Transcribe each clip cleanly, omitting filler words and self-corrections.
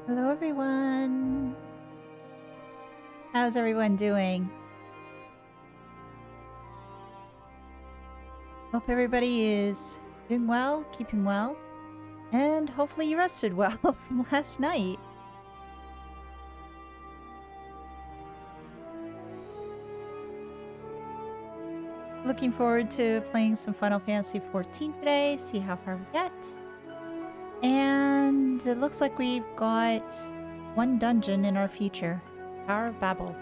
Hello, everyone. How's everyone doing? Hope everybody is doing well, keeping well, and hopefully you rested well from last night. Looking forward to playing some Final Fantasy XIV today, see how far we get. And it looks like we've got one dungeon in our future, Tower of Babil.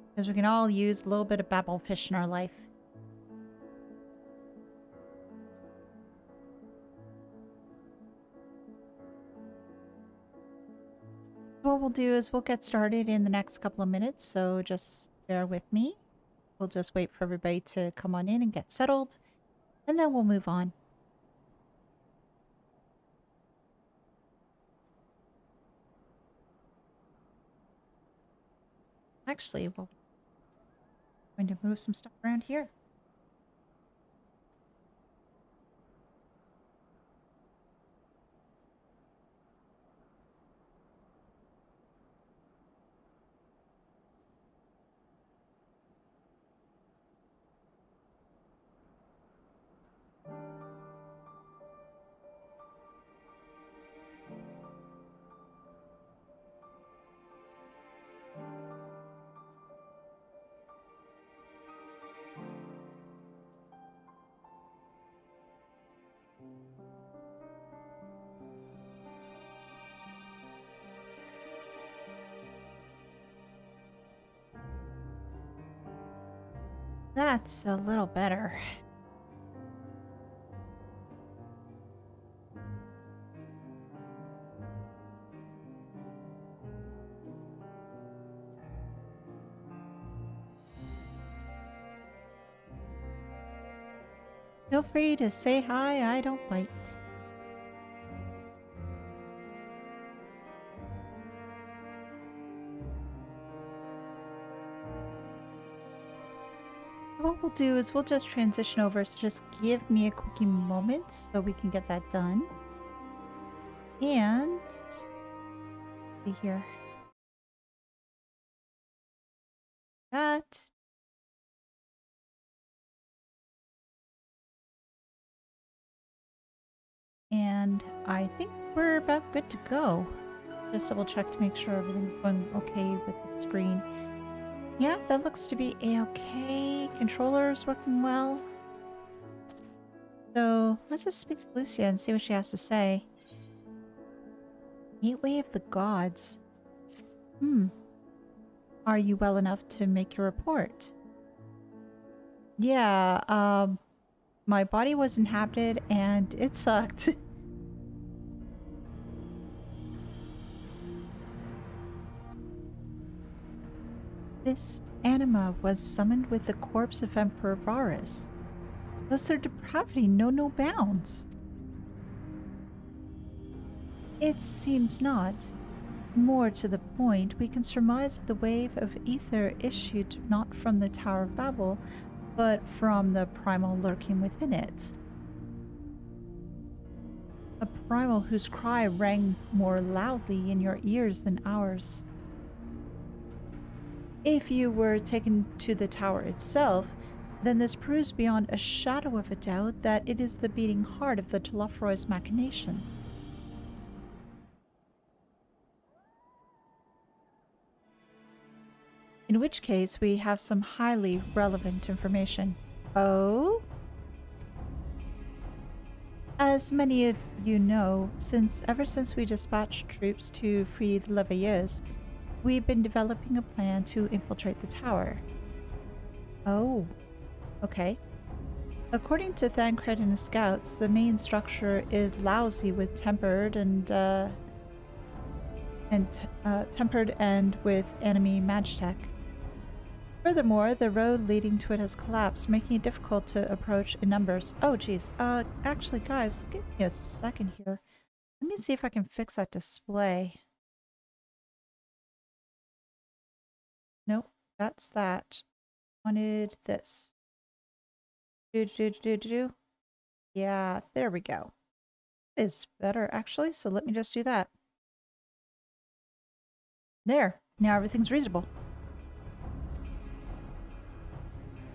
Because we can all use a little bit of Babil fish in our life. What we'll do is we'll get started in the next couple of minutes, so just bear with me. We'll just wait for everybody to come on in and get settled, and then we'll move on. Actually, we're going to move some stuff around here. That's a little better. Feel free to say hi, I don't bite. What we'll do is we'll just transition over, so just give me a quick moment so we can get that done. And see here. That. And I think we're about good to go. Just double check to make sure everything's going okay with the screen. Yeah, that looks to be a-okay. Controller's working well. So let's just speak to Lucia and see what she has to say. Gateway of the Gods. Are you well enough to make your report? Yeah, my body was inhabited and it sucked. This Anima was summoned with the corpse of Emperor Varus. Thus their depravity know no bounds. It seems not. More to the point, we can surmise that the wave of ether issued not from the Tower of Babel, but from the primal lurking within it. A primal whose cry rang more loudly in your ears than ours. If you were taken to the tower itself, then this proves beyond a shadow of a doubt that it is the beating heart of the Telefroy's machinations. In which case, we have some highly relevant information. Oh? As many of you know, ever since we dispatched troops to free the Leveilleurs, we've been developing a plan to infiltrate the tower. Oh, okay. According to Thancred and his scouts, the main structure is lousy with tempered and with enemy magtech. Furthermore, the road leading to it has collapsed, making it difficult to approach in numbers. Oh, geez. Actually, guys, give me a second here. Let me see if I can fix that display. Nope, that's that. Wanted this. Yeah, there we go. is better, actually, so let me just do that. There. Now everything's reasonable.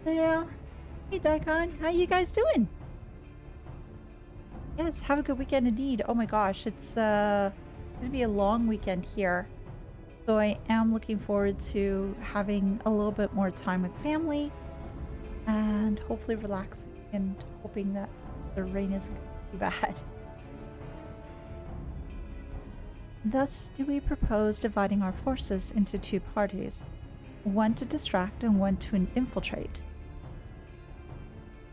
There. Hey, Daikon. How you guys doing? Yes, have a good weekend indeed. Oh my gosh, it's gonna be a long weekend here. So I am looking forward to having a little bit more time with family and hopefully relaxing and hoping that the rain isn't too bad. Thus do we propose dividing our forces into two parties, one to distract and one to infiltrate.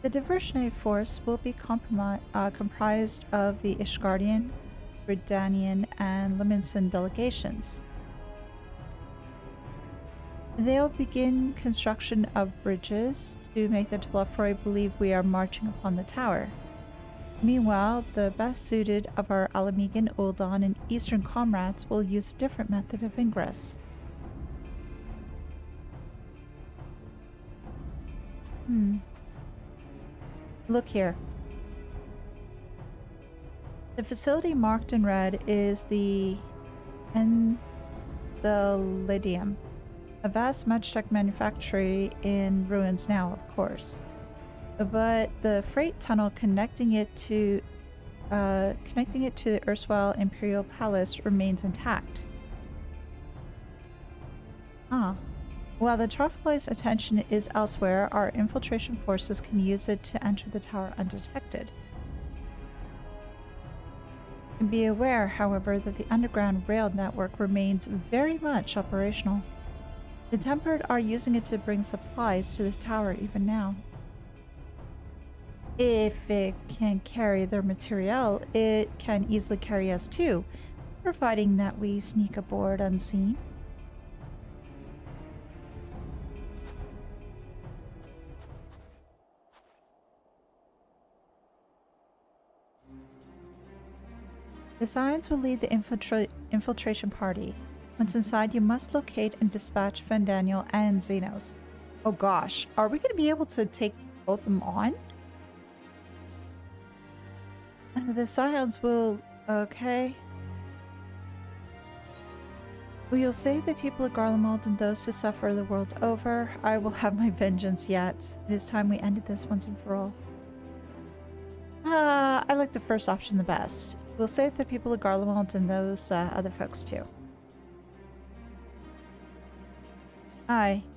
The diversionary force will be comprised of the Ishgardian, Fandaniel, and Leminson delegations. They'll begin construction of bridges to make the Telefroi believe we are marching upon the tower. Meanwhile, the best suited of our Alamegan, Uldan, and Eastern comrades will use a different method of ingress. Look here. The facility marked in red is the Enzelidium, a vast magtech manufactory in ruins now, of course. But the freight tunnel connecting it to the erstwhile Imperial Palace remains intact. While the Telefroi's attention is elsewhere, our infiltration forces can use it to enter the tower undetected. Be aware, however, that the underground rail network remains very much operational. The Tempered are using it to bring supplies to the tower even now. If it can carry their materiel, it can easily carry us too, providing that we sneak aboard unseen. The Scions will lead the infiltration party. Once inside, you must locate and dispatch Fandaniel and Zenos. Oh gosh, are we going to be able to take both of them on? The Scions will... okay. We will save the people of Garlemald and those who suffer the world over. I will have my vengeance yet. It is time we ended this once and for all. I like the first option the best. We'll save the people of Garlemald and those other folks too.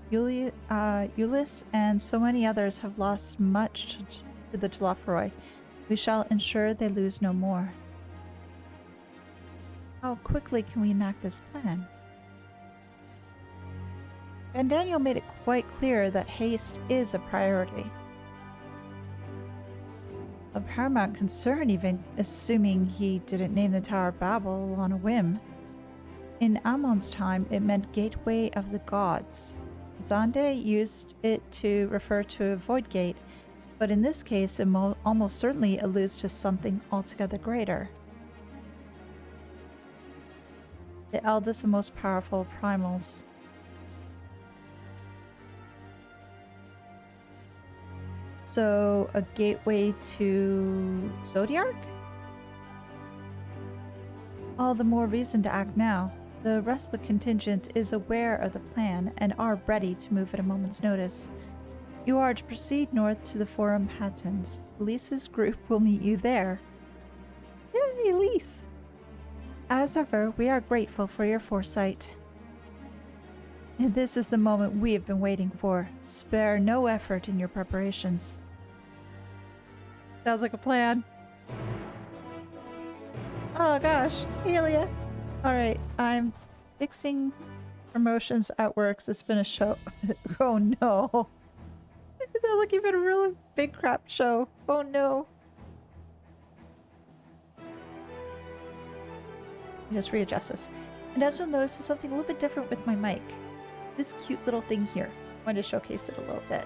Ulysses and so many others have lost much to the Telefroi. We shall ensure they lose no more. How quickly can we enact this plan? Fandaniel made it quite clear that haste is a priority. Of paramount concern, even assuming he didn't name the Tower Babil on a whim. In Amon's time, it meant Gateway of the Gods. Zonde used it to refer to a void gate, but in this case, it almost certainly alludes to something altogether greater. The eldest and most powerful primals. So, a gateway to Zodiark? All the more reason to act now. The rest of the contingent is aware of the plan and are ready to move at a moment's notice. You are to proceed north to the Forum Hattons. Elise's group will meet you there. Yay, Elise! As ever, we are grateful for your foresight. And this is the moment we have been waiting for. Spare no effort in your preparations. Sounds like a plan. Oh gosh, Helia. Alright, I'm fixing promotions at work. It's been a show. Oh no. It sounds like you've been a really big crap show. Oh no. Just readjust this. And as you'll notice, there's something a little bit different with my mic. This cute little thing here. I wanted to showcase it a little bit.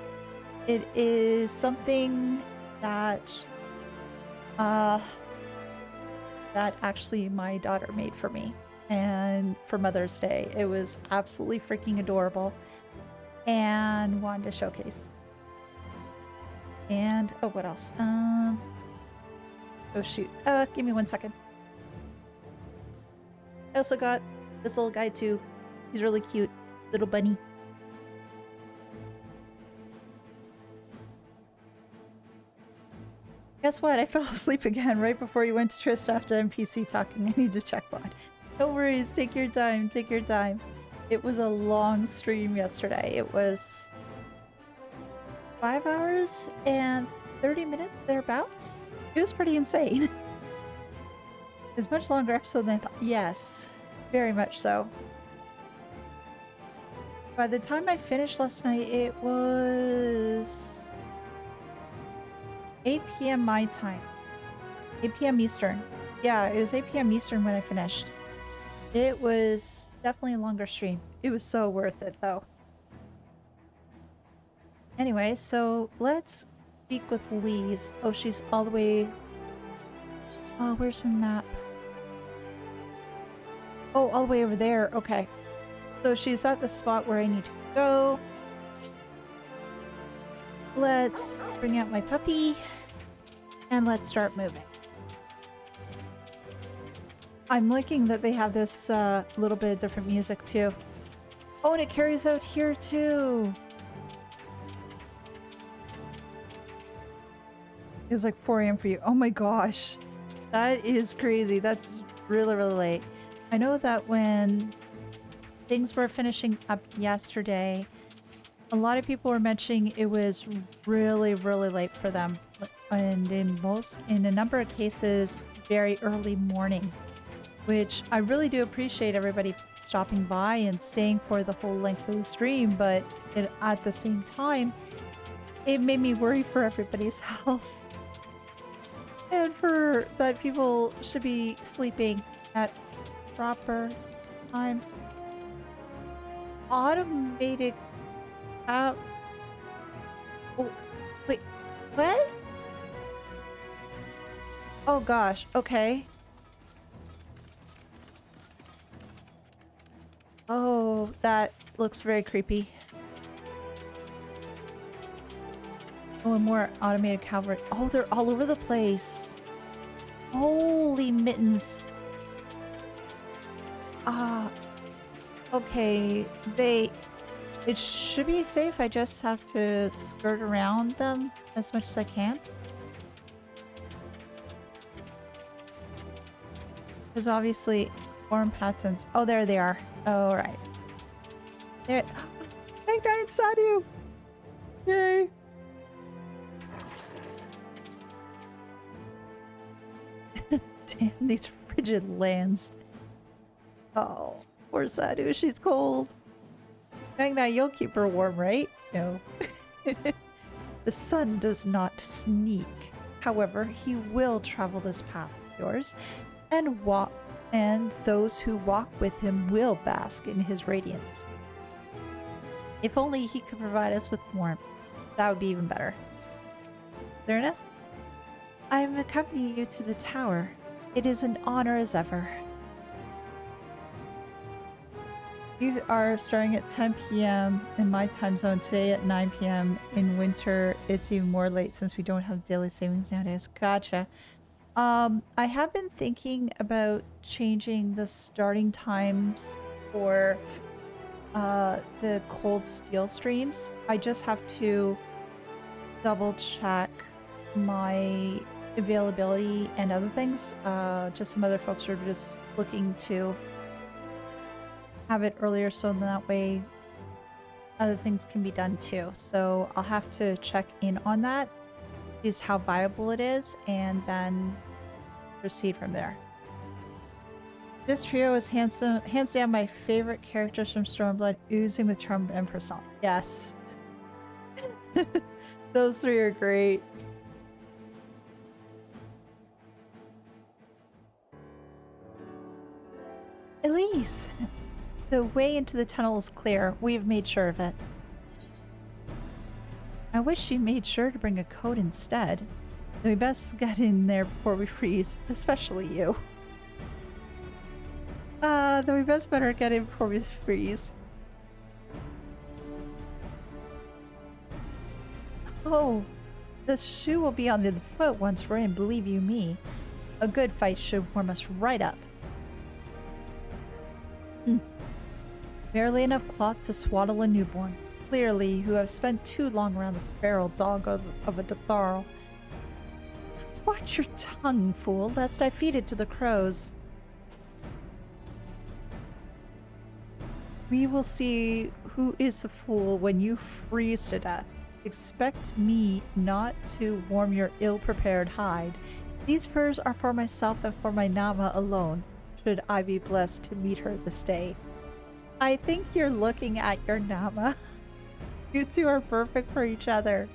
It is something that that actually my daughter made for me, and for Mother's Day. It was absolutely freaking adorable, and wanted to showcase. And oh, what else? Oh shoot. Give me 1 second. I also got this little guy too. He's really cute. Little bunny. Guess what? I fell asleep again right before you went to Trist after NPC talking. I need to check bot. No worries. Take your time. Take your time. It was a long stream yesterday. It was 5 hours and 30 minutes thereabouts. It was pretty insane. It was a much longer episode than I thought. Yes, very much so. By the time I finished last night, it was 8 p.m. my time. 8 p.m. Eastern. Yeah, it was 8 p.m. Eastern when I finished. It was definitely a longer stream. It was so worth it, though. Anyway, so let's speak with Elise. Oh, she's all the way... Oh, where's my map? Oh, all the way over there. Okay. So she's at the spot where I need to go. Let's bring out my puppy. And let's start moving. I'm liking that they have this little bit of different music too. Oh, and it carries out here too. It was like 4 a.m. for you. Oh my gosh. That is crazy. That's really, really late. I know that when things were finishing up yesterday, a lot of people were mentioning it was really, really late for them. And in a number of cases, very early morning. Which I really do appreciate everybody stopping by and staying for the whole length of the stream, but at the same time, it made me worry for everybody's health. And for that people should be sleeping at proper times. Automated... Oh, wait, what? Oh gosh, okay. Oh, that looks very creepy. Oh, and more automated cavalry. Oh, they're all over the place. Holy mittens. Okay. It should be safe. I just have to skirt around them as much as I can. There's obviously form patterns. Oh, there they are. Oh, right. There. Hey, guys, Sadu! Yay! Damn, these frigid lands. Oh, poor Sadu, she's cold. Magna, you'll keep her warm, right? No. The sun does not sneak. However, he will travel this path of yours and walk, and those who walk with him will bask in his radiance. If only he could provide us with warmth, that would be even better. Lerna, I am accompanying you to the tower. It is an honor as ever. You are starting at 10 p.m. in my time zone today at 9 p.m. In winter, it's even more late since we don't have daily savings nowadays. Gotcha. I have been thinking about changing the starting times for the cold steel streams. I just have to double check my availability and other things. Just some other folks are just looking to have it earlier so that way other things can be done too. So I'll have to check in on that, see how viable it is, and then proceed from there. This trio is hands down my favorite characters from Stormblood, oozing with charm and personality. Yes. Those three are great. Elise! The way into the tunnel is clear. We've made sure of it. I wish she made sure to bring a coat instead. We best get in there before we freeze, especially you. Then we best better get in before we freeze. Oh, The shoe will be on the foot once we're in, believe you me. A good fight should warm us right up. Barely enough cloth to swaddle a newborn. Clearly, you have spent too long around this feral dog of a Datharl. Watch your tongue, fool, lest I feed it to the crows. We will see who is a fool when you freeze to death. Expect me not to warm your ill-prepared hide. These furs are for myself and for my Nama alone, should I be blessed to meet her this day. I think you're looking at your Nama. You two are perfect for each other.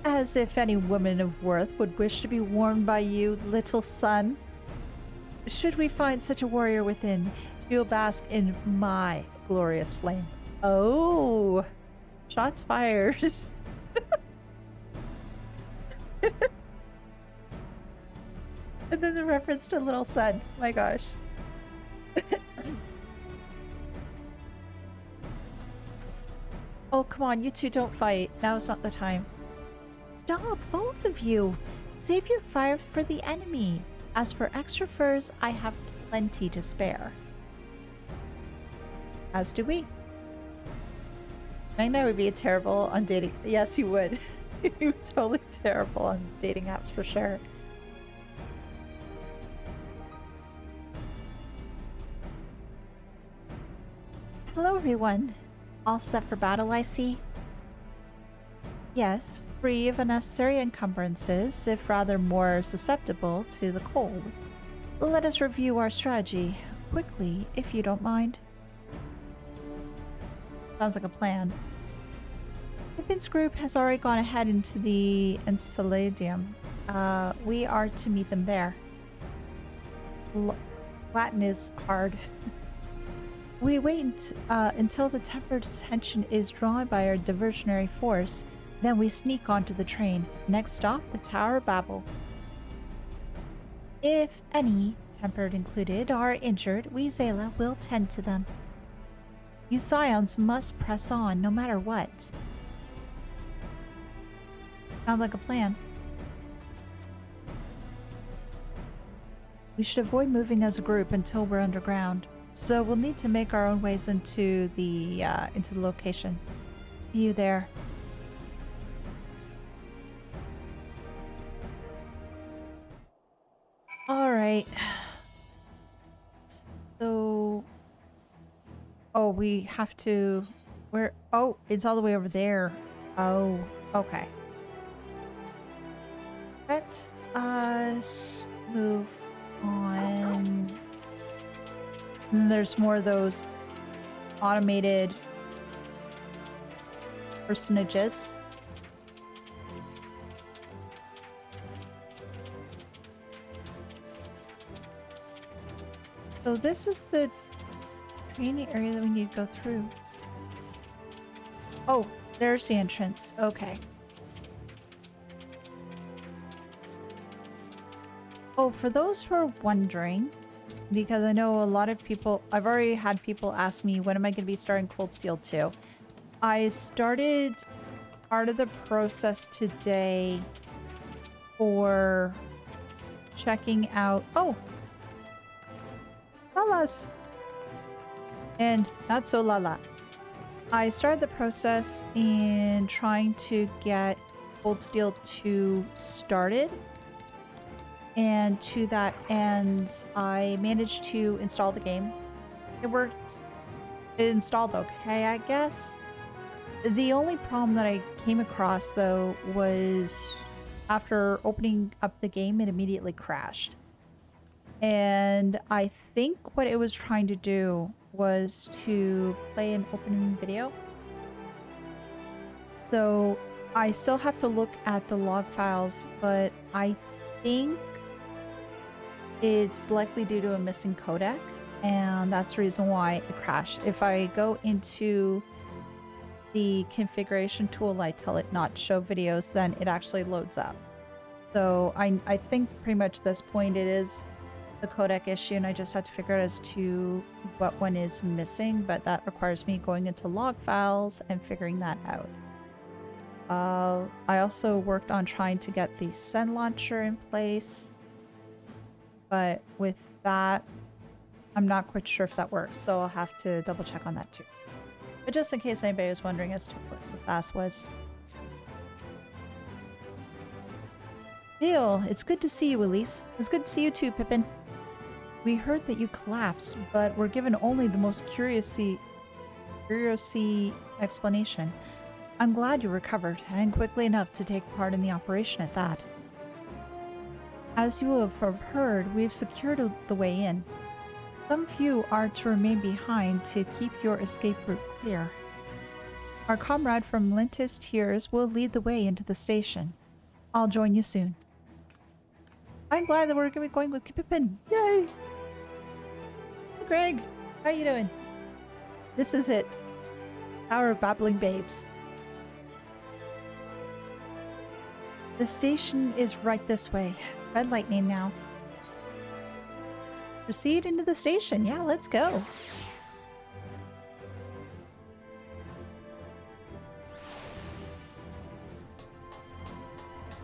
As if any woman of worth would wish to be warmed by you, little son. Should we find such a warrior within, you'll bask in my glorious flame. Oh, shots fired. And then the reference to little son. My gosh. Oh, come on, you two don't fight. Now is not the time. Stop, both of you. Save your fire for the enemy. As for extra furs, I have plenty to spare. As do we. I think that would be terrible on dating. Yes, you would. You're totally terrible on dating apps for sure. Hello, everyone. All set for battle, I see? Yes, free of unnecessary encumbrances, if rather more susceptible to the cold. Let us review our strategy, quickly, if you don't mind. Sounds like a plan. Pippin's group has already gone ahead into the Enceladium. We are to meet them there. Latin is hard. We wait until the tempered tension is drawn by our diversionary force, then we sneak onto the train. Next stop, the Tower of Babil. If any, tempered included, are injured, we Zayla will tend to them. You Scions must press on, no matter what. Sounds like a plan. We should avoid moving as a group until we're underground. So we'll need to make our own ways into the location. See you there. All right. So, oh, we have to. Where? Oh, it's all the way over there. Oh, okay. Let us move on. And there's more of those automated personages. So this is the training area that we need to go through. Oh, there's the entrance. Okay. Oh, for those who are wondering, because I know a lot of people, I've already had people ask me, when am I going to be starting Cold Steel 2? I started part of the process today for checking out, oh, Lalas, and not so Lala. I started the process in trying to get Cold Steel 2 started. And to that end, I managed to install the game. It worked. It installed okay, I guess. The only problem that I came across, though, was after opening up the game, it immediately crashed. And I think what it was trying to do was to play an opening video. So I still have to look at the log files, but I think it's likely due to a missing codec, and that's the reason why it crashed. If I go into the configuration tool, I tell it not to show videos, then it actually loads up. So I think pretty much at this point it is the codec issue, and I just had to figure out as to what one is missing, but that requires me going into log files and figuring that out. I also worked on trying to get the Sen launcher in place, but with that, I'm not quite sure if that works, so I'll have to double check on that too. But just in case anybody was wondering as to what this ass was. Neil, it's good to see you, Elise. It's good to see you too, Pippin. We heard that you collapsed, but were given only the most curious explanation. I'm glad you recovered, and quickly enough to take part in the operation at that. As you will have heard, we've secured the way in. Some few are to remain behind to keep your escape route clear. Our comrade from Lintus Tears will lead the way into the station. I'll join you soon. I'm glad that we're going to be going with Pippin. Yay! Hey, Greg, how are you doing? This is it. Our babbling babes. The station is right this way. Red lightning now. Proceed into the station. Yeah, let's go.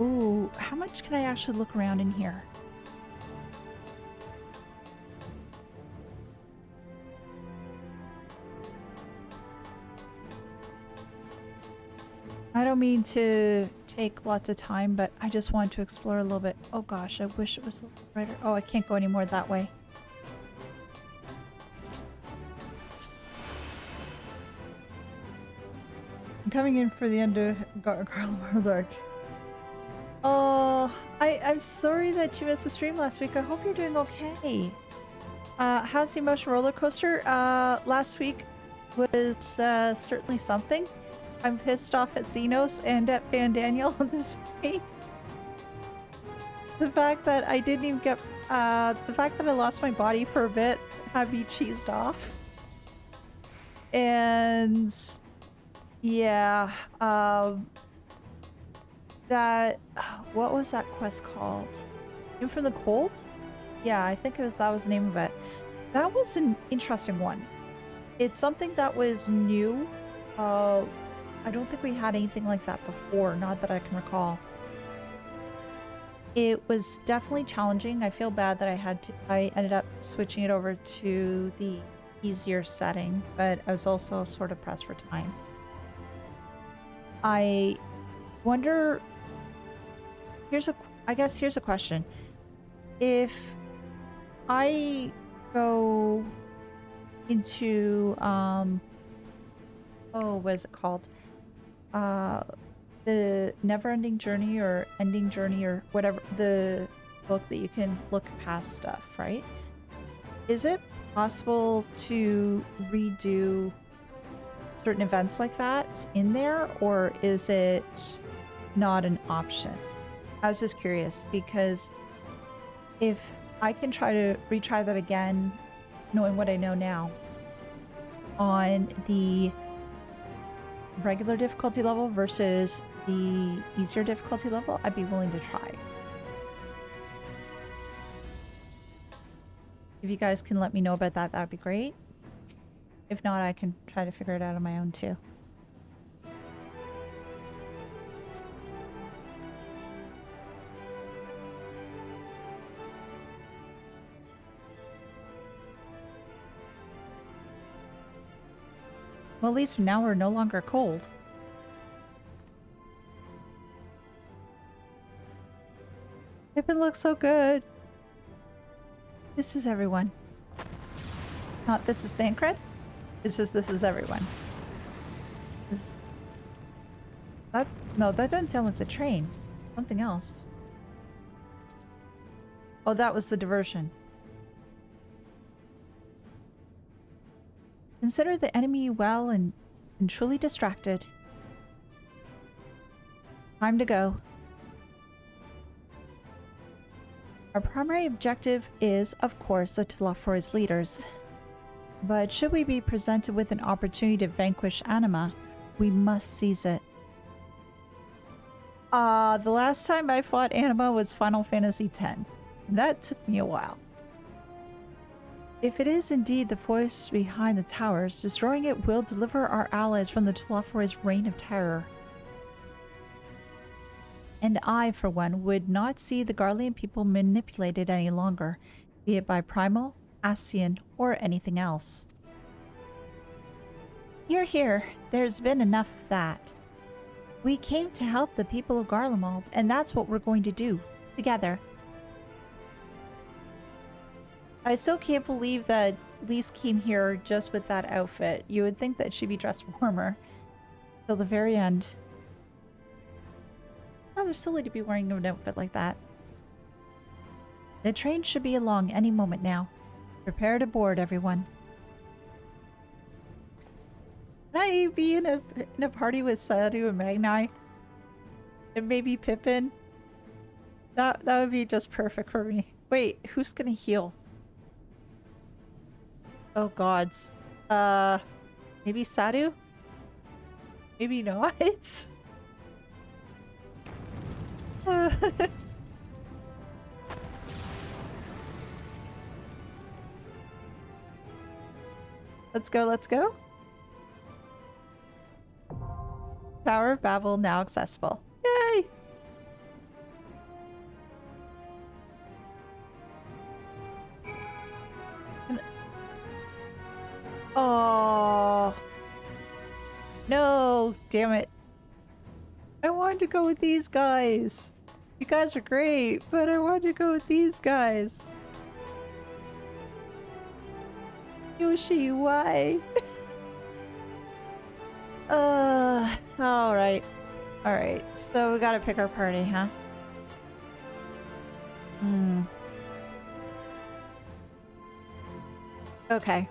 Ooh, how much can I actually look around in here? I don't mean to take lots of time, but I just want to explore a little bit. Oh gosh, I wish it was a little brighter. Oh, I can't go any more that way. I'm coming in for the end of Garlemald arc. Oh, I'm sorry that you missed the stream last week. I hope you're doing okay. How's the emotional roller coaster? Last week was certainly something. I'm pissed off at Zenos and at Fandaniel on this point. The fact that I didn't even get, the fact that I lost my body for a bit had me cheesed off. And yeah, that, what was that quest called? In from the Cold? Yeah, I think that was the name of it. That was an interesting one. It's something that was new. I don't think we had anything like that before, not that I can recall. It was definitely challenging. I feel bad that I ended up switching it over to the easier setting, but I was also sort of pressed for time. I wonder, I guess here's a question. If I go into, what is it called? The Never-Ending Journey or Ending Journey or whatever, the book that you can look past stuff, right? Is it possible to redo certain events like that in there, or is it not an option? I was just curious, because if I can try to retry that again, knowing what I know now, on the regular difficulty level versus the easier difficulty level, I'd be willing to try. If you guys can let me know about that, that would be great. If not, I can try to figure it out on my own too. Well, at least now we're no longer cold. Pippin looks so good. This is everyone. Not this is Thancred. It's just this is everyone. No, that doesn't sound like the train. Something else. Oh, that was the diversion. Consider the enemy well and truly distracted. Time to go. Our primary objective is, of course, to Telefroy's leaders. But should we be presented with an opportunity to vanquish Anima, we must seize it. The last time I fought Anima was Final Fantasy X. That took me a while. If it is indeed the force behind the towers, destroying it will deliver our allies from the Telophori's reign of terror. And I, for one, would not see the Garlean people manipulated any longer, be it by Primal, Ascian, or anything else. Hear, hear, there's been enough of that. We came to help the people of Garlemald, and that's what we're going to do, together. I still can't believe that Elise came here just with that outfit. You would think that she'd be dressed warmer. Till the very end. Rather silly to be wearing an outfit like that. The train should be along any moment now. Prepare to board, everyone. Can I be in a party with Sadu and Magni? And maybe Pippin? That would be just perfect for me. Wait, who's gonna heal? Oh gods. Maybe Sadu? Maybe not? Let's go, let's go. Tower of Babil now accessible. Yay! Oh no, damn it. I wanted to go with these guys. You guys are great, but I wanted to go with these guys. Yoshi, why? Alright. Alright, so we gotta pick our party, huh? Okay.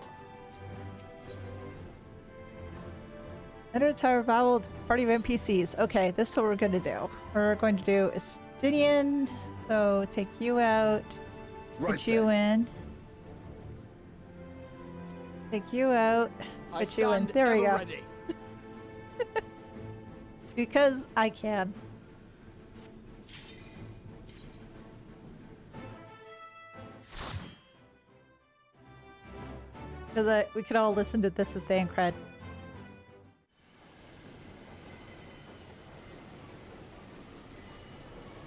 Enter Tower of Babil, party of NPCs. Okay, this is what we're gonna do. We're going to do Estinian, so take you out, put you in. Take you out, put you in. There we go. Because I can. Because we could all listen to this as Thancred.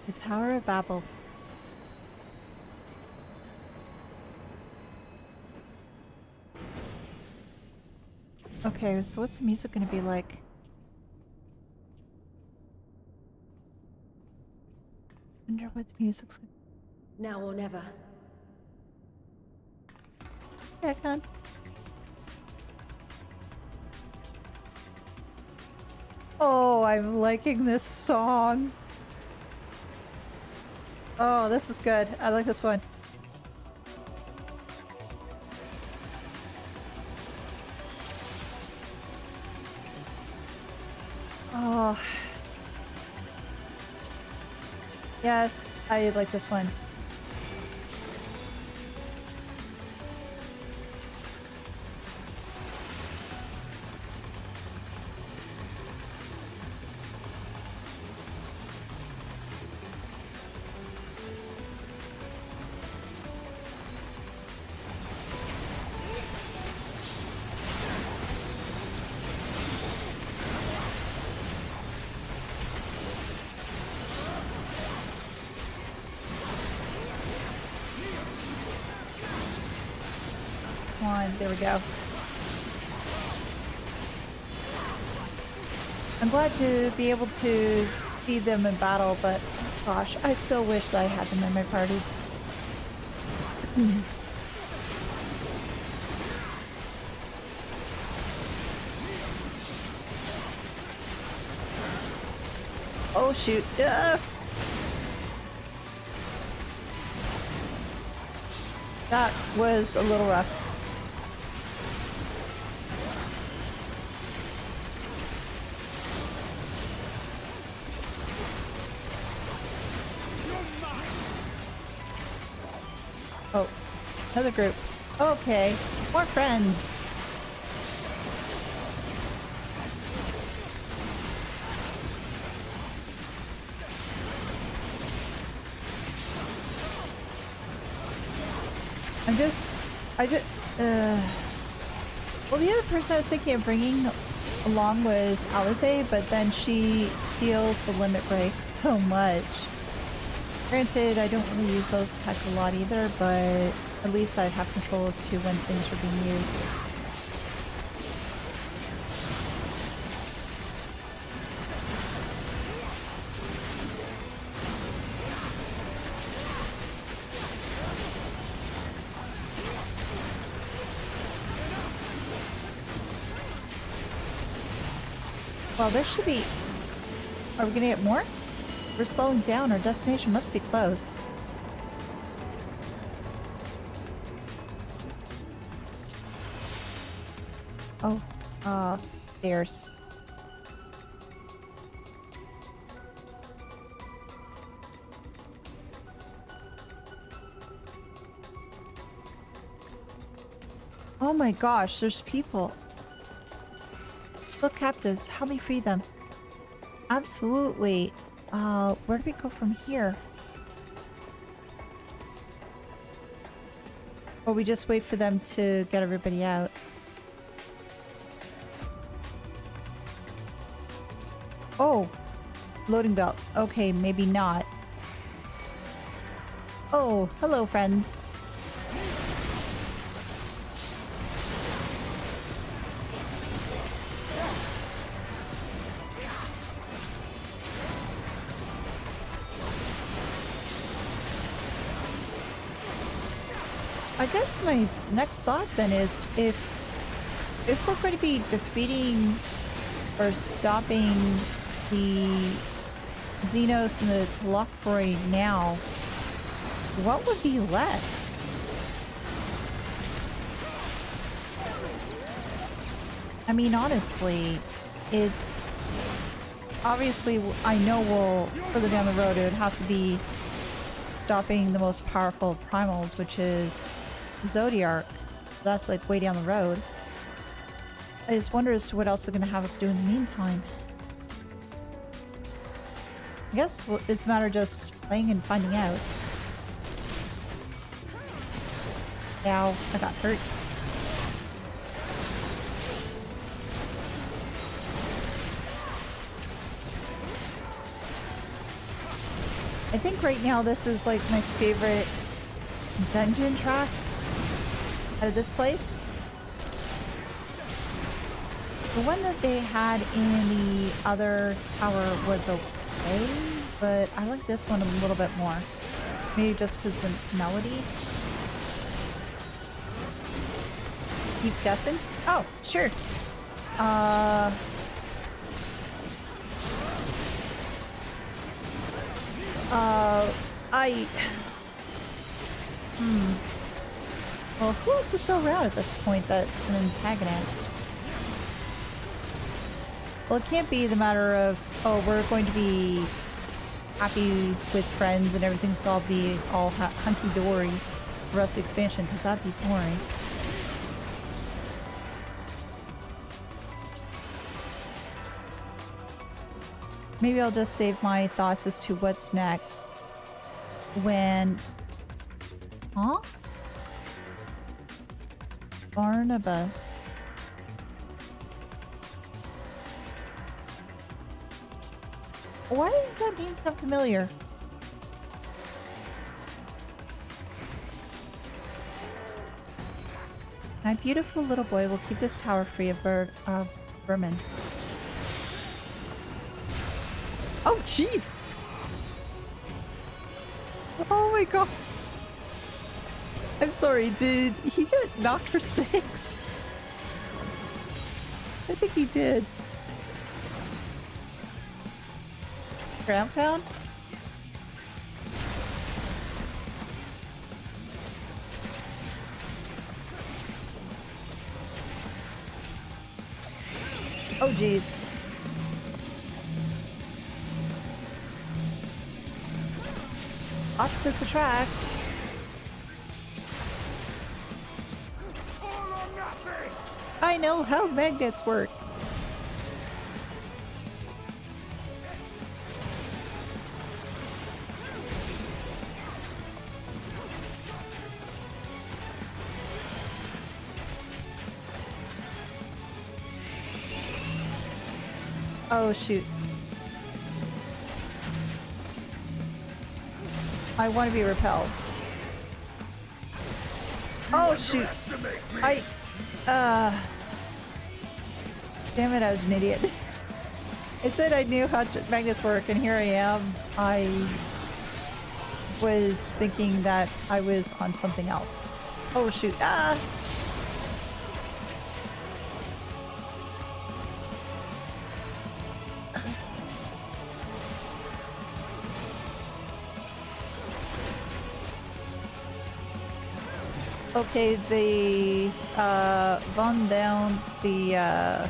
The Tower of Babil. Okay, so what's the music gonna be like? I wonder what the music's gonna be. Now or never. Yeah, I can. Oh, I'm liking this song. Oh, this is good. I like this one. Oh. Yes, I like this one. There we go. I'm glad to be able to see them in battle, but gosh, I still wish that I had them in my party. Oh shoot. That was a little rough. Oh, another group. Okay, more friends. I'm just I just, well, the other person I was thinking of bringing along was Elise, but then she steals the limit break so much. Granted, I don't really use those tech a lot either, but at least I'd have control as to when things are being used. Well, there should be... Are we gonna get more? We're slowing down. Our destination must be close. Oh, stairs. Oh my gosh, there's people. Look, captives. Help me free them. Absolutely. Where do we go from here? Or we just wait for them to get everybody out? Oh! Loading belt. Okay, maybe not. Oh, hello friends. I guess my next thought then is if we're going to be defeating or stopping the Zenos and the Telocroi now, what would be left? I mean, honestly, it obviously I know we'll further down the road it would have to be stopping the most powerful of primals, which is Zodiark. That's like way down the road. I just wonder as to what else they're going to have us do in the meantime. I guess it's a matter of just playing and finding out. Ow, I got hurt. I think right now this is like my favorite dungeon track out of this place. The one that they had in the other tower was okay, but I like this one a little bit more. Maybe just because the melody. Keep guessing? Oh, sure. Well, who else is still around at this point that's an antagonist? Well, it can't be the matter of, oh, we're going to be happy with friends and everything's going to be all hunky-dory for the rest of the expansion, because that'd be boring. Maybe I'll just save my thoughts as to what's next when... Huh? Barnabas. Why does that mean so familiar? My beautiful little boy will keep this tower free of vermin. Oh, jeez! Oh my god! I'm sorry, did he get knocked for 6? I think he did. Ground pound? Oh jeez. Opposites attract. I know how magnets work. Oh, shoot. I want to be repelled. Oh, shoot. Damn it, I was an idiot. I said I knew how magnets work, and here I am. I was thinking that I was on something else. Oh, shoot. Ah! Okay, they run down the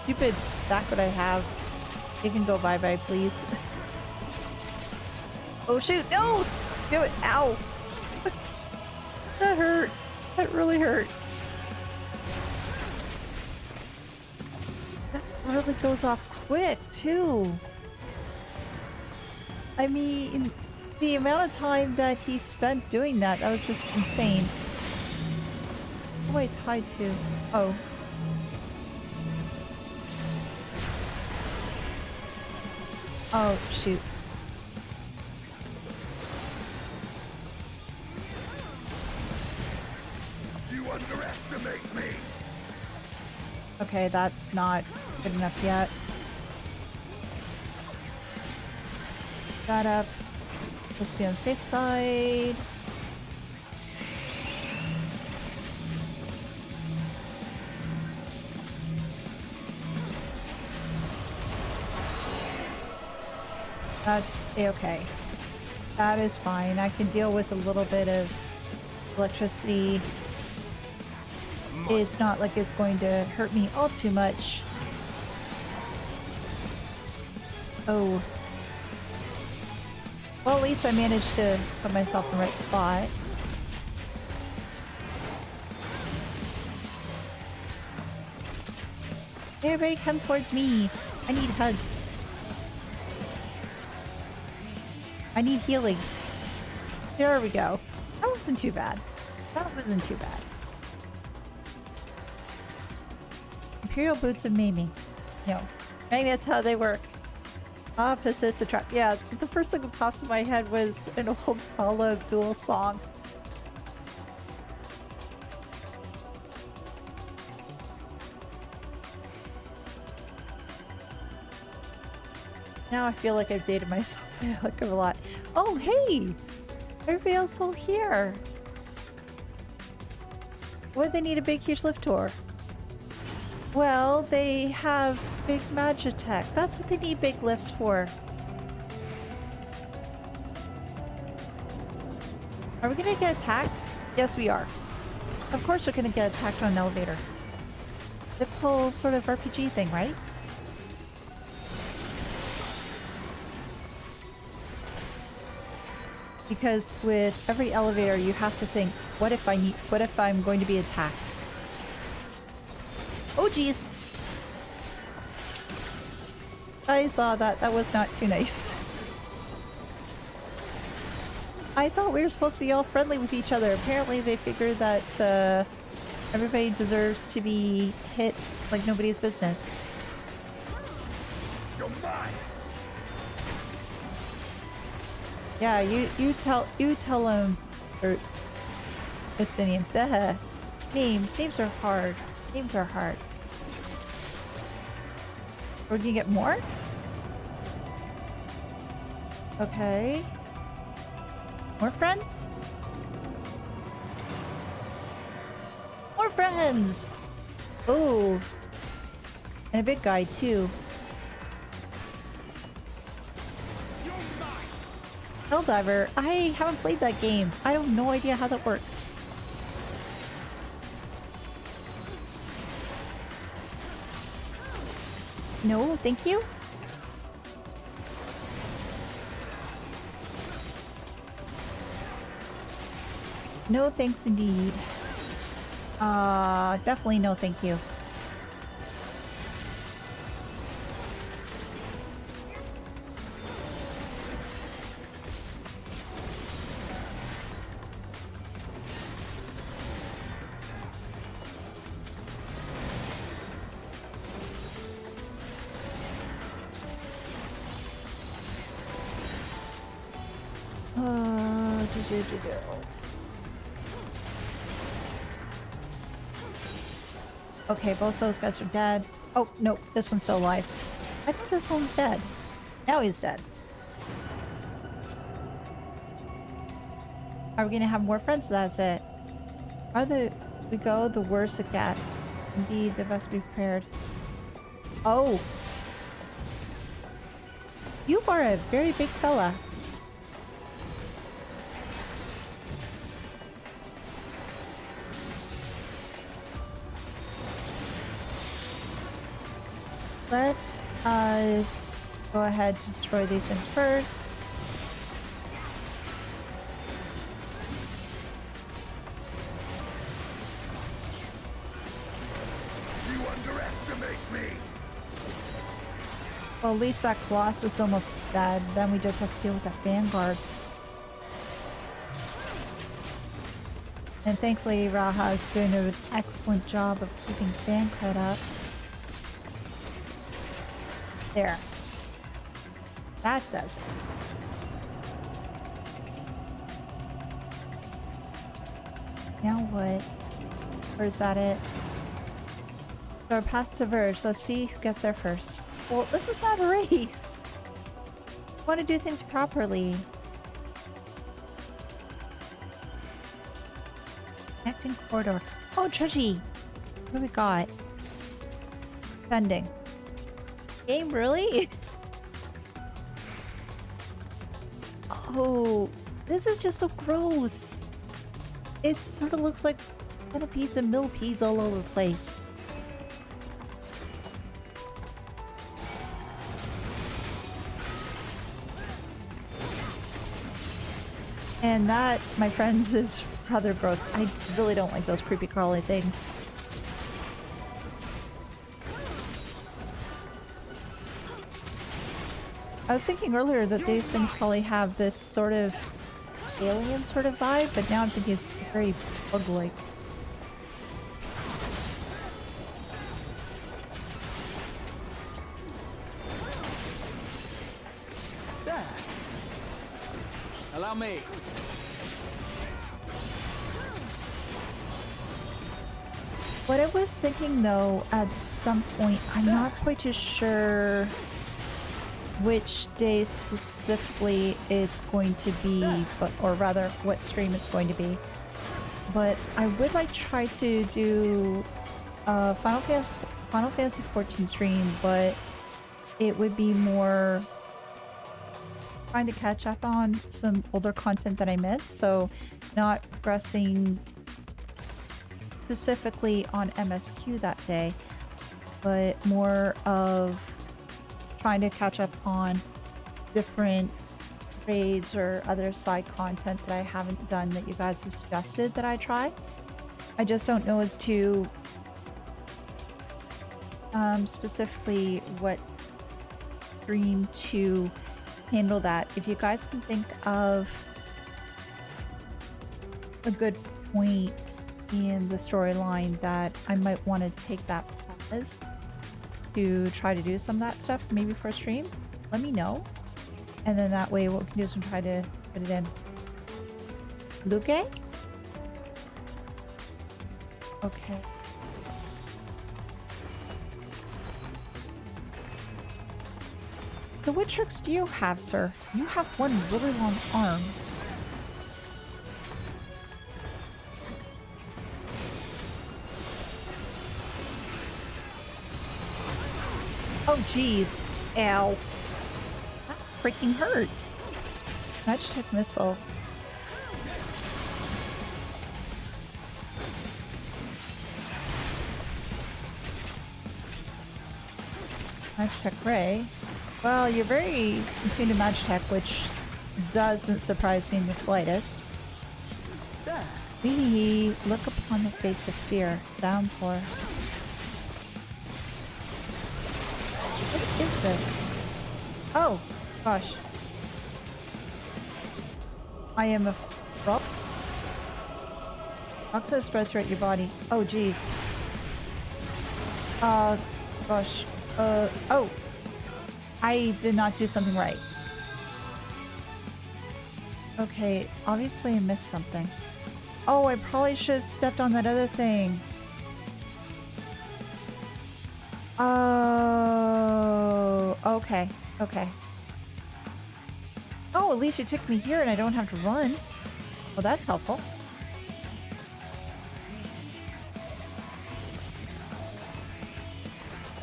stupid stack that I have. You can go bye-bye, please. Oh shoot, no! Do it! Ow! That hurt. That really hurt. That really goes off quick, too. I mean, the amount of time that he spent doing that, that was just insane. What am I tied to? Oh. Oh, shoot. You underestimate me. Okay, that's not good enough yet. Got up. Let's be on the safe side. That's a-okay. That is fine. I can deal with a little bit of electricity. It's not like it's going to hurt me all too much. Oh. Well, at least I managed to put myself in the right spot. Hey, everybody come towards me. I need hugs. I need healing. There we go. That wasn't too bad. That wasn't too bad. Imperial Boots of Mimi. No. Maybe that's how they work. Opposites attract. Yeah, the first thing that popped in my head was an old Paula Abdul song. Now I feel like I've dated myself like a lot. Oh, hey! Everybody else still here. What do they need a big, huge lift for? Well, they have big magitech. That's what they need big lifts for. Are we gonna get attacked? Yes, we are. Of course we're gonna get attacked on an elevator. The whole sort of RPG thing, right? Because with every elevator you have to think, what if I'm going to be attacked? Oh geez! I saw that. That was not too nice. I thought we were supposed to be all friendly with each other. Apparently they figured that everybody deserves to be hit like nobody's business. You're mine. Yeah, you tell him, or Fandaniel. The names are hard. Names are hard. Or do you get more? Okay. More friends? More friends! Oh. And a big guy too. Helldiver. I haven't played that game. I have no idea how that works. No, thank you. No thanks indeed. Definitely no thank you. Okay, both those guys are dead. Oh, no, this one's still alive. I thought this one was dead. Now he's dead. Are we gonna have more friends? That's it. Farther we go, the worse it gets. Indeed, the best be prepared. Oh! You are a very big fella. Let us go ahead to destroy these things first. You underestimate me. Well, at least that Colossus is almost dead. Then we just have to deal with that Vanguard. And thankfully, Raha is doing an excellent job of keeping fan cred up. There. That does it. Now what? Or is that it? So our path to Verge. Let's see who gets there first. Well, this is not a race. I want to do things properly. Connecting corridor. Oh, Treasure! What do we got? Pending. Game, really? Oh, this is just so gross. It sort of looks like centipedes and millipedes all over the place. And that, my friends, is rather gross. I really don't like those creepy crawly things. I was thinking earlier that these things probably have this sort of alien sort of vibe, but now I'm thinking it's very bug-like. Allow me. What I was thinking though, at some point, I'm not quite too sure which day specifically it's going to be, but or rather what stream it's going to be. But I would like to try to do a Final Fantasy 14 stream, but it would be more trying to catch up on some older content that I missed, so not progressing specifically on MSQ that day, but more of trying to catch up on different raids or other side content that I haven't done that you guys have suggested that I try. I just don't know as to specifically what stream to handle that. If you guys can think of a good point in the storyline that I might want to take that pause to try to do some of that stuff, maybe for a stream, let me know. And then that way what we can do is try to put it in. Luke? Okay. So what tricks do you have, sir? You have one really long arm. Oh jeez. Ow. That freaking hurt. Magic missile. Magic ray. Well, you're very attuned to Magitech, which doesn't surprise me in the slightest. We look upon the face of fear. Downpour. What is this? Oh, gosh. I am a frog. Toxin spreads throughout your body. Oh, jeez. Gosh. Oh. I did not do something right. Okay, obviously I missed something. Oh, I probably should have stepped on that other thing. Oh, okay, okay. Oh, at least you took me here and I don't have to run. Well, that's helpful.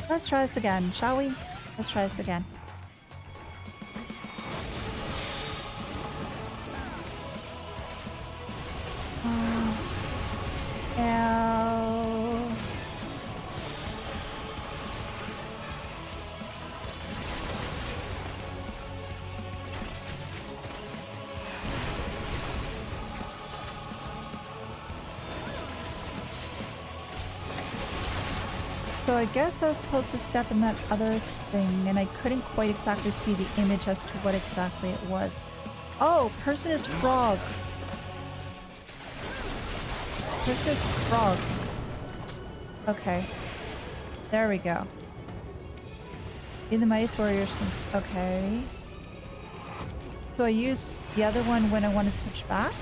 Let's try this again, shall we? Let's try this again. Ow. So I guess I was supposed to step in that other thing, and I couldn't quite exactly see the image as to what exactly it was. Oh, person is frog. Person is frog. Okay. There we go. In the Mice Warriors. Okay. So I use the other one when I want to switch back?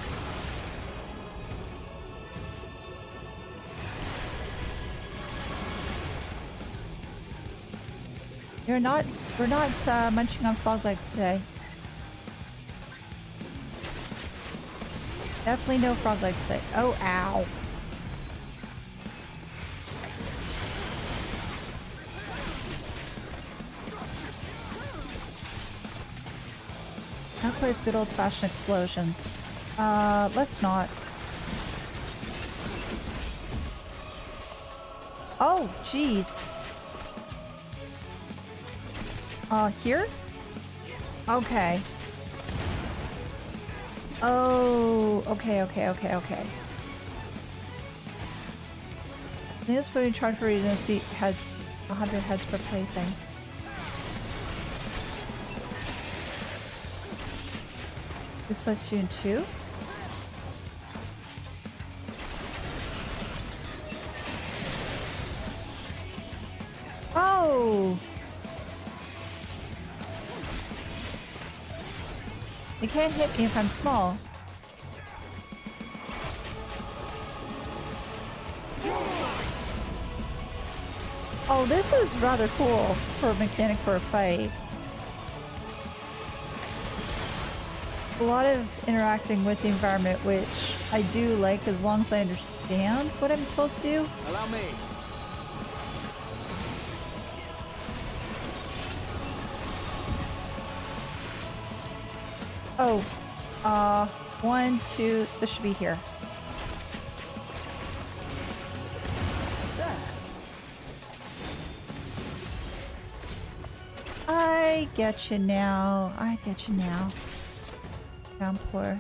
We're not munching on frog legs today. Definitely no frog legs today. Oh, ow. Not quite as good old-fashioned explosions. Let's not. Oh, jeez. Here? Okay. Oh, okay. This food charge for regency has 100 heads per playthings. This lets you in 2. Oh! They can't hit me if I'm small. Oh, this is rather cool for a mechanic for a fight. A lot of interacting with the environment, which I do like as long as I understand what I'm supposed to do. Allow me. Oh, 1, 2, this should be here. I get you now. Downpour.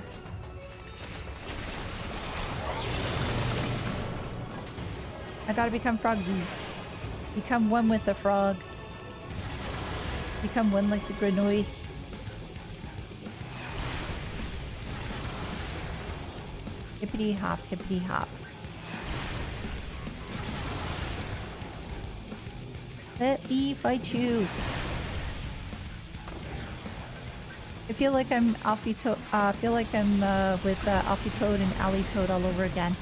I gotta become froggy. Become one with the frog. Become one like the grenouille. Hippity hop, hippity hop. Let me fight you. I feel like I'm Alfie Toad. I feel like I'm with Alfie Toad and Alley Toad all over again,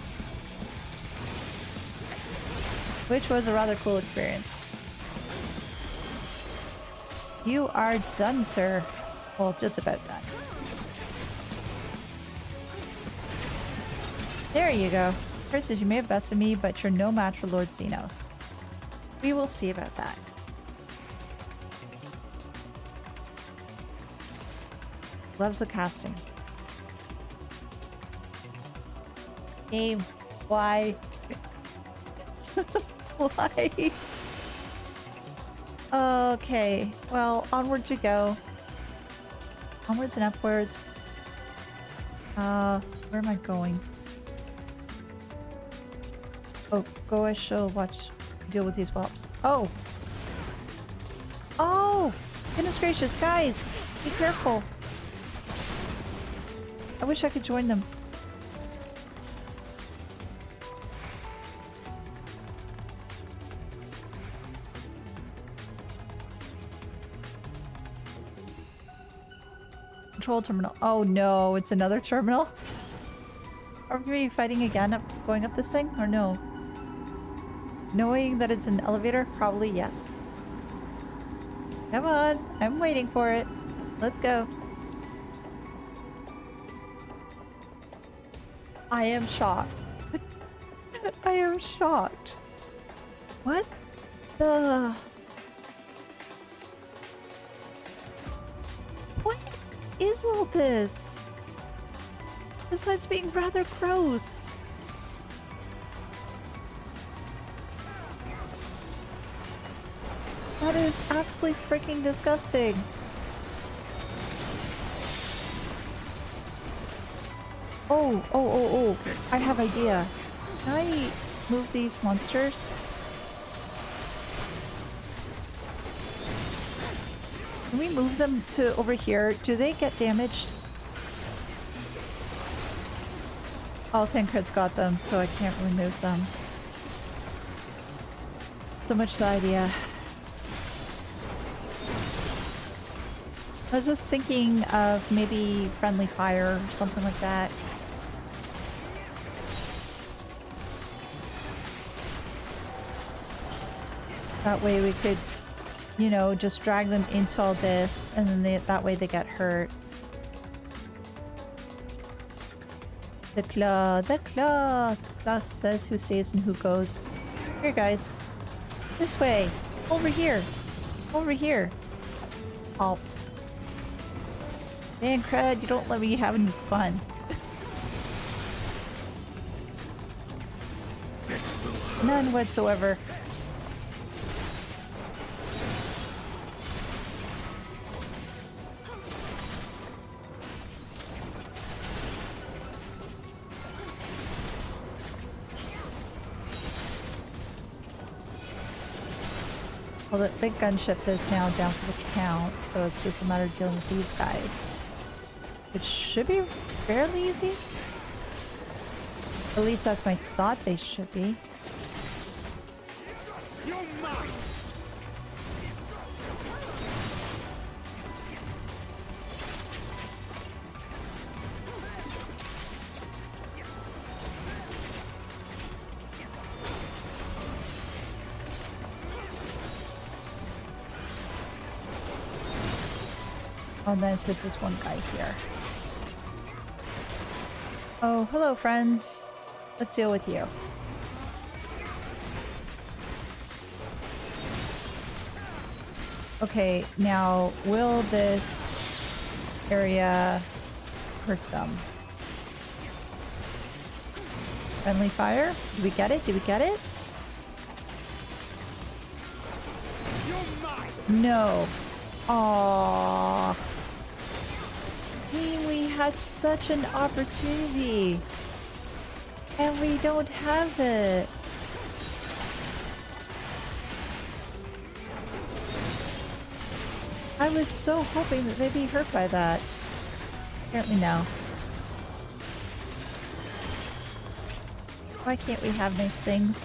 which was a rather cool experience. You are done, sir. Well, just about done. There you go. Curses, you may have bested me, but you're no match for Lord Zenos. We will see about that. Loves the casting. Game. Why? Why? Okay. Well, onwards we go. Onwards and upwards. Where am I going? Oh, go I shall watch deal with these whelps. Oh! Oh! Goodness gracious, guys! Be careful! I wish I could join them. Control terminal. Oh no, it's another terminal? Are we gonna be fighting again going up this thing? Or no? Knowing that it's an elevator? Probably yes. Come on, I'm waiting for it. Let's go. I am shocked. I am shocked. What the... What is all this? Besides being rather gross. That is absolutely freaking disgusting. Oh. I have idea. Can I move these monsters? Can we move them to over here? Do they get damaged? Oh, Thancred's got them, so I can't remove them. So much the idea. I was just thinking of maybe friendly fire or something like that. That way we could, you know, just drag them into all this, and then that way they get hurt. The claw, the claw! The claw says who stays and who goes. Here, guys. This way! Over here! Over here! Oh. Man, Cred, you don't let me have any fun. None whatsoever. Well, the big gunship is now down for the count, so it's just a matter of dealing with these guys. Which should be fairly easy. At least that's my thought they should be. Oh, and then it's just this one guy here. Oh, hello, friends. Let's deal with you. Okay, now, will this area hurt them? Friendly fire? Did we get it? Did we get it? No. Aww. Hey, we had such an opportunity. And we don't have it. I was so hoping that they'd be hurt by that. Apparently no. Why can't we have nice things?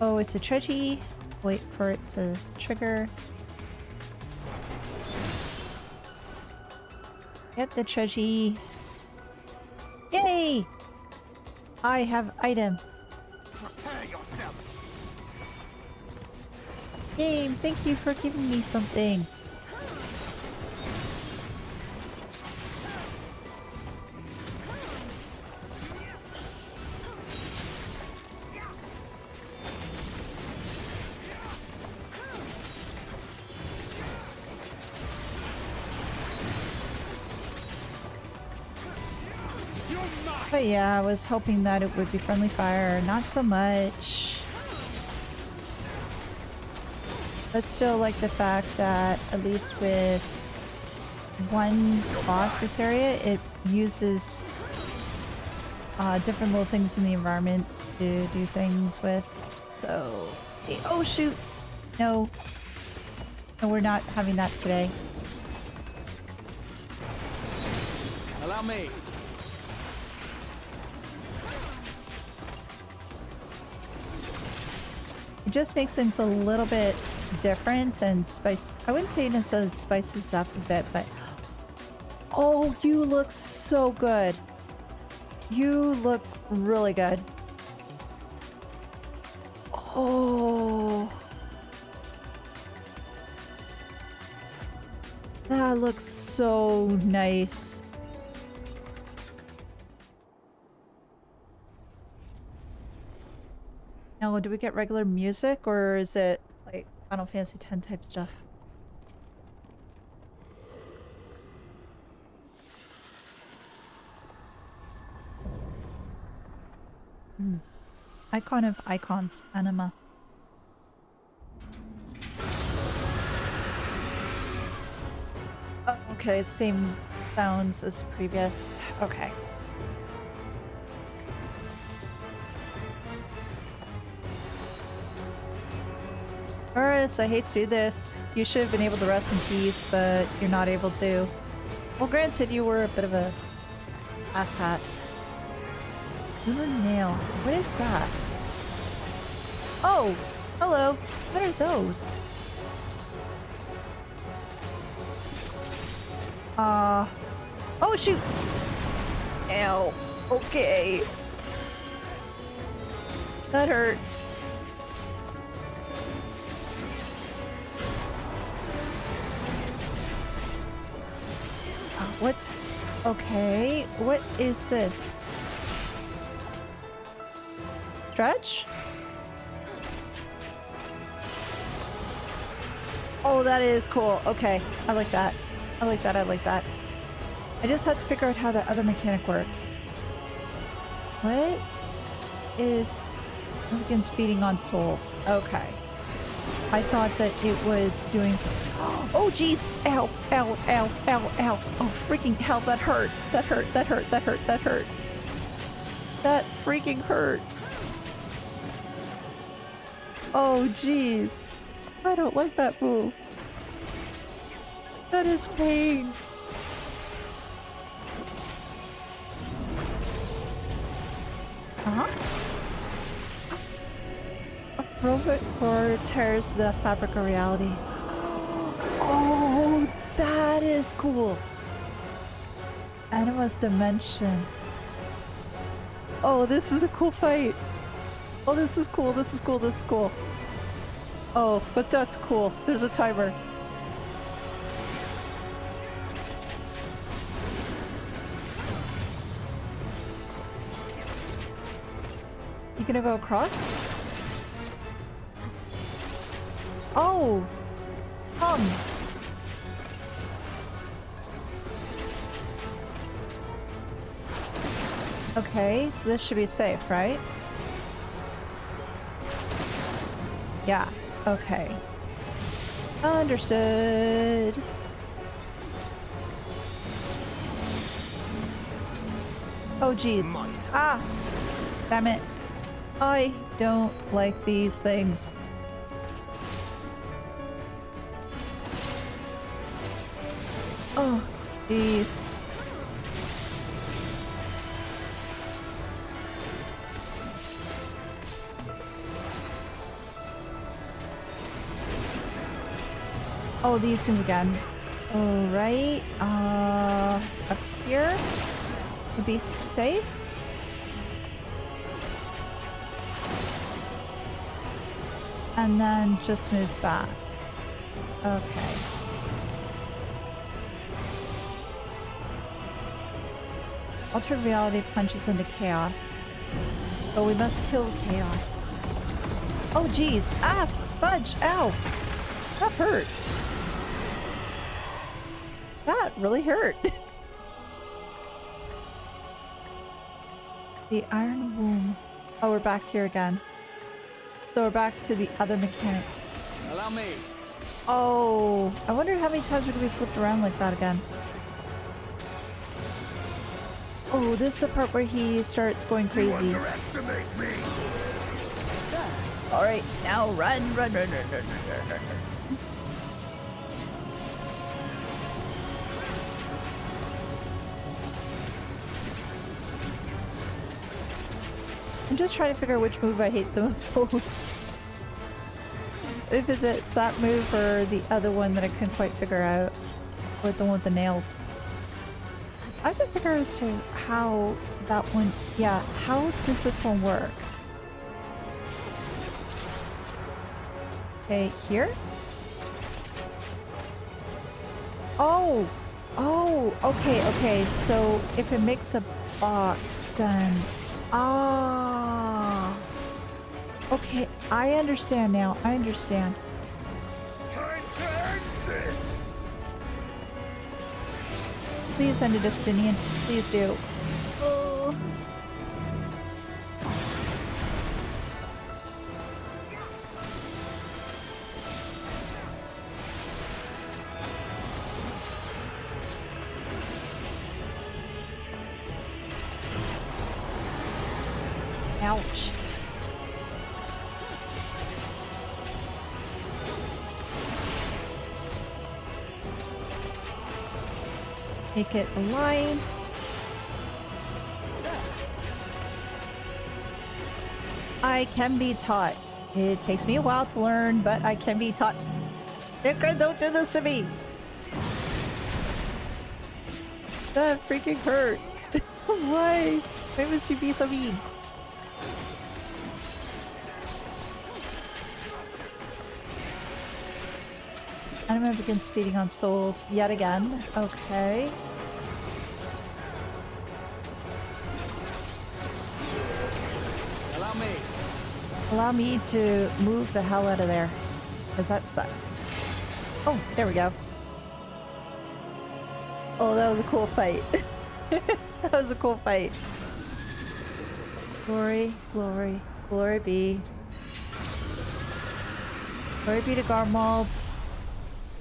Oh, it's a treaty. Wait for it to trigger. Get the treaty. Yay! I have item. Prepare yourself. Game, thank you for giving me something. But yeah, I was hoping that it would be friendly fire. Not so much. But still like the fact that, at least with one boss this area, it uses different little things in the environment to do things with. So, oh shoot! No. No, we're not having that today. Allow me. just makes things a little bit different and spice. I wouldn't say necessarily spices up a bit, but oh, you look so good. You look really good. Oh, that looks so nice. Now, do we get regular music or is it like Final Fantasy X type stuff? Icon of icons, Anima. Oh, okay, same sounds as previous. Okay. Horace, I hate to do this. You should have been able to rest in peace, but you're not able to. Well, granted, you were a bit of a asshat. Lunar nail. What is that? Oh! Hello! What are those? Oh shoot! Ow. Okay. That hurt. What? Okay. What is this? Stretch? Oh, that is cool. Okay. I like that. I like that. I like that. I just have to figure out how the other mechanic works. What is... It begins feeding on souls. Okay. I thought that it was doing... Oh, jeez! Ow! Ow! Ow! Ow! Ow! Oh, freaking hell! That hurt! That hurt! That hurt! That hurt! That hurt! That freaking hurt! Oh, jeez! I don't like that move. That is pain. Huh? A robot core tears the fabric of reality. Oh, that is cool. Anima's dimension. Oh, this is a cool fight. Oh, this is cool. This is cool. This is cool. Oh, but that's cool. There's a timer. You gonna go across? Oh! Tongues! Okay, so this should be safe, right? Yeah, okay. Understood. Oh geez. Ah! Damn it. I don't like these things. Oh, jeez. Oh, these things again. Alright, up here to be safe. And then just move back. Okay. Altered reality plunges into chaos. Oh, we must kill chaos. Oh, geez. Ah, fudge. Ow. That hurt. That really hurt. The iron womb. Oh, we're back here again. So we're back to the other mechanics. Allow me. Oh, I wonder how many times we're gonna be flipped around like that again. Oh, this is the part where he starts going crazy. You underestimate me. All right, now run, run, run, run, run, run, run, run. I'm just trying to figure out which move I hate the most. if it's that move or the other one that I couldn't quite figure out. Or the one with the nails. I have to figure out as to how that one... Yeah, how does this one work? Okay, here? Oh! Oh! Okay, okay. So if it makes a box, then... Ah! Okay, I understand now. I understand. Time to end this! Please end it, Justinian. Please do. Oh. Ouch. Make it align. I can be taught. It takes me a while to learn, but I can be taught. Dickra, don't do this to me! That freaking hurt. Why? Why must you be so mean? Anima begins feeding on souls yet again. Okay. Allow me. Allow me to move the hell out of there. Because that sucked. Oh, there we go. Oh, that was a cool fight. That was a cool fight. Glory, glory, glory be. Glory be to Garlemald.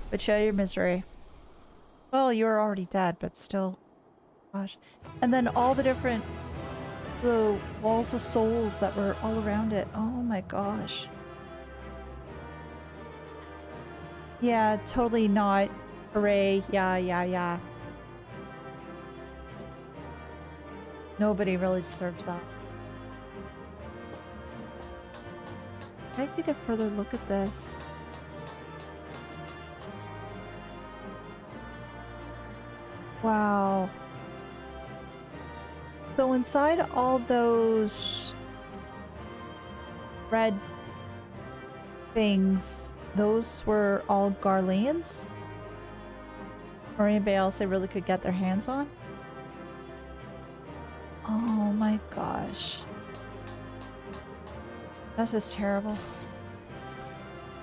But show your misery. Well, you were already dead, but still. Gosh. And then all the different the walls of souls that were all around it. Oh my gosh. Yeah, totally not. Hooray. Yeah, yeah, yeah. Nobody really deserves that. Can I take a further look at this? Wow. So inside all those red things, those were all Garleans? Or anybody else they really could get their hands on? Oh my gosh. That's just terrible.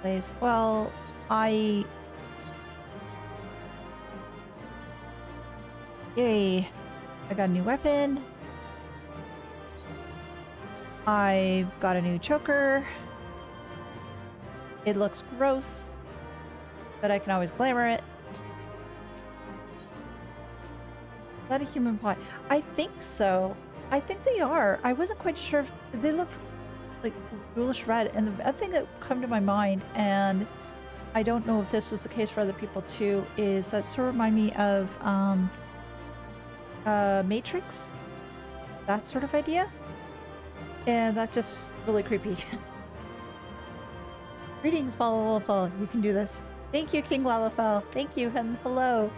Slaves. Well, Yay. I got a new weapon. I've got a new choker. It looks gross, but I can always glamour it. Is that a human pie? I think so. I think they are. I wasn't quite sure if they look like ghoulish red, and the other thing that come to my mind, and I don't know if this was the case for other people too, is that sort of remind me of Matrix, that sort of idea, and that's just really creepy. Greetings, Lalafell. You can do this. Thank you, King Lalafell. Thank you, and hello.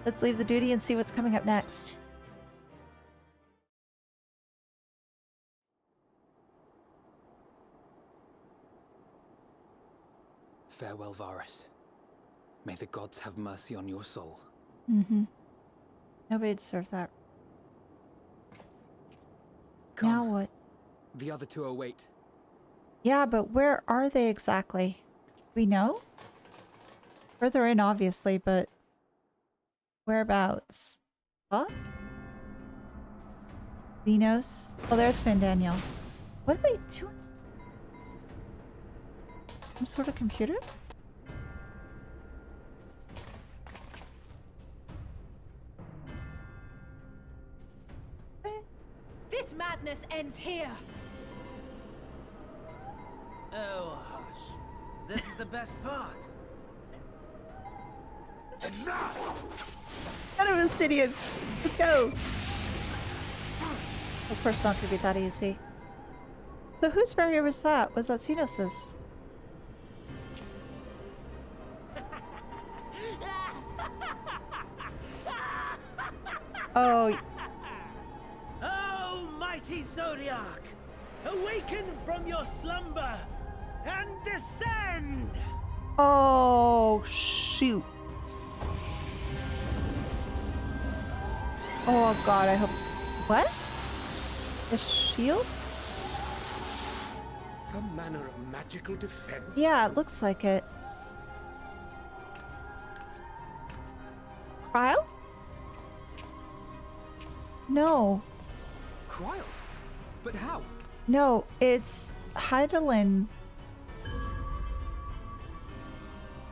Let's leave the duty and see what's coming up next. Farewell, Varus. May the gods have mercy on your soul. Mm-hmm. Nobody deserves that. Come. Now what? The other two await. Yeah, but where are they exactly? We know? Further in, obviously, but whereabouts? Huh? Zenos? Oh, there's Fandaniel. What are they doing? Some sort of computer? This madness ends here. Oh, hush. This is the best part. Enough! Kind of insidious. Let's go. Of course, not to be that easy. So whose barrier was that? Was that Zenos's? Oh, Oh, mighty Zodiac! Awaken from your slumber and descend! oh, shoot. Oh god, I hope. What? A shield? Some manner of magical defense. Yeah, it looks like it. Cryle? No. Cryle? But how? No, it's Heidelin.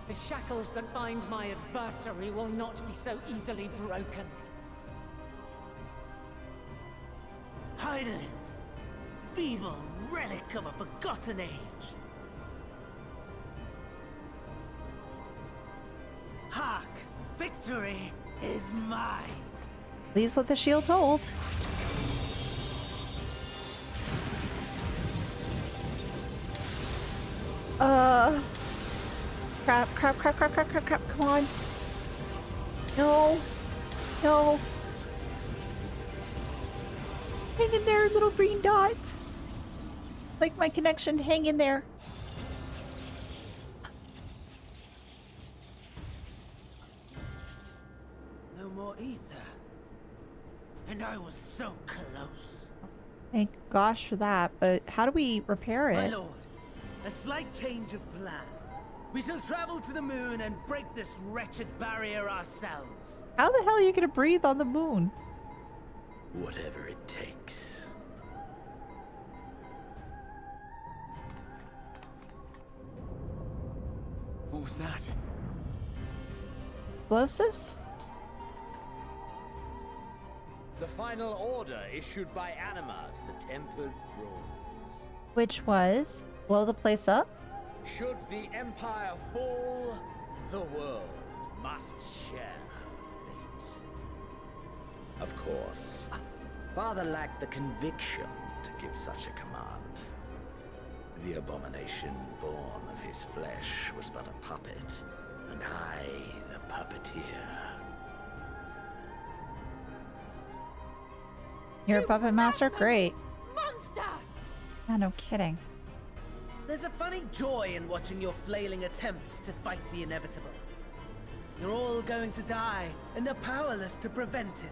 The shackles that bind my adversary will not be so easily broken. Heidelin, feeble relic of a forgotten age. Hark, victory is mine. Please let the shield hold. Crap, crap, crap, crap, crap, crap, crap, come on. No. No. Hang in there, little green dot. Like my connection, hang in there. No more ether. And I was so close. Thank gosh for that, but how do we repair My it? lord, a slight change of plans. We shall travel to the moon and break this wretched barrier ourselves. How the hell are you gonna breathe on the moon? Whatever it takes. What was that? Explosives? The final order issued by Anima to the tempered thrones. Which was blow the place up? Should the Empire fall, the world must share her fate. Of course. Father lacked the conviction to give such a command. The abomination born of his flesh was but a puppet, and I the puppeteer. You're a puppet master? Great. Monster! Yeah, no kidding. There's a funny joy in watching your flailing attempts to fight the inevitable. You're all going to die, and they're powerless to prevent it.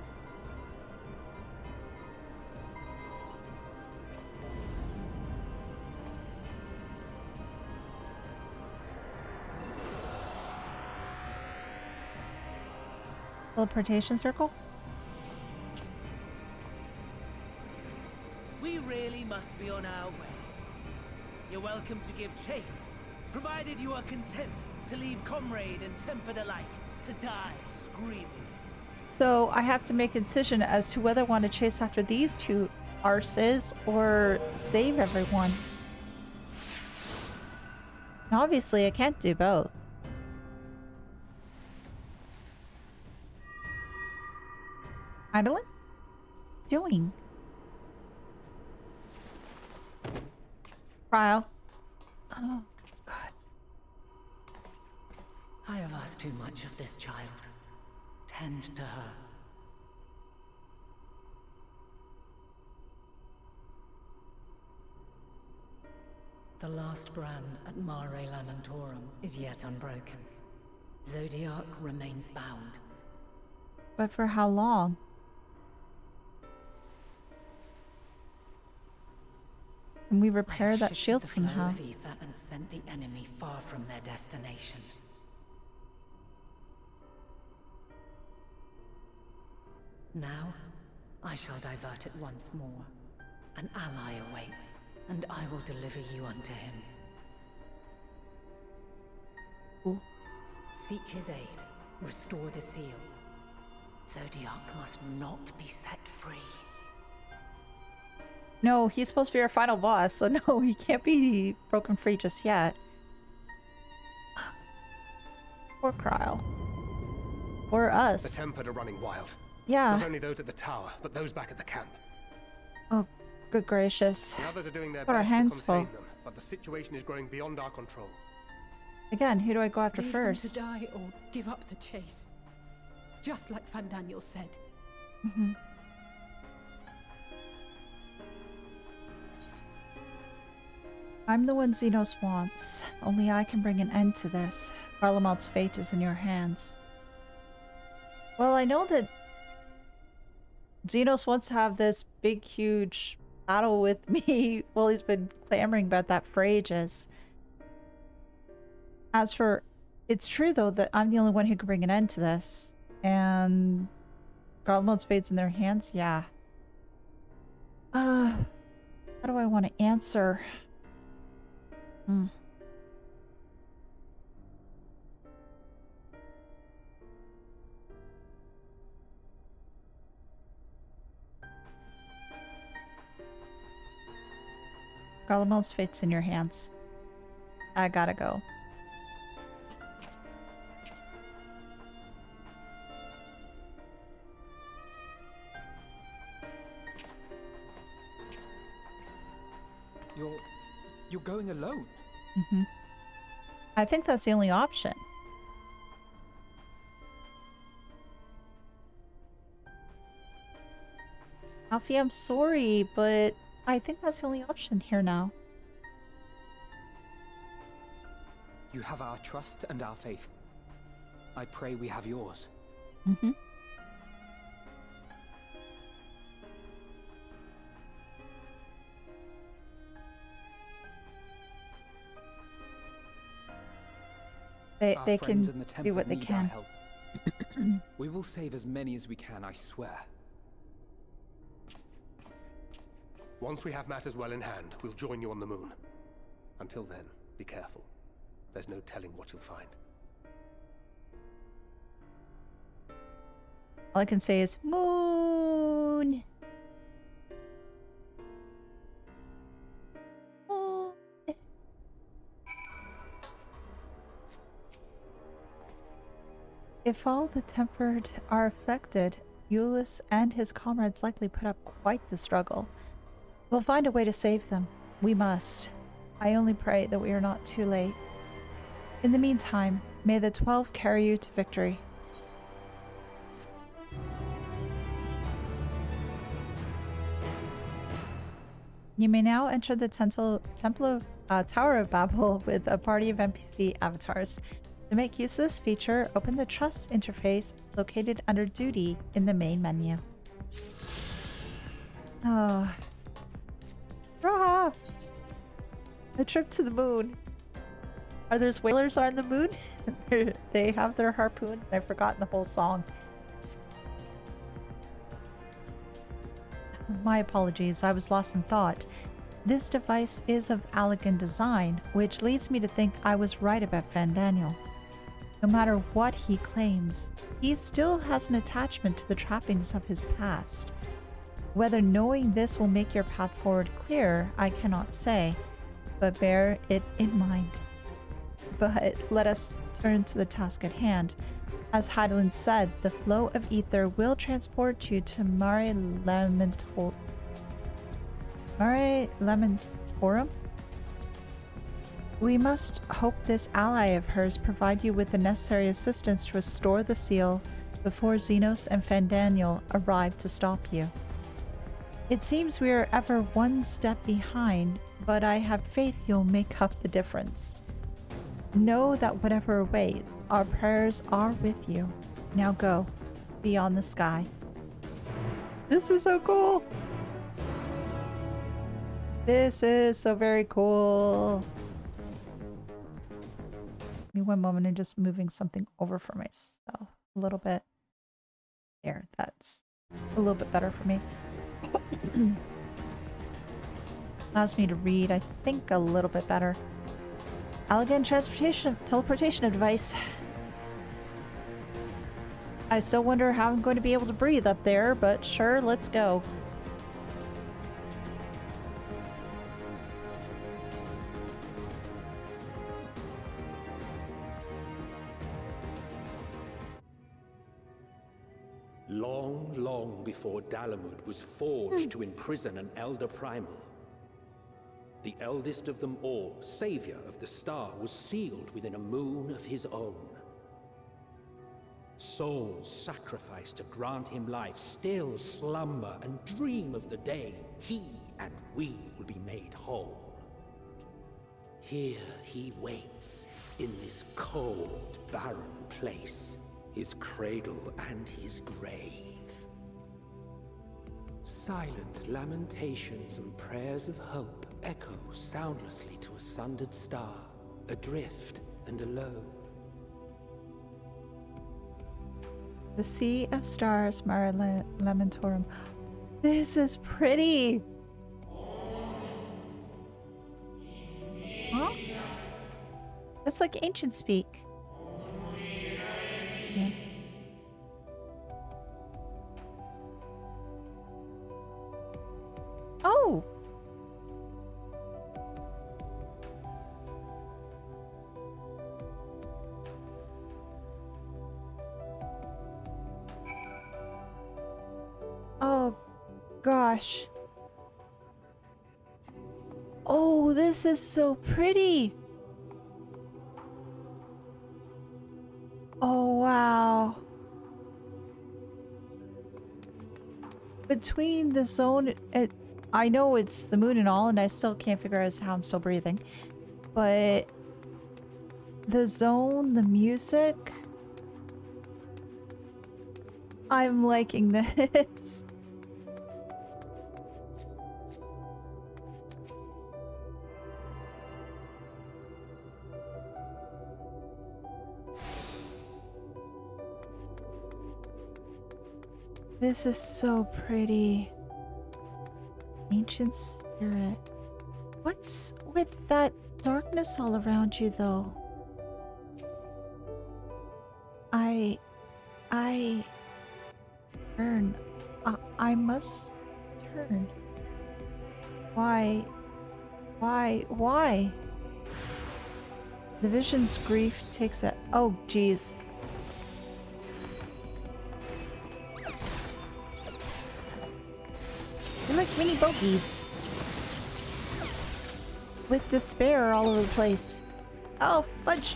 Teleportation circle? We really must be on our way. You're welcome to give chase, provided you are content to leave comrade and tempered alike to die screaming. So I have to make a decision as to whether I want to chase after these two arses or save everyone. Now, obviously, I can't do both. Idling? Doing? Cryle. Oh, God. I have asked too much of this child. Tend to her. The last brand at Mare Lamentorum is yet unbroken. Zodiac remains bound. But for how long? Can we I repair have that shifted shield the flow somehow? of ether and sent the enemy far from their destination. Now, I shall divert it once more. An ally awaits, and I will deliver you unto him. Ooh. Seek his aid. Restore the seal. Zodiac must not be set free. No, he's supposed to be our final boss, so no, he can't be broken free just yet. Poor Cryle. Or us. The Tempered are running wild. Yeah. Not only those at the tower, but those back at the camp. Oh, Good gracious. The others are doing their Got our best to hands contain full. them, but the situation is growing beyond our control. Again, who do I go after Leave first? them to die or give up the chase. Just like Fandaniel said. Mm-hmm. I'm the one Zenos wants. Only I can bring an end to this. Garlemald's fate is in your hands. Well, I know that Zenos wants to have this big, huge battle with me. Well, he's been clamoring about that for ages. As for... It's true, though, that I'm the only one who can bring an end to this. And... Garlemald's fate's in their hands? Yeah. How do I want to answer? Garlemald's fate's in your hands. I gotta go. You're going alone? Mm-hmm. I think that's the only option. Alfie, I'm sorry, but I think that's the only option here now. You have our trust and our faith. I pray we have yours. Mm-hmm. They can friends in the do temple what they need our can. help. We will save as many as we can, I swear. Once we have matters well in hand, we'll join you on the moon. Until then, be careful. There's no telling what you'll find. All I can say is moon. Moon. If all the tempered are affected, Ulysses and his comrades likely put up quite the struggle. We'll find a way to save them. We must. I only pray that we are not too late. In the meantime, may the 12 carry you to victory. You may now enter the Tower of Babil with a party of NPC avatars. To make use of this feature, open the Trust interface located under Duty in the main menu. Oh. Rah! A trip to the moon. Are there whalers on the moon? They have their harpoons. I've forgotten the whole song. My apologies, I was lost in thought. This device is of elegant design, which leads me to think I was right about Fandaniel. No matter what he claims, he still has an attachment to the trappings of his past. Whether knowing this will make your path forward clear, I cannot say, but bear it in mind. But let us turn to the task at hand. As Hydaelyn said, the flow of ether will transport you to Mare Lamentorum? We must hope this ally of hers provide you with the necessary assistance to restore the seal before Zenos and Fandaniel arrive to stop you. It seems we are ever one step behind, but I have faith you'll make up the difference. Know that whatever awaits, our prayers are with you. Now go, beyond the sky. This is so cool! This is so very cool. Give me one moment, I'm just moving something over for myself a little bit. There, that's a little bit better for me. Allows me to read, I think, a little bit better. Elegant teleportation device. I still wonder how I'm going to be able to breathe up there, but sure, let's go. long, long before Dalamud was forged to imprison an Elder Primal. The eldest of them all, savior of the star, was sealed within a moon of his own. Souls sacrificed to grant him life still slumber and dream of the day he and we will be made whole. Here he waits, in this cold, barren place, his cradle and his grave. Silent lamentations and prayers of hope echo soundlessly to a sundered star, adrift and alone. The Sea of Stars, Mare Lamentorum. This is pretty! Huh? That's like ancient speak. Yeah. Oh! Oh, gosh. Oh, this is so pretty. Oh, wow. Between the zone, I know it's the moon and all, and I still can't figure out how I'm still breathing. But the zone, the music, I'm liking this. This is so pretty. Ancient spirit. What's with that darkness all around you, though? I turn. I must turn. Why? Why? The vision's grief takes a. Oh, jeez. They're like mini bogies. With despair all over the place. Oh, fudge!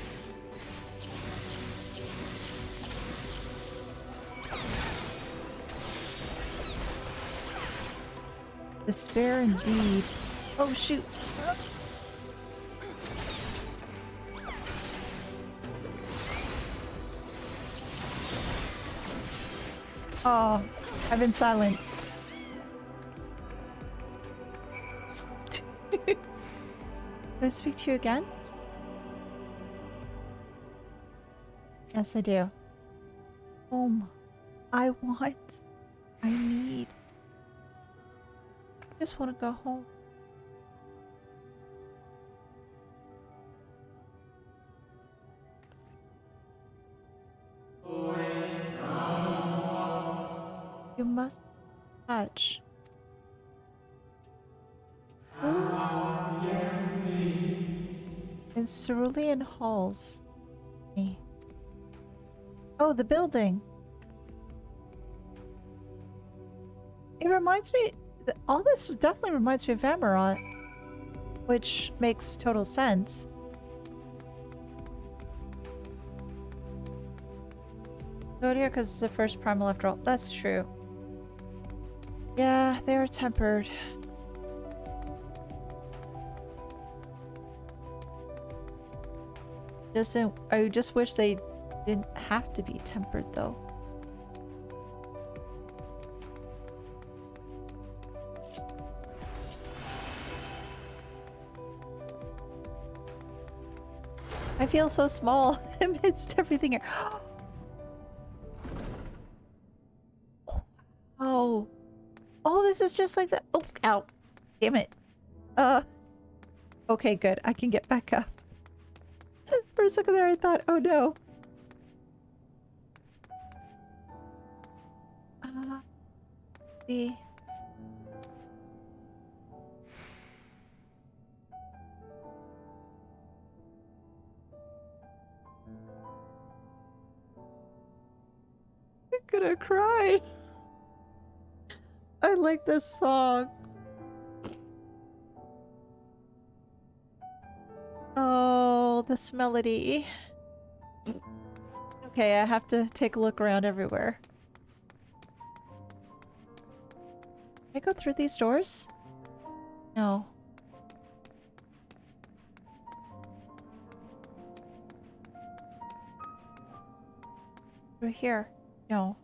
Despair indeed. Oh, shoot. Oh, I've been silenced. Do I speak to you again? Yes, I do. Home. I need. I just want to go home. You must touch. In cerulean halls. Me. Oh, the building. It reminds me. All this definitely reminds me of Amarant, which makes total sense. Go here because it's the first primal after all. That's true. Yeah, they are tempered. I just wish they didn't have to be tempered, though. I feel so small amidst everything here. Oh. Oh, this is just like that. Oh, ow. Damn it. Okay, good. I can get back up. For a second there, I thought, oh no. See. gonna cry. I like this song. Oh, this melody. Okay, I have to take a look around everywhere. Can I go through these doors? No. Through here? No.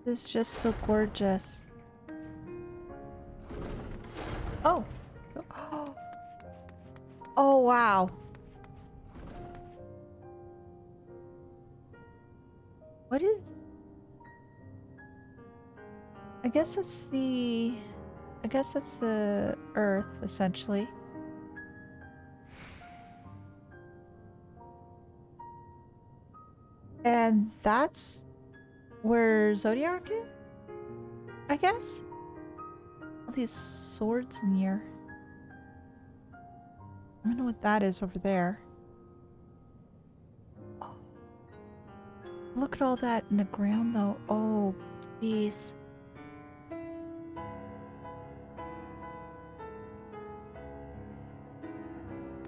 This is just so gorgeous. Oh! Oh, wow. What is... I guess it's the Earth, essentially. And that's where Zodiac is? I guess? All these swords in here. I don't know what that is over there. Oh. Look at all that in the ground, though. Oh, please.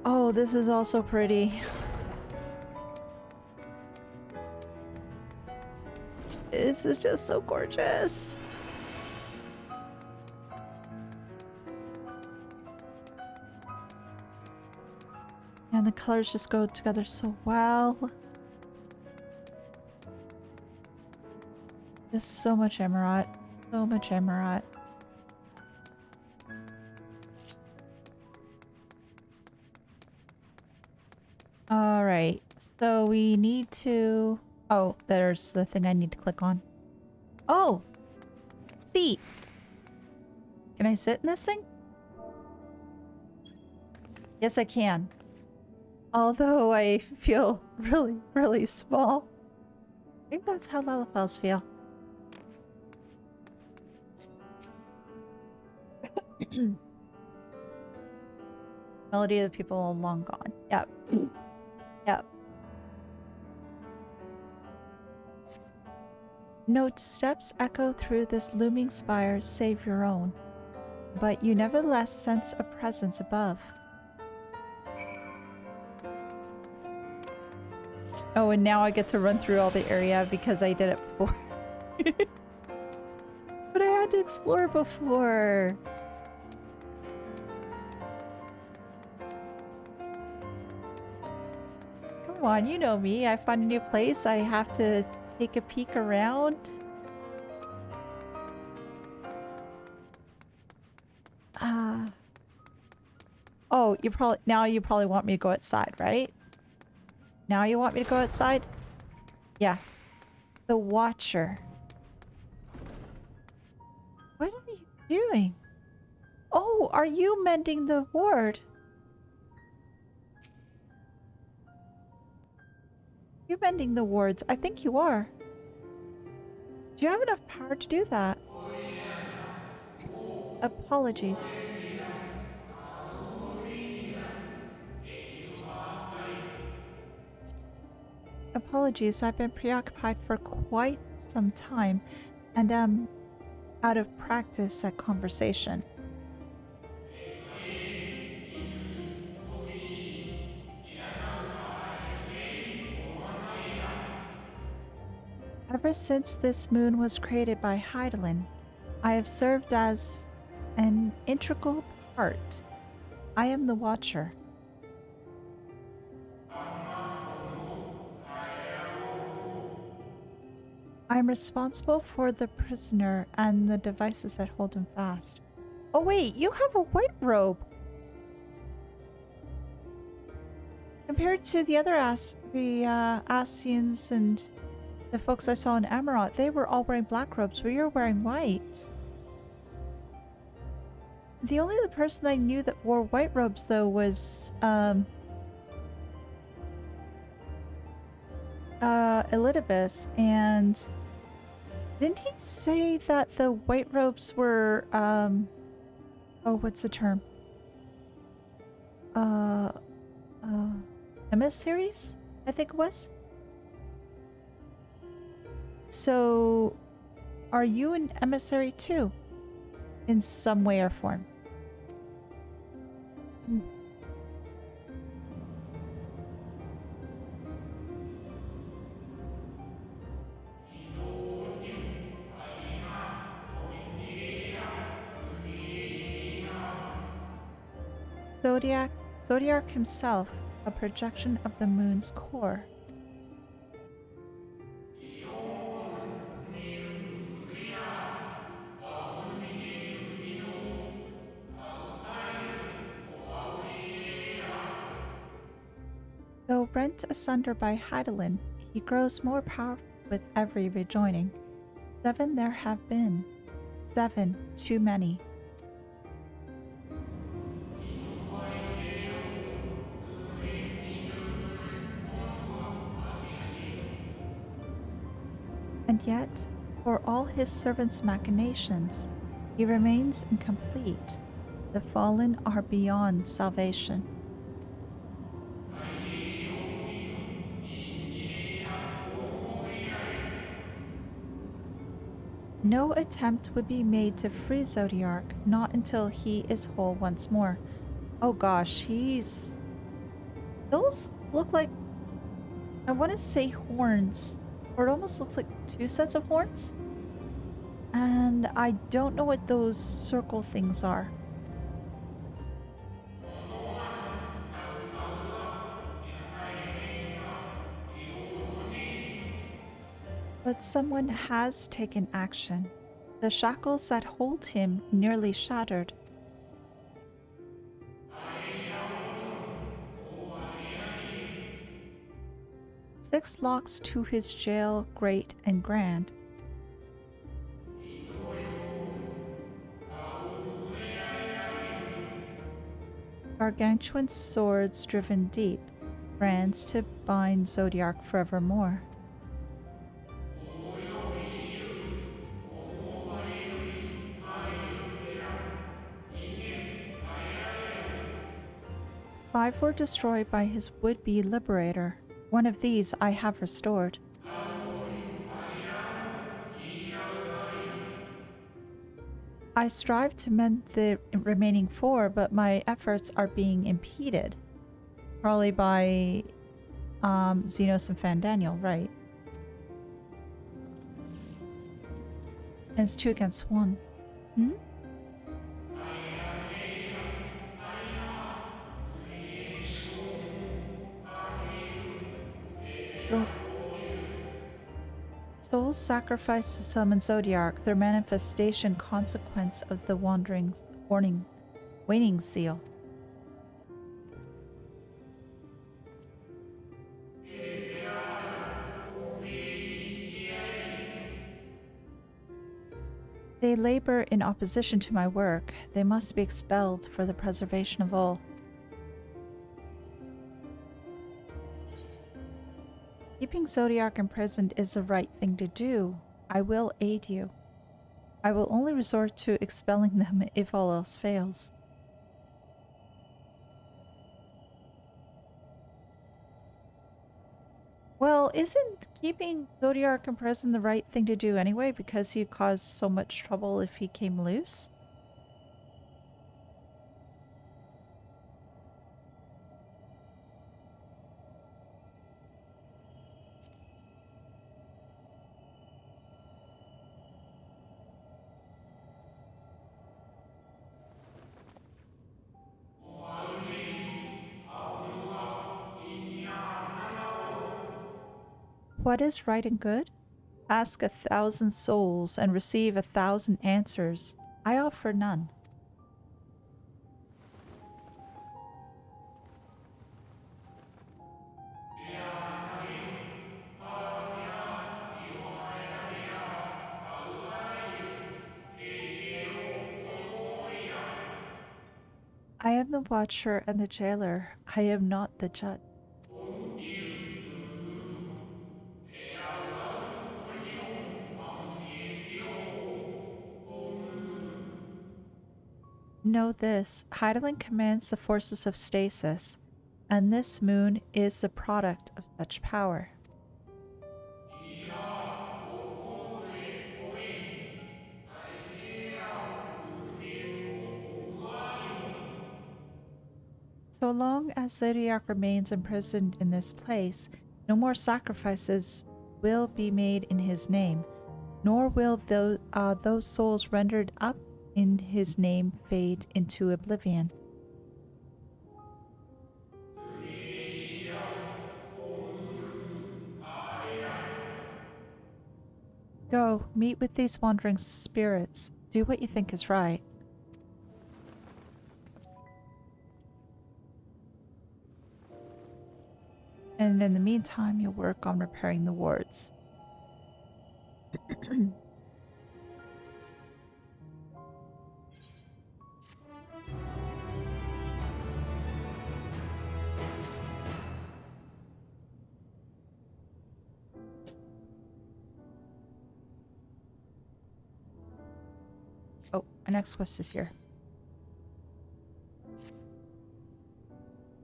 Oh, this is also pretty. This is just so gorgeous. And the colors just go together so well. Just so much emerald. So much emerald. Alright, so we need to... Oh, there's the thing I need to click on. Oh! Seat! Can I sit in this thing? Yes, I can. Although I feel really, really small. Maybe that's how Lalafels feel. Melody of the people long gone. Yep. Yep. No steps echo through this looming spire save your own, but you nevertheless sense a presence above. Oh, and now I get to run through all the area because I did it before. But I had to explore before. Come on, you know me. I find a new place, I have to take a peek around. Oh, you probably want me to go outside, right? Now you want me to go outside? Yeah. The Watcher. What are you doing? Oh, are you mending the ward? You mending the wards? I think you are. Do you have enough power to do that? Apologies. Apologies, I've been preoccupied for quite some time and am out of practice at conversation. Ever since this moon was created by Hydaelyn, I have served as an integral part. I am the Watcher. I'm responsible for the prisoner and the devices that hold him fast. Oh wait, you have a white robe! Compared to the other Scions and the folks I saw in Amarant, they were all wearing black robes, but you're wearing white. The only other person I knew that wore white robes, though, was Elizabeth. And didn't he say that the white robes were oh, what's the term? Uh, emissaries, I think it was. So, are you an emissary too, in some way or form? Zodiac himself, a projection of the moon's core. Though rent asunder by Hydaelyn, he grows more powerful with every rejoining. 7 there have been. 7 too many. And yet, for all his servants' machinations, he remains incomplete. The fallen are beyond salvation. No attempt would be made to free Zodiac, not until he is whole once more. Oh gosh, those look like, I want to say horns, or it almost looks like 2 sets of horns. And I don't know what those circle things are. But someone has taken action. The shackles that hold him nearly shattered. Six locks to his jail, great and grand. Gargantuan swords driven deep, brands to bind Zodiac forevermore. Five were destroyed by his would-be liberator. One of these I have restored. I strive to mend the remaining 4, but my efforts are being impeded. Probably by Zenos and Fandaniel, right? And it's 2 against 1. Hmm? Souls sacrificed to summon Zodiac, their manifestation consequence of the waning seal. They labor in opposition to my work. They must be expelled for the preservation of all. Keeping Zodiac imprisoned is the right thing to do. I will aid you. I will only resort to expelling them if all else fails. Well, isn't keeping Zodiac imprisoned the right thing to do anyway, because he caused so much trouble if he came loose? What is right and good? Ask 1,000 souls and receive 1,000 answers. I offer none. I am the watcher and the jailer. I am not the judge. Know this, Heidelin commands the forces of stasis, and this moon is the product of such power. So long as Zodiac remains imprisoned in this place, no more sacrifices will be made in his name, nor will those souls rendered up in his name fade into oblivion. Go, meet with these wandering spirits. Do what you think is right. And in the meantime, you'll work on repairing the wards. Oh, my next quest is here.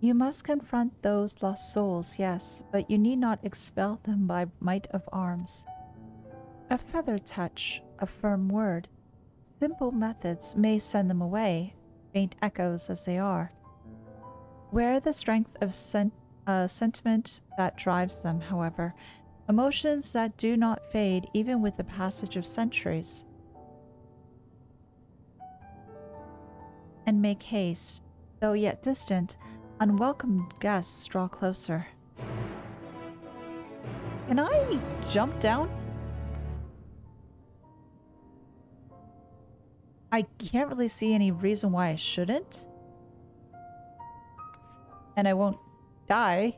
You must confront those lost souls, yes, but you need not expel them by might of arms. A feather touch, a firm word, simple methods may send them away, faint echoes as they are. Where the strength of sentiment that drives them, however, emotions that do not fade even with the passage of centuries. And make haste, though yet distant, unwelcome guests draw closer. Can I jump down? I can't really see any reason why I shouldn't. And I won't die.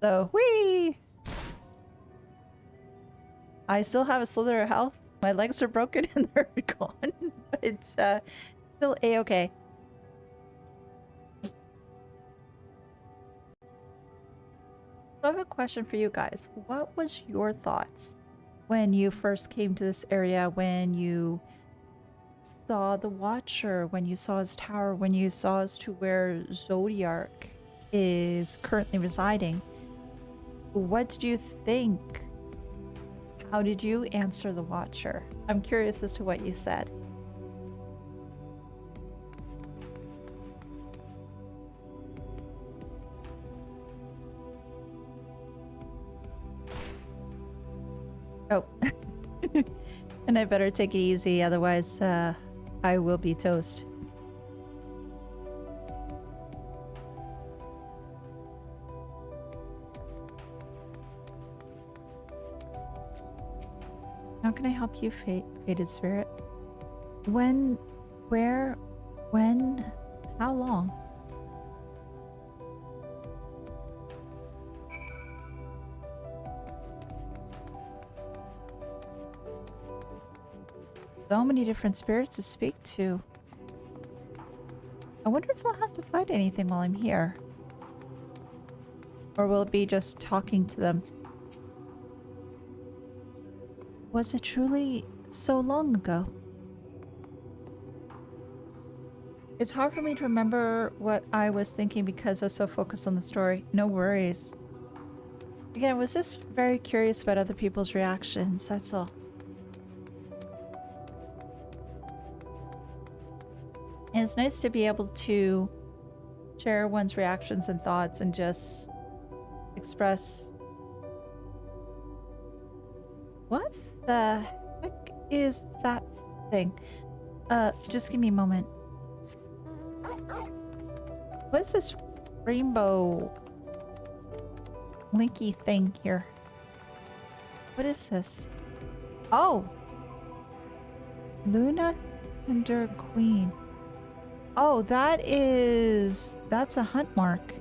So, whee! I still have a slither of health. My legs are broken and they're gone. But it's still a-okay. So I have a question for you guys. What was your thoughts when you first came to this area, when you saw the Watcher, when you saw his tower, when you saw as to where Zodiac is currently residing? What did you think? How did you answer the Watcher? I'm curious as to what you said. Oh. And I better take it easy, otherwise I will be toast. How can I help you, Fated Spirit? When, where, when, how long? So many different spirits to speak to. I wonder if I'll have to fight anything while I'm here. Or will it be just talking to them? Was it truly so long ago? It's hard for me to remember what I was thinking because I was so focused on the story. No worries. Again, I was just very curious about other people's reactions, that's all. And it's nice to be able to share one's reactions and thoughts and just express... What the heck is that thing? Just give me a moment. What is this rainbow linky thing here? What is this? Oh! Luna Tender Queen. Oh, that's a hunt mark.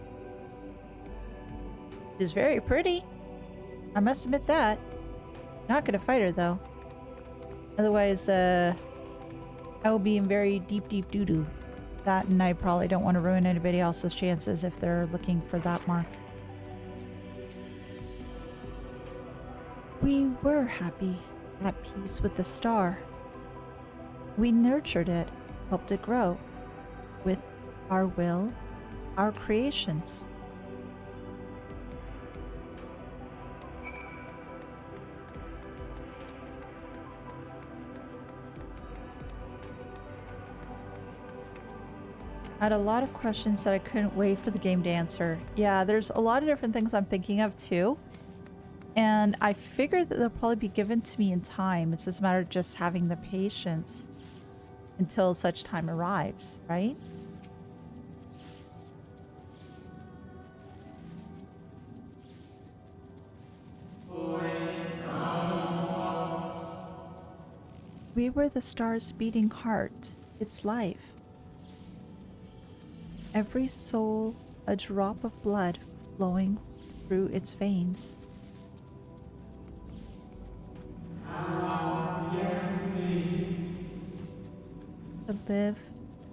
It is very pretty. I must admit that. Not gonna fight her though. Otherwise, I will be in very deep doo-doo. That, and I probably don't want to ruin anybody else's chances if they're looking for that mark. We were happy, at peace with the star. We nurtured it, helped it grow, with our will, our creations. I had a lot of questions that I couldn't wait for the game to answer. Yeah, there's a lot of different things I'm thinking of too. And I figured that they'll probably be given to me in time. It's just a matter of just having the patience until such time arrives, right? We were the star's beating heart, its life. Every soul a drop of blood flowing through its veins. To live,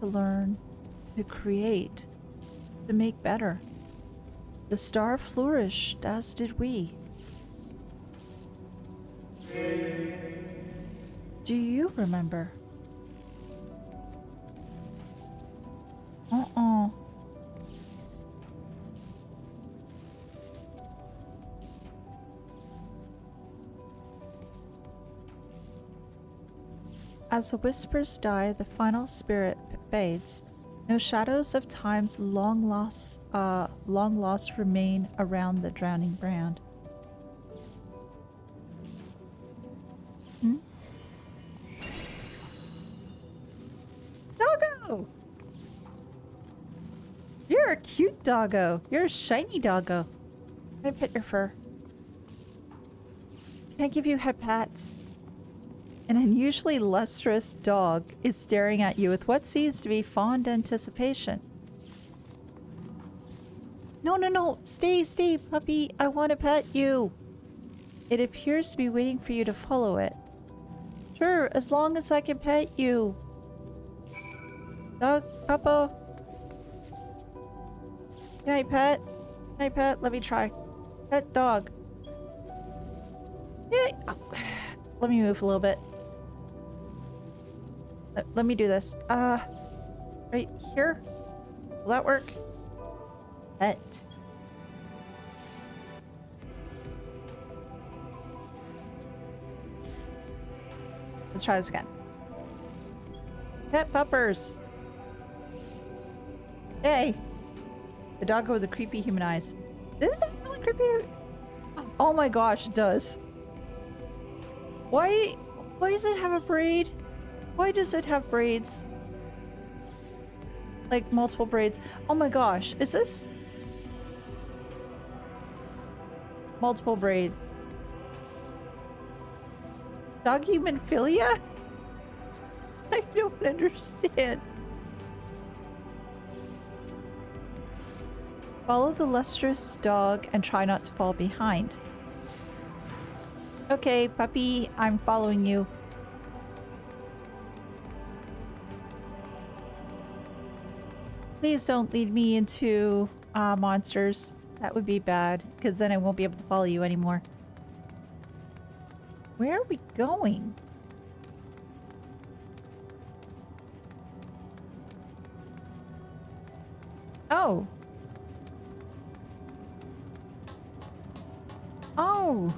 to learn, to create, to make better. The star flourished, as did we. Do you remember? As the whispers die, the final spirit fades. No shadows of time's long lost remain around the drowning brand. Doggo! You're a cute doggo. You're a shiny doggo. Can I pet your fur? Can I give you head pats? An unusually lustrous dog is staring at you with what seems to be fond anticipation. No, stay, puppy. I want to pet you. It appears to be waiting for you to follow it. Sure, as long as I can pet you. Dog, Papa. Can I pet? Let me try. Pet dog. Yeah. Oh. Let me move a little bit. Let me do this. Right here? Will that work? Pet. Let's try this again. Pet puppers. Hey. The doggo with the creepy human eyes. Isn't that really creepy? Oh my gosh, it does. Why does it have a braid? Why does it have braids? Like multiple braids. Oh my gosh, is this multiple braid? Dog human philia? I don't understand. Follow the lustrous dog and try not to fall behind. Okay, puppy, I'm following you. Please don't lead me into monsters. That would be bad, because then I won't be able to follow you anymore. Where are we going? Oh. Oh.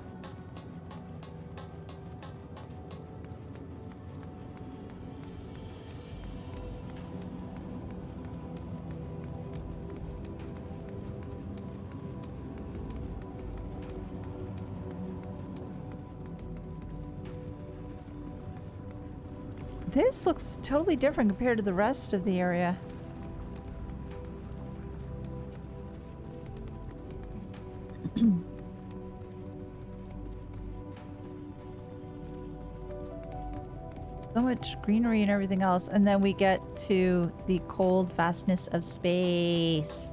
This looks totally different compared to the rest of the area. So much greenery and everything else, and then we get to the cold vastness of space.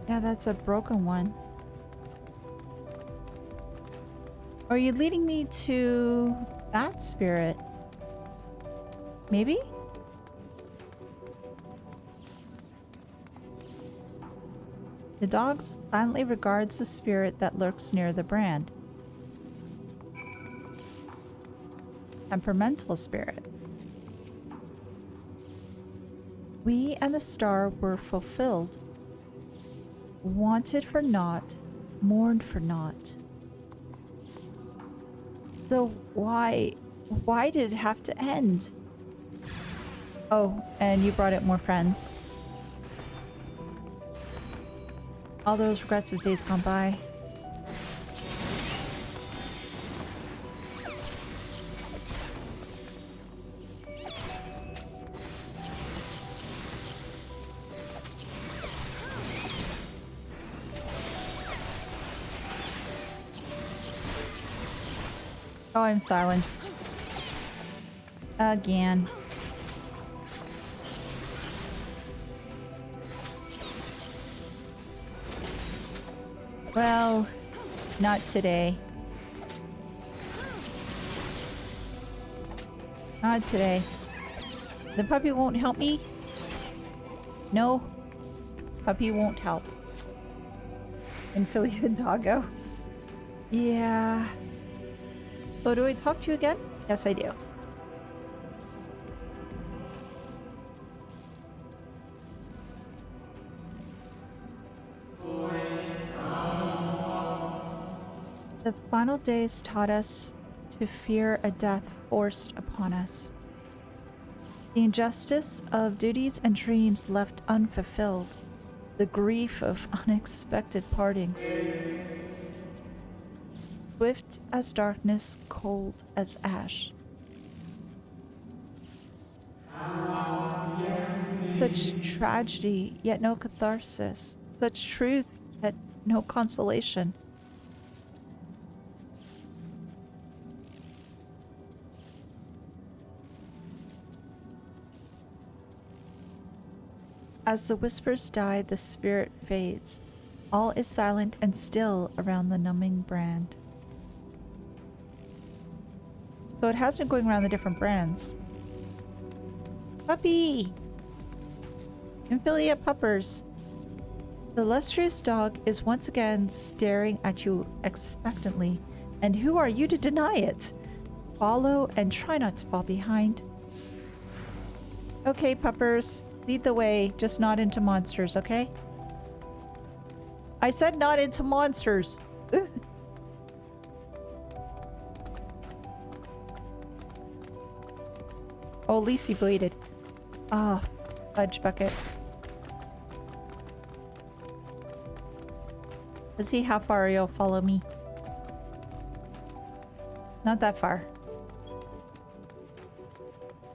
Yeah, that's a broken one. Are you leading me to that spirit? Maybe? The dog silently regards the spirit that lurks near the brand. Temperamental spirit. We and the star were fulfilled. Wanted for naught, mourned for naught. So why did it have to end? Oh, and you brought it more friends. All those regrets of days gone by. Oh, I'm silenced. Again. Well, not today. Not today. The puppy won't help me? No. Puppy won't help. Infiliated doggo. Yeah. So do I talk to you again? Yes, I do. The final days taught us to fear a death forced upon us. The injustice of duties and dreams left unfulfilled. The grief of unexpected partings. Swift as darkness, cold as ash. Such tragedy, yet no catharsis. Such truth, yet no consolation. As the whispers die, the spirit fades. All is silent and still around the numbing brand. So it has been going around the different brands. Puppy! Infiliate puppers. The lustrous dog is once again staring at you expectantly. And who are you to deny it? Follow and try not to fall behind. Okay, puppers. Lead the way, just not into monsters, okay? I said not into monsters. Oh, Elise bleeded. Ah, fudge buckets. Let's see how far you'll follow me. Not that far.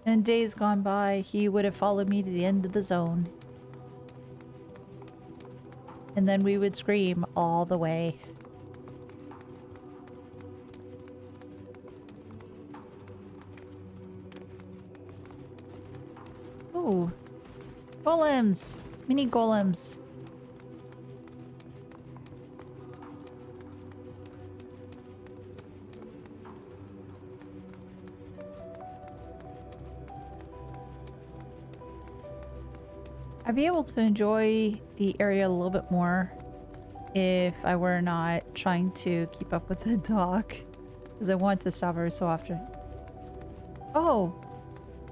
In days gone by, he would have followed me to the end of the zone. And then we would scream all the way. Ooh. Golems! Mini golems. I'd be able to enjoy the area a little bit more if I were not trying to keep up with the dog, because I want to stop every so often. Oh,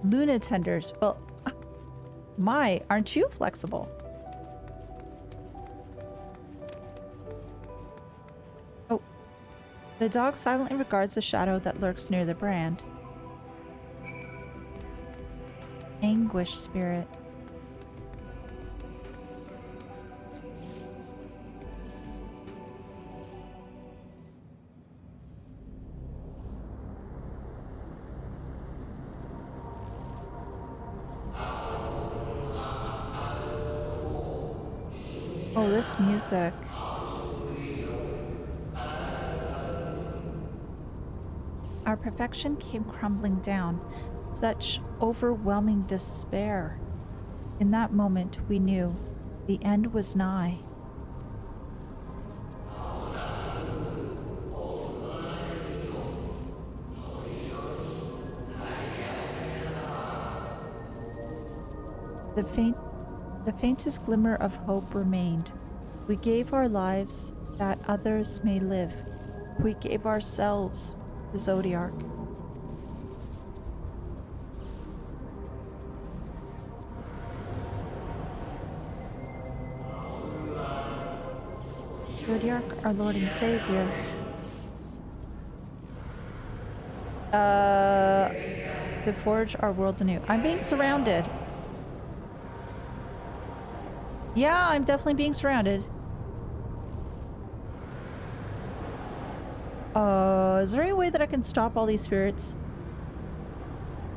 Luna tenders. Well, my, aren't you flexible? Oh, the dog silently regards the shadow that lurks near the brand. Anguish spirit. Oh, this music. Our perfection came crumbling down. Such overwhelming despair. In that moment, we knew the end was nigh. The faint the faintest glimmer of hope remained. We gave our lives that others may live. We gave ourselves to Zodiac. Zodiac, our Lord and Savior. To forge our world anew. I'm being surrounded. Yeah, I'm definitely being surrounded. Is there any way that I can stop all these spirits?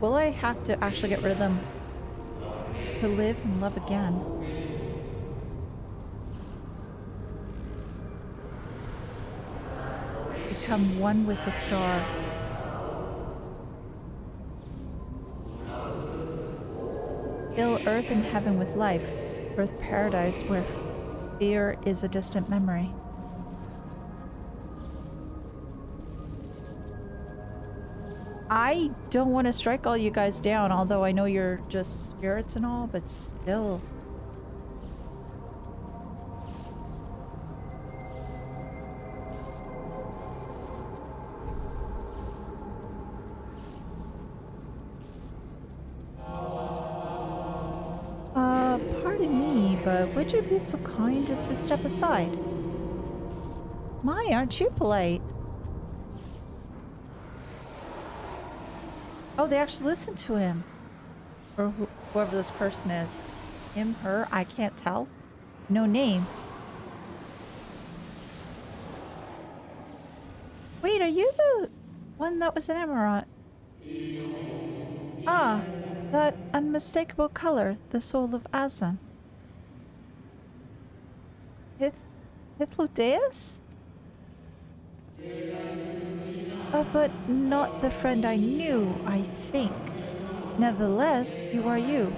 Will I have to actually get rid of them to live and love again? Become one with the star. Fill earth and heaven with life. Earth paradise where fear is a distant memory. I don't want to strike all you guys down, although I know you're just spirits and all, but still. Pardon me, but would you be so kind as to step aside? My, aren't you polite? Oh, they actually listened to him. Or whoever this person is. Him, her, I can't tell. No name. Wait, are you the one that was an emerald? Ah, that unmistakable color, the soul of Azan. Hythlodaeus? But not the friend I knew, I think. Nevertheless, you are you.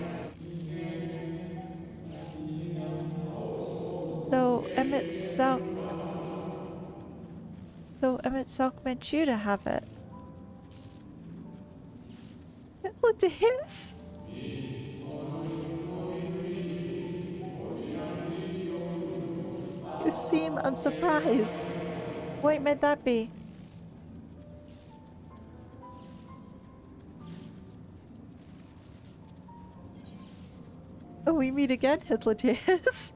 So Emmett Selk meant you to have it. Hythlodaeus? You seem unsurprised. What might that be? Oh, we meet again, Hythlodaeus.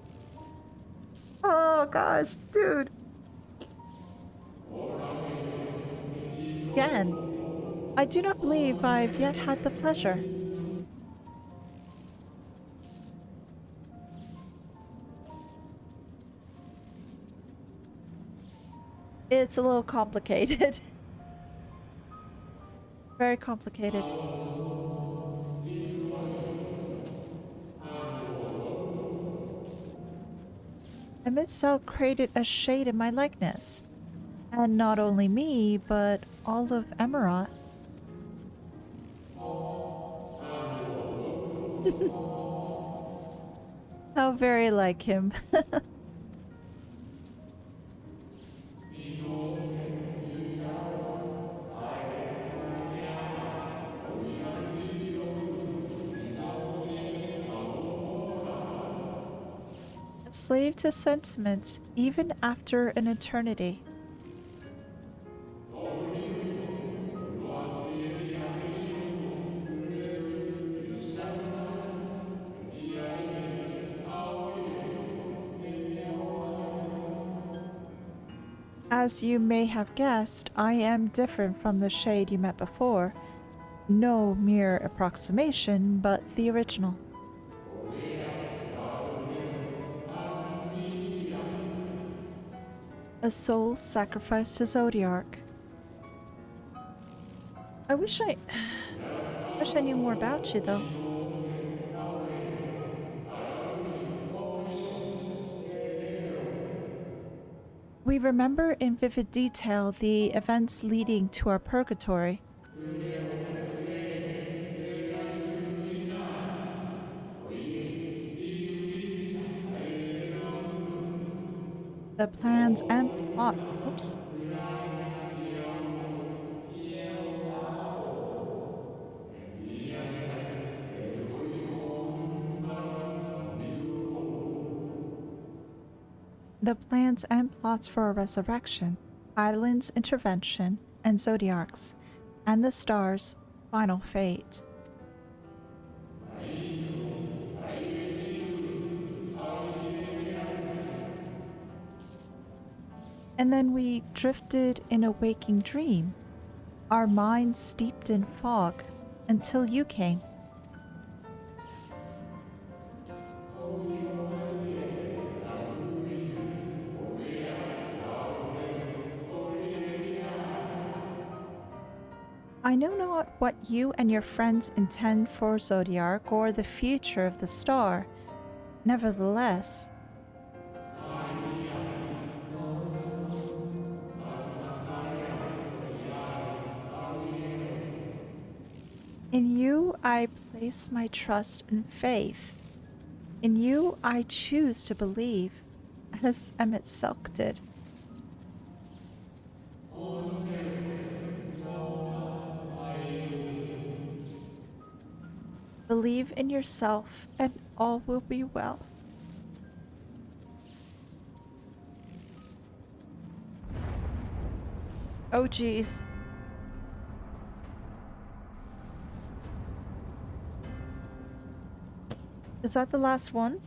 Oh gosh, dude. Again. I do not believe I've yet had the pleasure. It's a little complicated. Very complicated. Emmett Selk created a shade in my likeness. And not only me, but all of Emerald. How very like him. A slave to sentiments, even after an eternity. As you may have guessed, I am different from the shade you met before. No mere approximation, but the original. A soul sacrificed to Zodiac. I wish I knew more about you, though. We remember in vivid detail the events leading to our purgatory. The plans and plot. Oops. The plans and plots for a resurrection, Island's intervention, and Zodiarch's, and the stars' final fate. And then we drifted in a waking dream, our minds steeped in fog, until you came. I know not what you and your friends intend for Zodiarch or the future of the star. Nevertheless, in you I place my trust and faith. In you I choose to believe, as Emmett Selk did. Believe in yourself and all will be well. Oh geez. Is that the last one?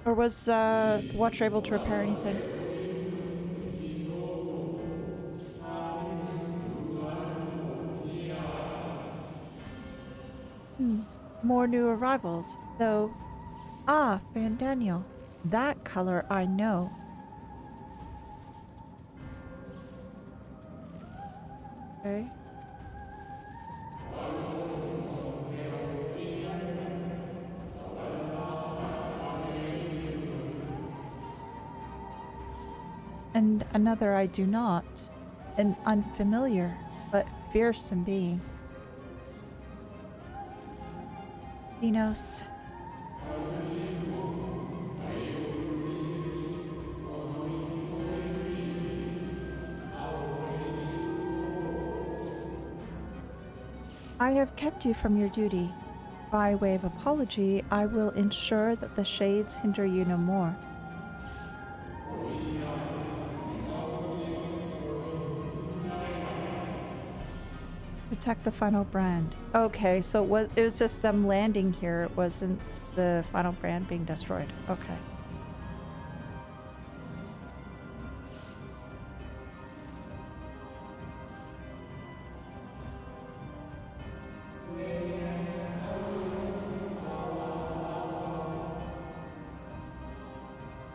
Or was the Watcher able to repair anything? More new arrivals, though. Ah, Fandaniel. That color I know. Okay. And another I do not. An unfamiliar, but fearsome being. Zenos. I have kept you from your duty. By way of apology, I will ensure that the shades hinder you no more. Protect the final brand. Okay, so it was just them landing here. It wasn't the final brand being destroyed. Okay.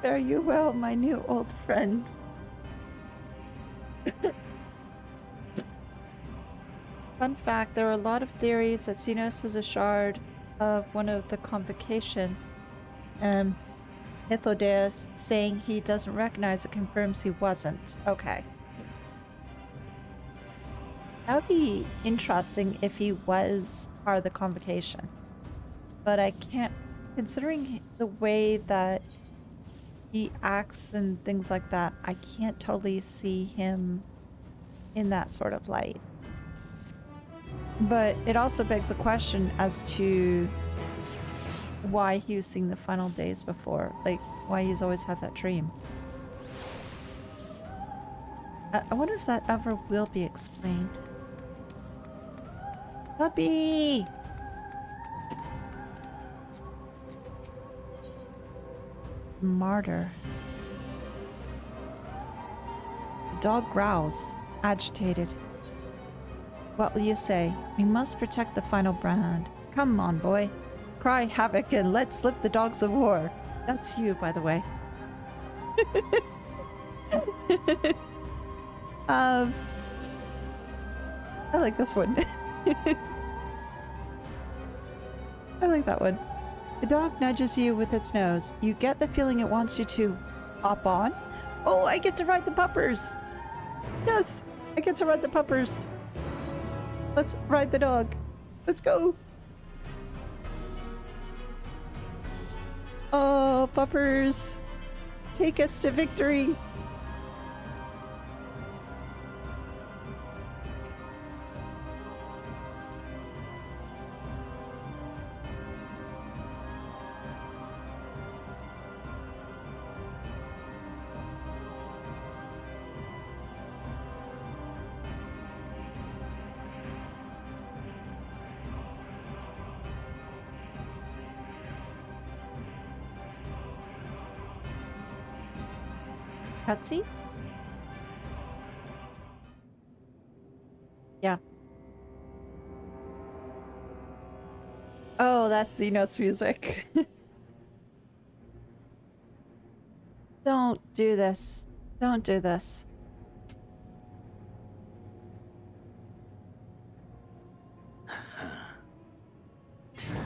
Fare you well, my new old friend. Fun fact, there are a lot of theories that Zenos was a shard of one of the Convocation. Hythlodeus saying he doesn't recognize it confirms he wasn't. Okay. That would be interesting if he was part of the Convocation. But I can't, considering the way that he acts and things like that, I can't totally see him in that sort of light. But it also begs the question as to why he was seeing the final days before. Like, why he's always had that dream. I wonder if that ever will be explained. Puppy! Martyr. The dog growls, agitated. What will you say? We must protect the final brand. Come on, boy. Cry havoc and let slip the dogs of war. That's you, by the way. I like this one. I like that one. The dog nudges you with its nose. You get the feeling it wants you to hop on. Oh, I get to ride the puppers. Yes, I get to ride the puppers. Let's ride the dog. Let's go. Oh, puppers. Take us to victory. Cutscene? Yeah. Oh, that's Zenos music. Don't do this. Don't do this.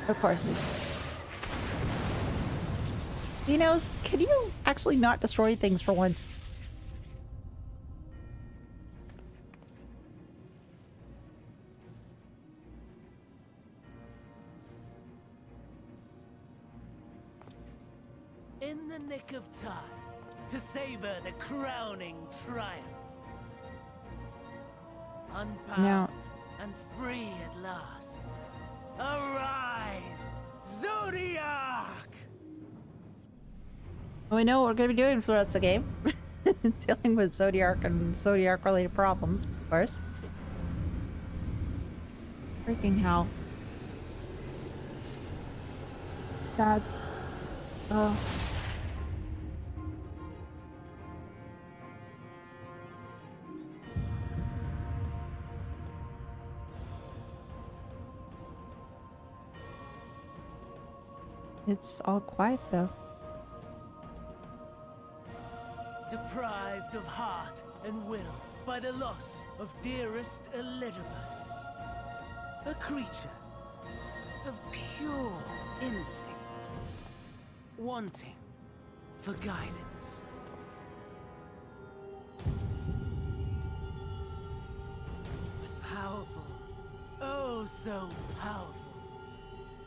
Of course. Zenos, can you actually not destroy things for once? In the nick of time to savor the crowning triumph. Unbound Now- and free at last. Arise, Zodiac! We know what we're going to be doing for the rest of the game. Dealing with Zodiac and Zodiac-related problems, of course. Freaking hell. God. Oh. It's all quiet though. Deprived of heart and will by the loss of dearest Elidibus. A creature of pure instinct, wanting for guidance. But powerful, oh so powerful.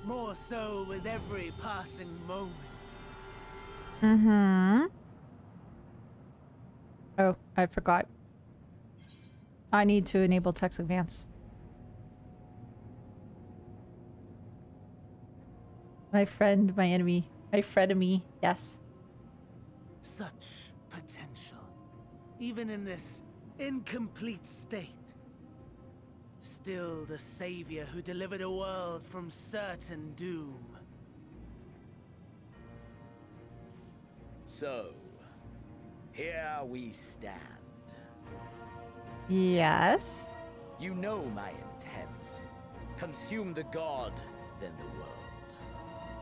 More so with every passing moment. Mm-hmm. Oh, I forgot. I need to enable text advance. My friend, my enemy. My frenemy, yes. Such potential, even in this incomplete state. Still the savior who delivered a world from certain doom. So, here we stand. Yes. You know my intent. Consume the god, then the world.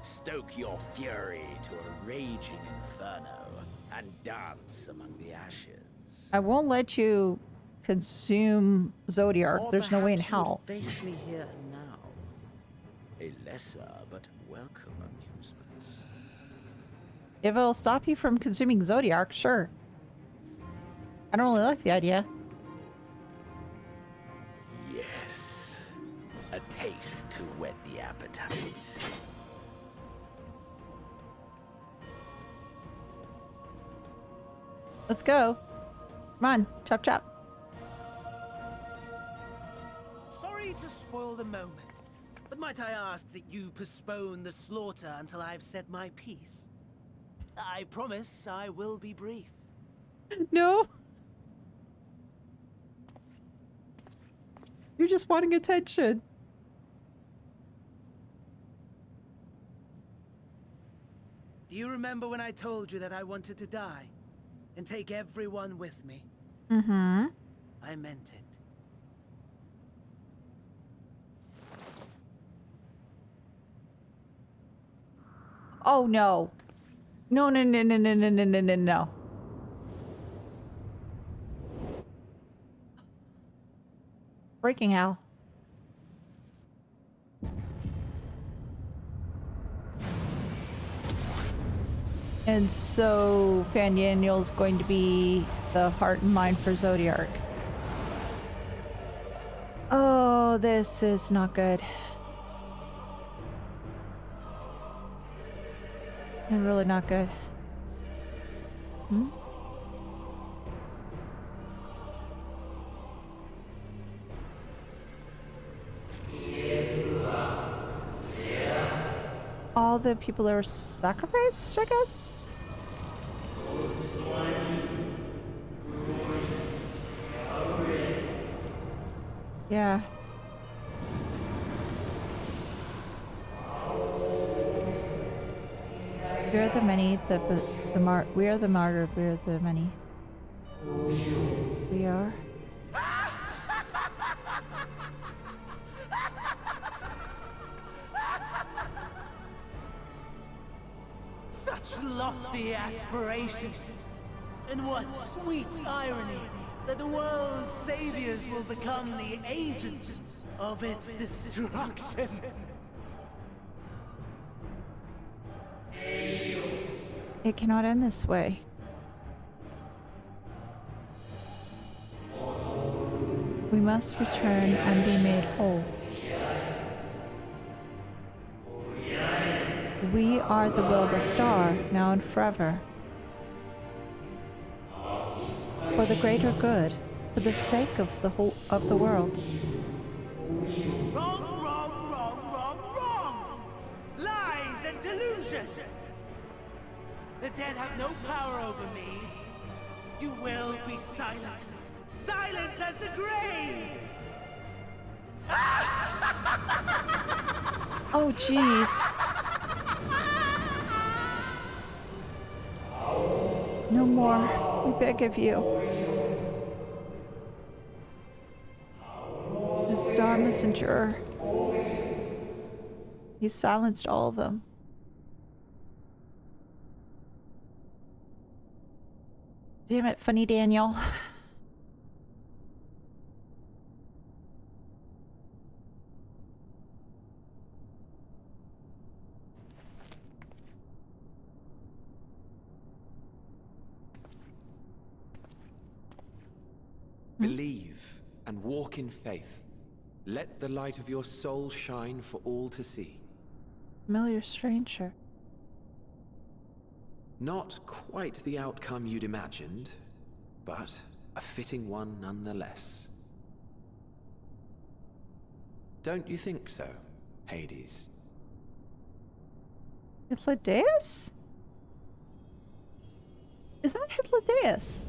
Stoke your fury to a raging inferno, and dance among the ashes. I won't let you consume Zodiac. Or There's no way in perhaps you would hell. face me here and now. A lesser but welcome amusement. If it'll stop you from consuming Zodiac, sure. I don't really like the idea. Yes. A taste to whet the appetite. Let's go. Come on, chop chop. Sorry to spoil the moment, but might I ask that you postpone the slaughter until I've said my piece? I promise I will be brief. No. You're just wanting attention. Do you remember when I told you that I wanted to die? And take everyone with me? Mm-hmm. I meant it. Oh no. No, no, no, no, no, no, no, no, no, no. Freaking hell. And so Fandaniel's going to be the heart and mind for Zodiac. Oh, this is not good. Really not good. Hmm? All the people that were sacrificed, I guess? Yeah. We are the many, we are the martyr, we are the many. We are. Such lofty aspirations! And what sweet irony that the world's saviors will become the agents of its destruction! It cannot end this way. We must return and be made whole. We are the will of the star, now and forever. For the greater good, for the sake of the whole of the world. Wrong, wrong, wrong, wrong, wrong! Lies and delusion! The dead have no power over me. You will be silent. Silent as the grave! Oh, jeez. No more, we beg of you. The Star Messenger. He silenced all of them. Damn it, funny Daniel. Believe and walk in faith. Let the light of your soul shine for all to see. Familiar stranger. Not quite the outcome you'd imagined, but a fitting one nonetheless. Don't you think so, Hades? Hythlodaeus? Is that Hythlodaeus?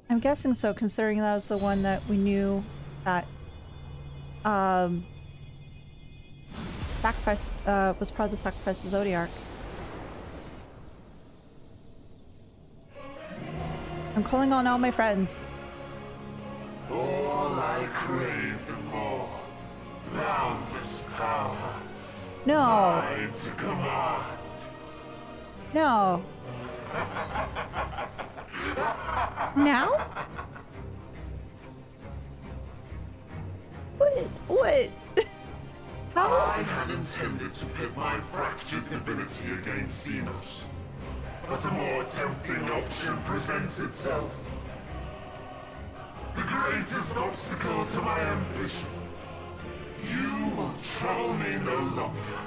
I'm guessing so, considering that was the one that we knew that sacrifice was part of the sacrifice of Zodiac. I'm calling on all my friends. All I craved and more. Boundless power. No. Mine to command. No. Now? What? How? I had intended to pit my fractured divinity against Zenos, but a more tempting option presents itself. The greatest obstacle to my ambition. You will trouble me no longer.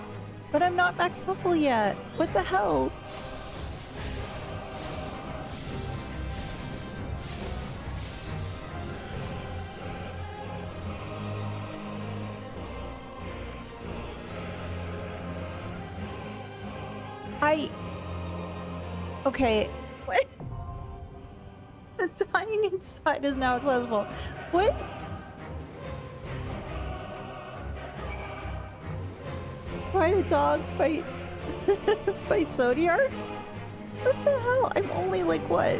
But I'm not max level yet. What the hell? Okay, what? The dying inside is now accessible. What? Why did a dog fight fight Zodiac? What the hell? I'm only like what?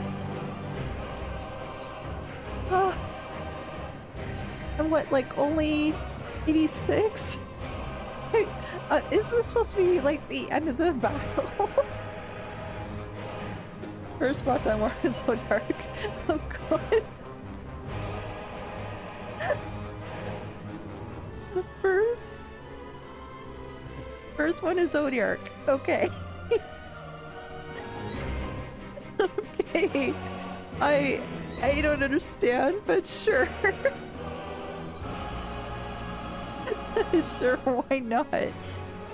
I'm what, like only 86? Is this supposed to be like the end of the battle? First boss on War is so dark. Oh god. The first one is Zodiac. Okay. Okay. I don't understand, but sure. Sure, why not?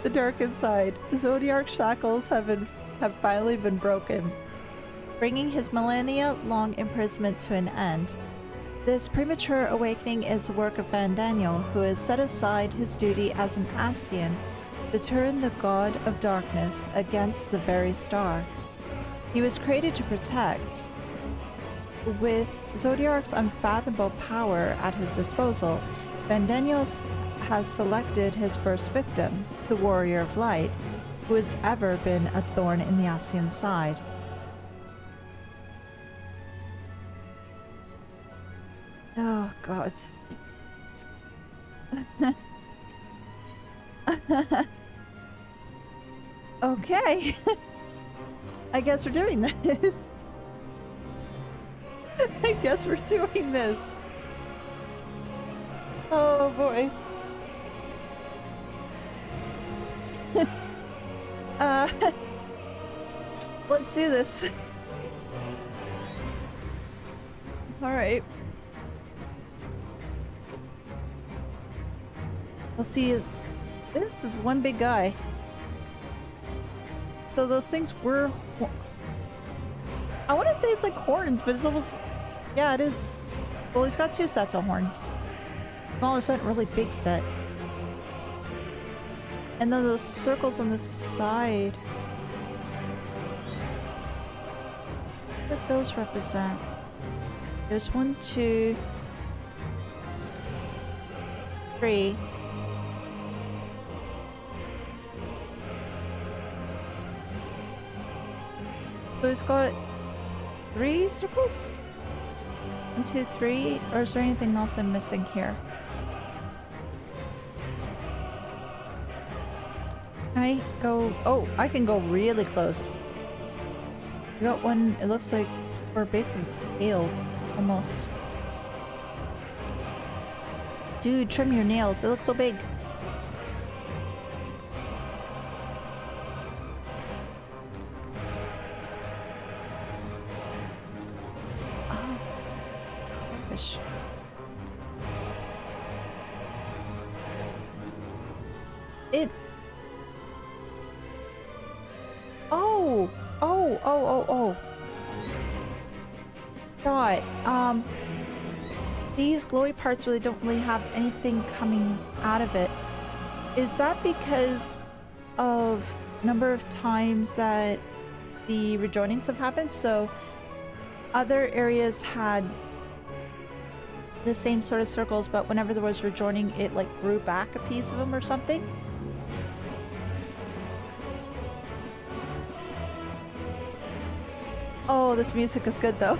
The dark inside. Zodiac's shackles have finally been broken, bringing his millennia-long imprisonment to an end. This premature awakening is the work of Fandaniel, who has set aside his duty as an Ascian to turn the god of darkness against the very star he was created to protect. With Zodiac's unfathomable power at his disposal, Fandaniel has selected his first victim, the Warrior of Light, who has ever been a thorn in the Ascian side. Oh, God. Okay. I guess we're doing this. I guess we're doing this. Oh boy. Let's do this. Alright. We'll see. This is one big guy. So those things were... I want to say it's like horns, but it's almost... Yeah, it is. Well, he's got two sets of horns. Smaller set, really big set. And then those circles on the side. What do those represent? There's 1, 2, 3. So he's got 3 circles? 1, 2, 3, or is there anything else I'm missing here? Can I go? Oh, I can go really close. I got one, it looks like for a base of a tail, almost. Dude, trim your nails, they look so big. It... Oh! Oh! God, these glowy parts really don't really have anything coming out of it. Is that because of number of times that the rejoinings have happened? So other areas had the same sort of circles, but whenever there was rejoining, it like grew back a piece of them or something? Oh, this music is good though.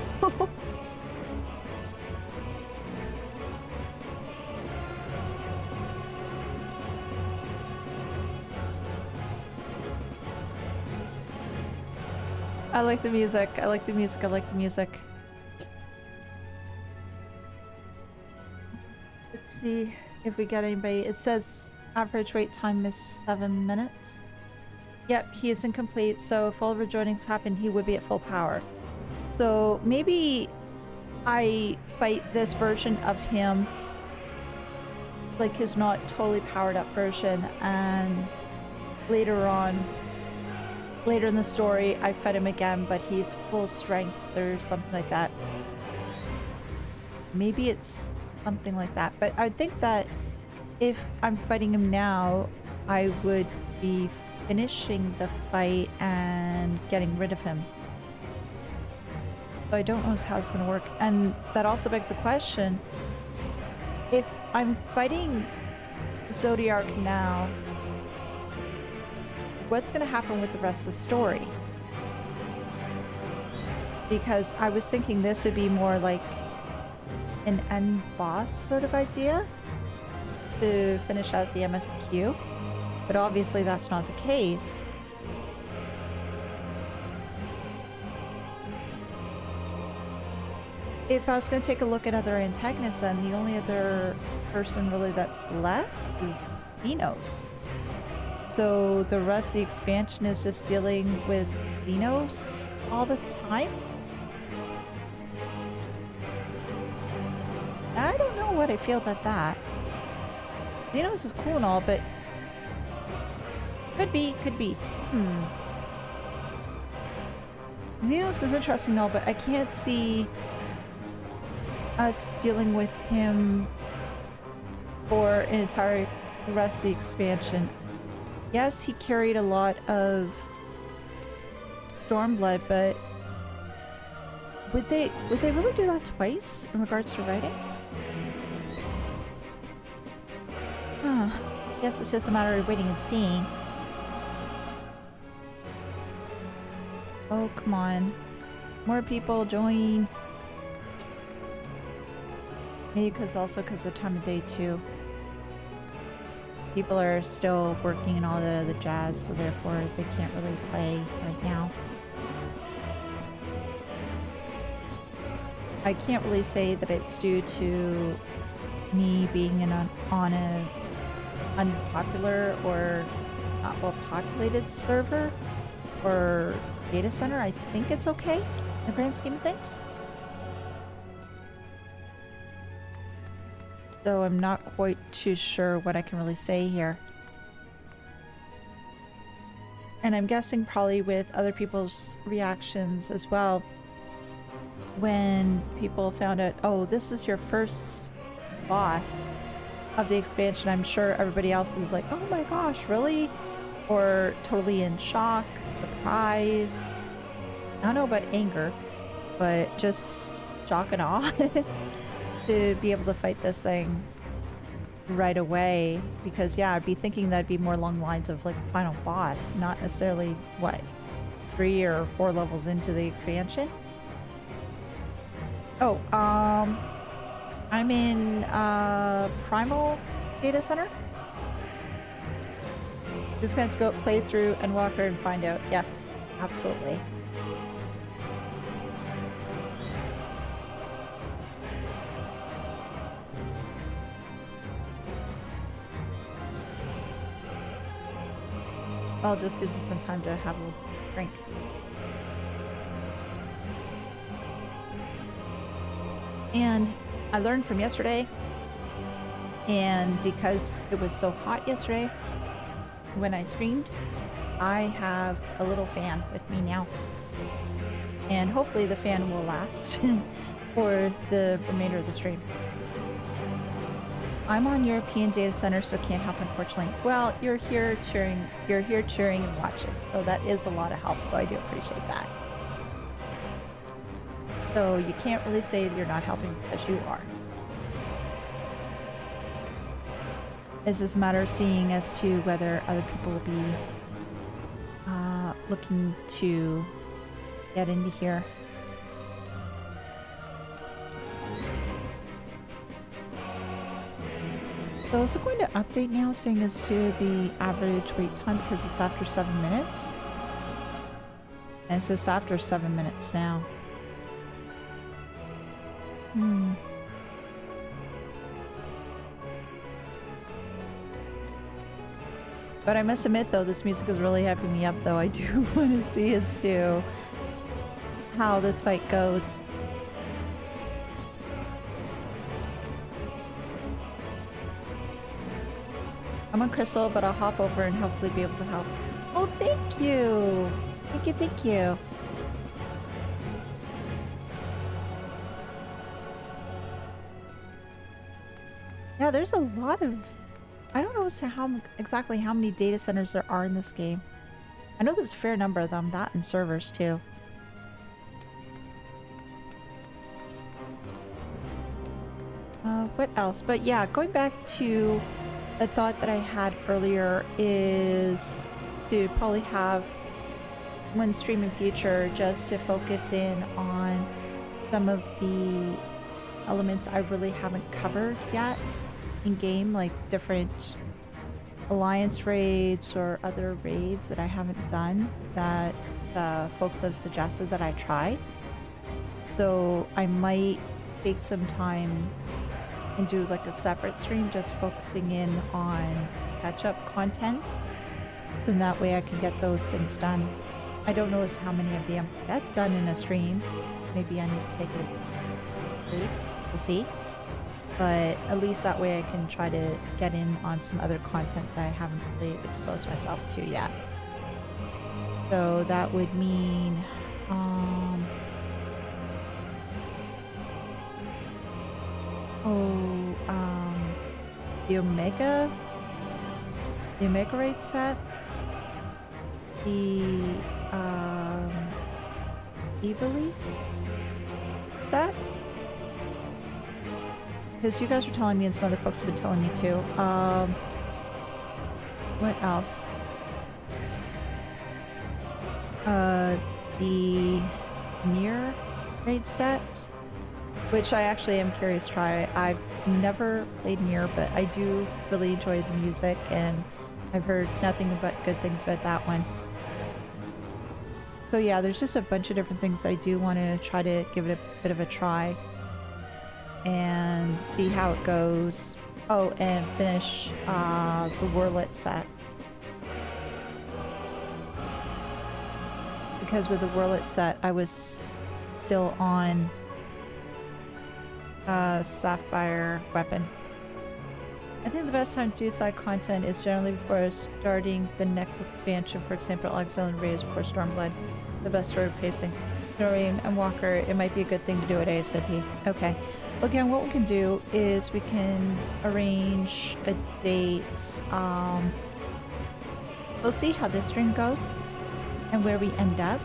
I like the music. I like the music. I like the music. Let's see if we get anybody. It says average wait time is 7 minutes. Yep, he is incomplete, so if all rejoinings happen, he would be at full power. So maybe I fight this version of him, like his not totally powered up version, and later on, later in the story, I fight him again, but he's full strength or something like that. Maybe it's something like that, but I think that if I'm fighting him now, I would be finishing the fight and getting rid of him. So I don't know how it's going to work. And that also begs the question, if I'm fighting Zodiark now, what's going to happen with the rest of the story? Because I was thinking this would be more like an end boss sort of idea to finish out the MSQ. But obviously that's not the case. If I was going to take a look at other antagonists, then the only other person really that's left is Zenos. So the rest of the expansion is just dealing with Zenos all the time? I don't know what I feel about that. Zenos is cool and all, but could be. Zenos is interesting and all, but I can't see us dealing with him for an entire rest of the expansion. Yes, he carried a lot of Stormblood, but would they really do that twice in regards to writing? Huh. Guess it's just a matter of waiting and seeing. Oh, come on. More people join. Maybe because of the time of day too. People are still working and all the jazz, so therefore they can't really play right now. I can't really say that it's due to me being on a unpopular or not well populated server or data center. I think it's okay in the grand scheme of things. So I'm not quite too sure what I can really say here. And I'm guessing probably with other people's reactions as well. When people found out, oh, this is your first boss of the expansion, I'm sure everybody else is like, oh my gosh, really? Or totally in shock, surprise. I don't know about anger, but just shock and awe. To be able to fight this thing right away, because yeah, I'd be thinking that'd be more along the lines of like final boss, not necessarily what 3 or 4 levels into the expansion. Oh, I'm in Primal Data Center. Just gonna have to go play through Endwalker and find out. Yes, absolutely. Well, just gives you some time to have a drink. And I learned from yesterday, and because it was so hot yesterday when I streamed, I have a little fan with me now. And hopefully the fan will last for the remainder of the stream. I'm on European Data Center, so can't help, unfortunately. Well, you're here cheering and watching, so that is a lot of help, so I do appreciate that. So you can't really say that you're not helping because you are. It's just a matter of seeing as to whether other people will be looking to get into here. So is it going to update now, seeing as to the average wait time, because it's after 7 minutes? And so it's after 7 minutes now. But I must admit though, this music is really hyping me up though. I do want to see as to how this fight goes. I'm on Crystal, but I'll hop over and hopefully be able to help. Oh, thank you! Thank you, thank you. Yeah, there's a lot of... I don't know as to exactly how many data centers there are in this game. I know there's a fair number of them, that and servers too. What else? But yeah, going back to the thought that I had earlier is to probably have one stream in future just to focus in on some of the elements I really haven't covered yet in game, like different alliance raids or other raids that I haven't done that folks have suggested that I try. So I might take some time and do like a separate stream just focusing in on catch-up content, so in that way I can get those things done. I don't know as how many of them get done in a stream. Maybe I need to take a leap to see, but at least that way I can try to get in on some other content that I haven't really exposed myself to yet. So that would mean the Omega raid set, the Elise set, because you guys were telling me and some other folks have been telling me too. What else? The Nier raid set, which I actually am curious to try. I've never played Nier, but I do really enjoy the music, and I've heard nothing but good things about that one. So yeah, there's just a bunch of different things I do want to try to give it a bit of a try and see how it goes. Oh, and finish the Warlit set. Because with the Warlit set, I was still on Sapphire weapon. I think the best time to do side content is generally before starting the next expansion. For example, Exile and Raise before Stormblood. The best sort of pacing. Noreen and Walker, it might be a good thing to do at ASAP. Okay. Again, what we can do is we can arrange a date. We'll see how this stream goes and where we end up,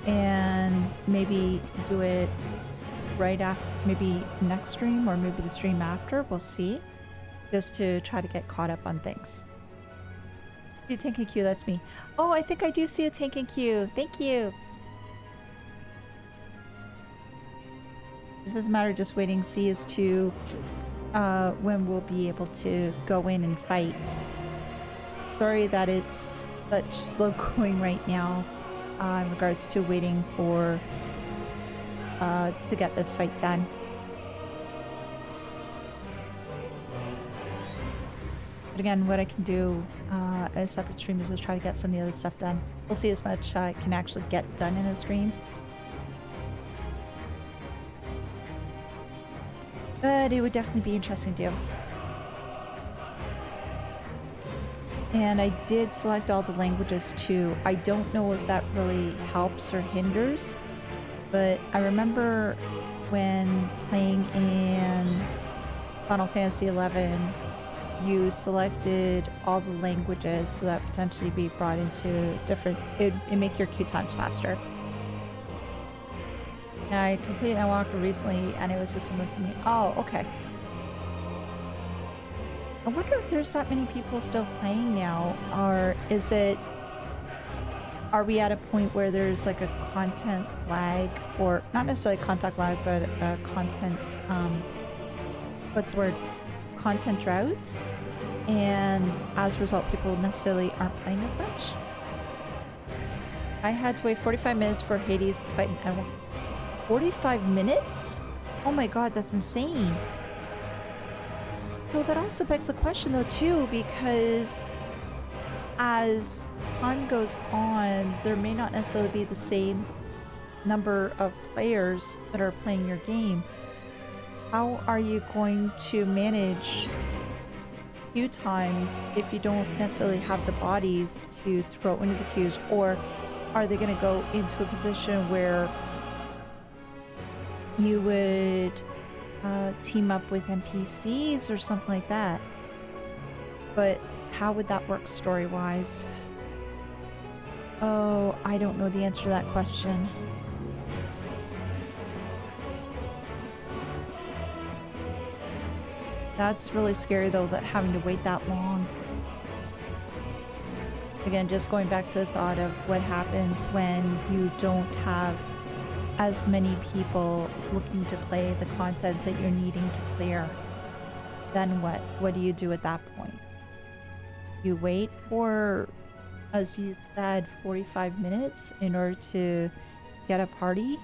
and maybe do it right after, maybe next stream or maybe the stream after. We'll see, just to try to get caught up on things. See a tank in queue, that's me. Oh, I think I do see a tank in queue. Thank you. This is a matter of just waiting to see as to when we'll be able to go in and fight. Sorry that it's such slow going right now in regards to waiting for to get this fight done. But again, what I can do at a separate stream is just try to get some of the other stuff done. We'll see as much I can actually get done in a stream. But it would definitely be interesting to do. And I did select all the languages too. I don't know if that really helps or hinders, but I remember when playing in Final Fantasy XI, you selected all the languages so that potentially be brought into different, it'd make your queue times faster. And I completed Endwalker recently and it was just something for me. Oh, okay. I wonder if there's that many people still playing now, or is it, are we at a point where there's like a content lag, or not necessarily content lag, but a content, what's the word, content drought, and as a result people necessarily aren't playing as much? I had to wait 45 minutes for Hades to fight an Endwalker. 45 minutes? Oh my god, that's insane. So that also begs the question though too, because as time goes on, there may not necessarily be the same number of players that are playing your game. How are you going to manage queue times if you don't necessarily have the bodies to throw into the queues? Or are they going to go into a position where you would team up with NPCs or something like that? But how would that work story-wise? Oh, I don't know the answer to that question. That's really scary though, that having to wait that long. Again, just going back to the thought of what happens when you don't have as many people looking to play the content that you're needing to clear. Then what? What do you do at that point? You wait for, as you said, 45 minutes in order to get a party?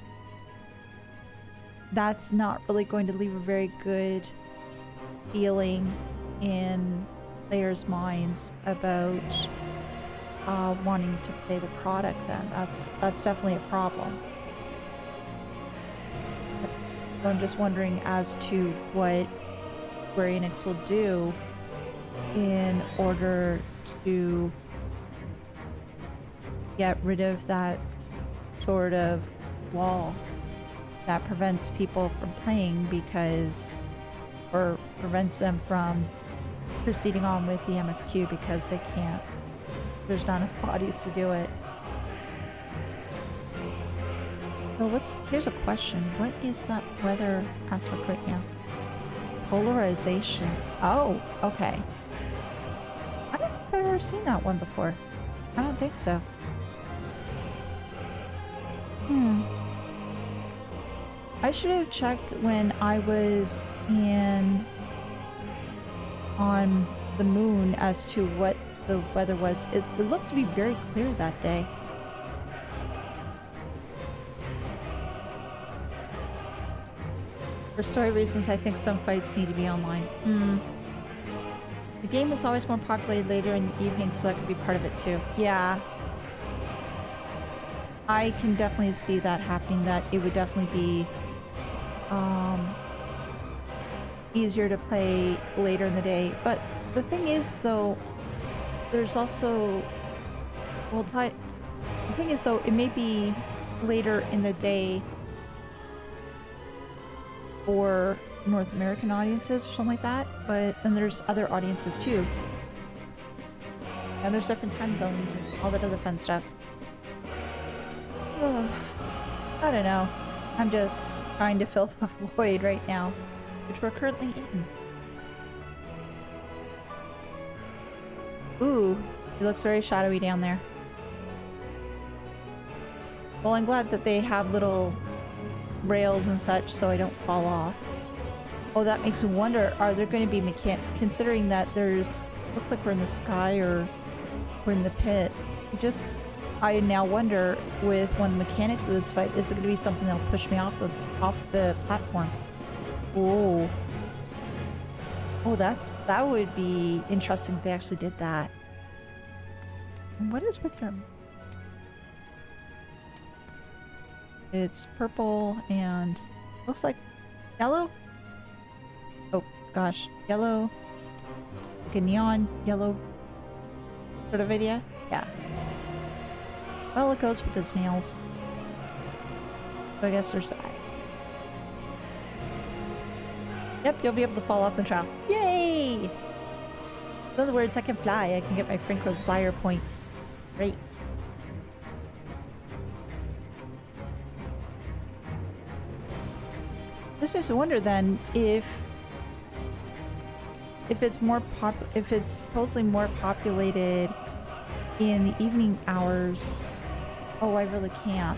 That's not really going to leave a very good feeling in players' minds about wanting to play the product then. That's definitely a problem. So I'm just wondering as to what Square Enix will do in order to get rid of that sort of wall that prevents people from playing because, or prevents them from proceeding on with the MSQ because they can't, there's not enough bodies to do it. So here's a question. What is that weather aspect right now? Polarization. Oh, okay. if I've ever seen that one before. I don't think so. I should have checked when I was on the moon as to what the weather was. It looked to be very clear that day. For story reasons, I think some fights need to be online. The game is always more populated later in the evening, so that could be part of it too. Yeah. I can definitely see that happening, that it would definitely be easier to play later in the day. But the thing is, though, there's also... Well, the thing is, though, it may be later in the day for North American audiences or something like that, but then there's other audiences too. And there's different time zones and all that other fun stuff. I don't know. I'm just trying to fill the void right now, which we're currently in. Ooh, it looks very shadowy down there. Well, I'm glad that they have little rails and such so I don't fall off. Oh, that makes me wonder, are there going to be considering that there's... Looks like we're in the sky or we're in the pit. I now wonder, with one of the mechanics of this fight, is it going to be something that'll push me off the platform? Oh. Oh, that would be interesting if they actually did that. And what is with him? It's purple and looks like yellow. Oh gosh, yellow, like a neon yellow sort of idea. Yeah. Well, it goes with his nails. So I guess there's that. Yep, you'll be able to fall off the trail. Yay! In other words, I can fly. I can get my Franco flyer points. Great. This makes me wonder then if it's supposedly more populated in the evening hours. Oh, I really can't.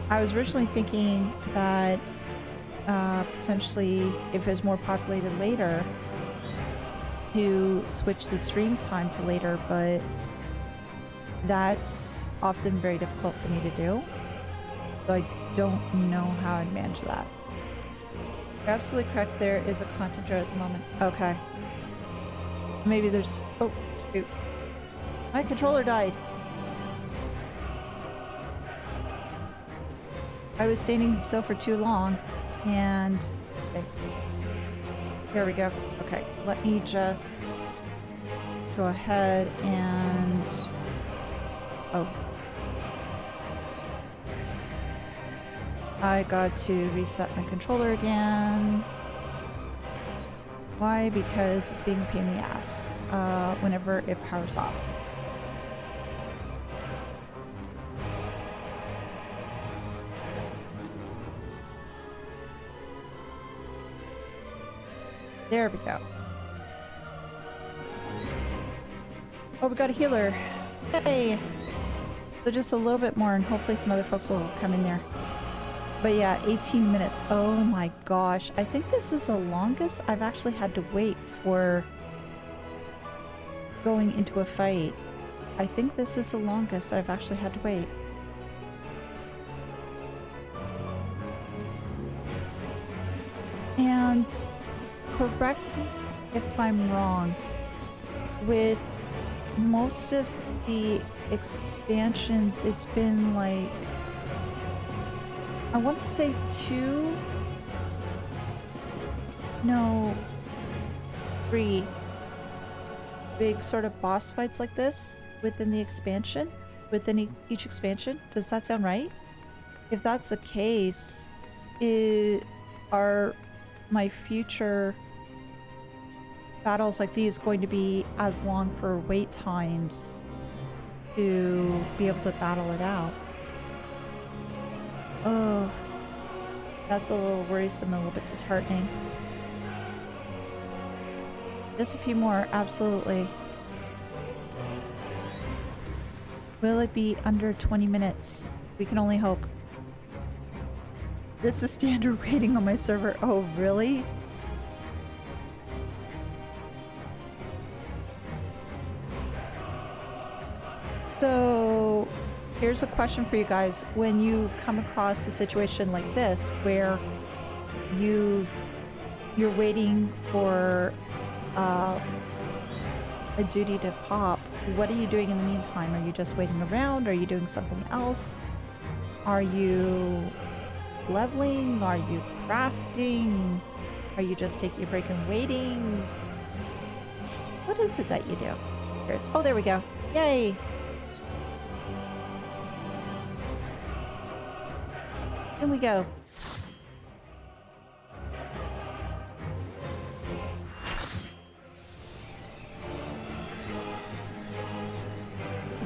I was originally thinking that potentially if it's more populated later to switch the stream time to later, but that's often very difficult for me to do. So I don't know how I'd manage that. You're absolutely correct, there is a content drought at the moment. Okay. Maybe there's... Oh, shoot. My controller died. I was standing still for too long, and... Okay. Here we go. Okay, let me just go ahead and... Oh. I got to reset my controller again. Why? Because it's being a pain in the ass whenever it powers off. There we go. Oh, we got a healer. Yay! So just a little bit more and hopefully some other folks will come in there. But yeah, 18 minutes. Oh my gosh. I think this is the longest I've actually had to wait for going into a fight. I think this is the longest I've actually had to wait. And correct me if I'm wrong, with most of the expansions, it's been like, I want to say 3 big sort of boss fights like this within the expansion, within each expansion. Does that sound right? If that's the case, are my future battles like these going to be as long for wait times to be able to battle it out? Oh, that's a little worrisome, a little bit disheartening. Just a few more, absolutely. Will it be under 20 minutes? We can only hope. This is standard rating on my server. Oh, really? So, here's a question for you guys. When you come across a situation like this, where you're waiting for a duty to pop, what are you doing in the meantime? Are you just waiting around? Are you doing something else? Are you leveling? Are you crafting? Are you just taking a break and waiting? What is it that you do? Oh, there we go. Yay! In we go.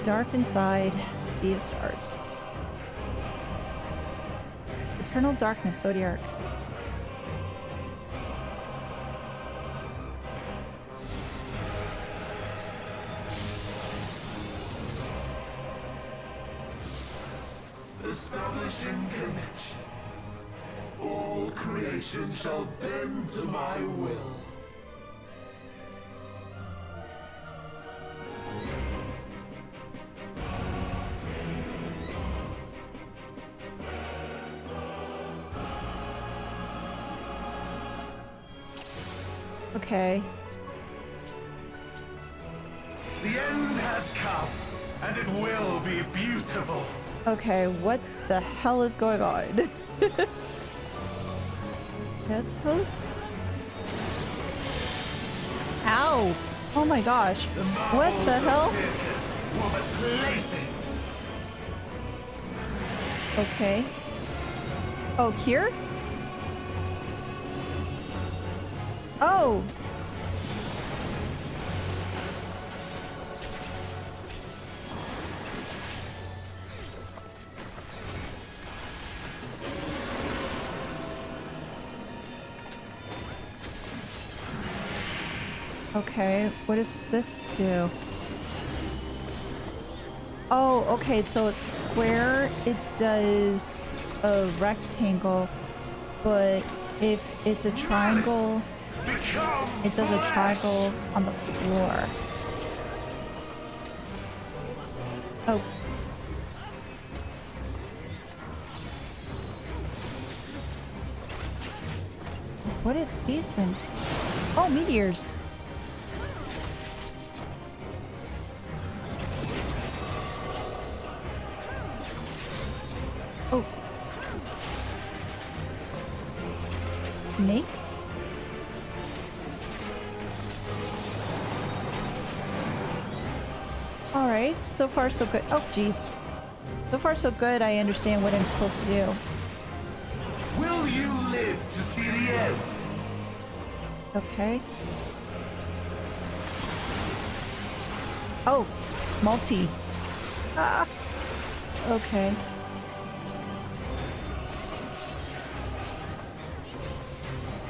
Dark inside, sea of stars. Eternal darkness, Zodiac. Establishing connection. All creation shall bend to my will. Okay. The end has come, and it will be beautiful. Okay, what the hell is going on? Zenos? Ow! Oh my gosh. What the hell? Okay. Oh, here? Oh! Okay, what does this do? Oh, okay, so it's square, it does a rectangle, but if it's a triangle, it does a triangle on the floor. Oh. What are these things? Oh, meteors. Oh. Snakes? Alright, so far so good. Oh, jeez. So far so good, I understand what I'm supposed to do. Will you live to see the end? Okay. Oh, multi. Ah. Okay.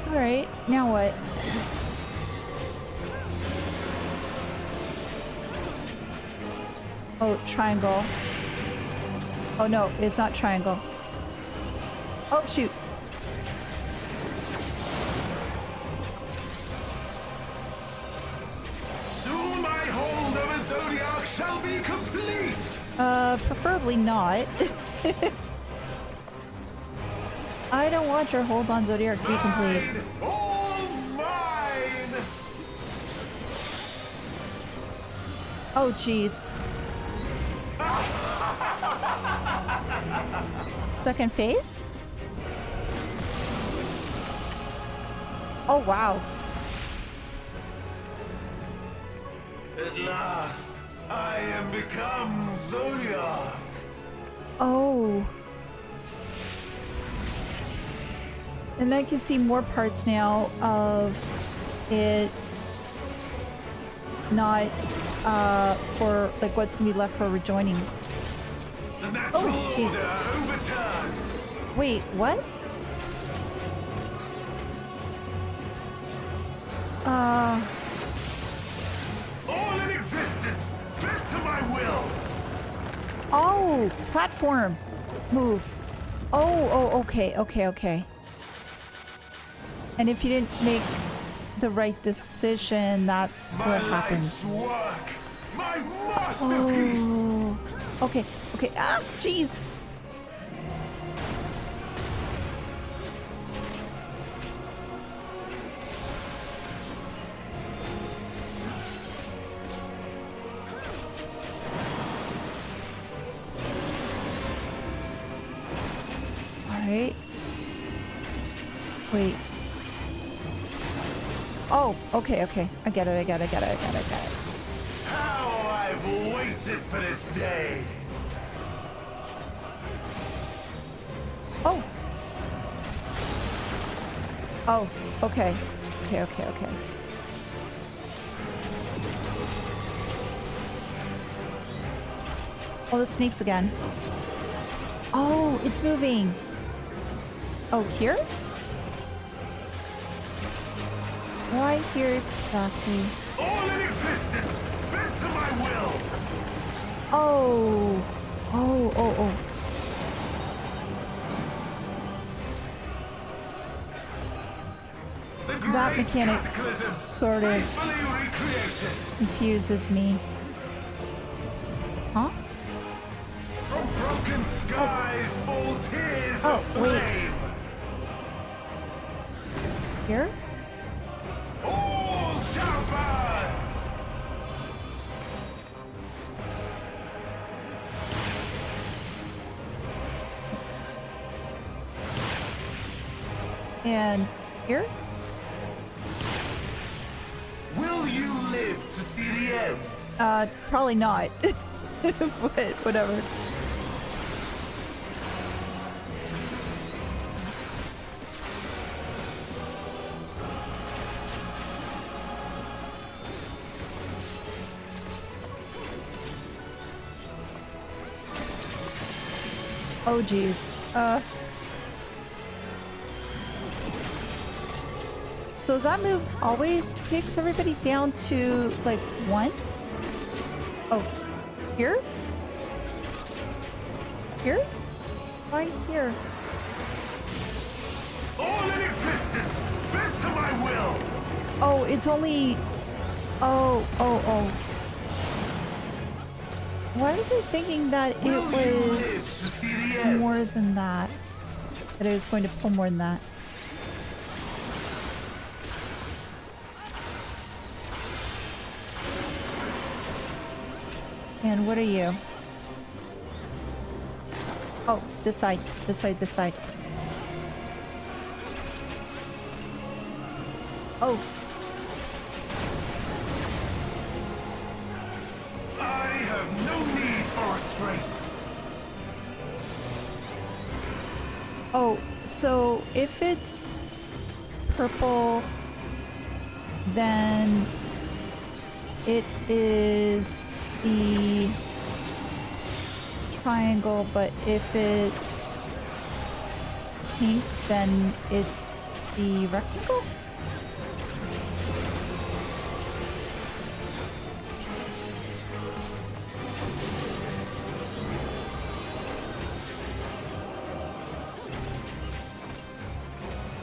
Alright, now what? Oh, triangle. Oh no, it's not triangle. Oh shoot. Soon my hold over Zodiac shall be complete! Preferably not. I don't want your hold on Zodiac to be complete. All mine! Oh jeez. Second phase? Oh wow. At last, I am become Zodiac! Oh. And I can see more parts now of it not for like what's gonna be left for rejoinings. The natural order overturned! Wait, what? All in existence, bent to my will! Oh, platform. Move. Oh, okay. And if you didn't make the right decision, that's what happens. Work, my masterpiece. Oh. Okay. Ah, jeez. Alright. Wait. Oh, okay. I get it. How I've waited for this day. Oh. Oh, okay. Oh, the snakes again. Oh, it's moving. Oh, here? Why here exactly? All in existence, bent to my will. Oh. That mechanic sort of confuses me. Huh? From broken skies fall tears Oh, of wait. flame. Here? All shall burn. And here? Will you live to see the end? Probably not. But whatever. Oh geez. So that move always takes everybody down to like 1? Oh, here? Here? Why here? All in existence, bent to my will. Oh, it's only... Oh. Why was I thinking that it was more than that? That I was going to pull more than that. And what are you? Oh, this side. Oh. I have no need for restraint. Oh, so if it's purple, then it is the triangle, but if it's pink, then it's the rectangle?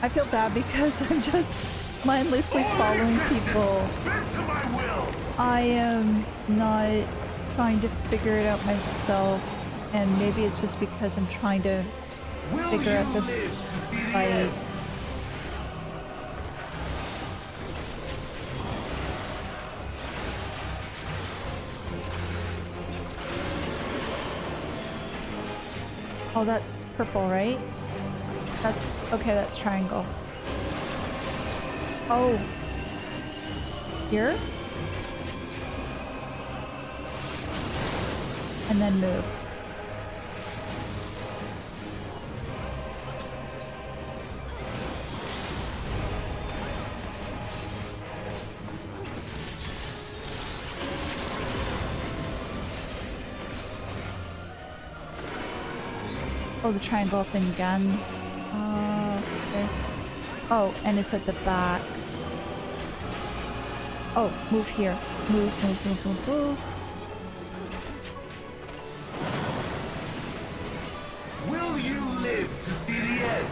I feel bad because I'm just mindlessly following people. I am not trying to figure it out myself, and maybe it's just because I'm trying to figure out this fight. Oh, that's purple, right? That's okay, that's triangle. Oh. Here? And then move. Oh, the triangle up and again. Okay. Oh, and it's at the back. Oh, move here. Move. live to see the end.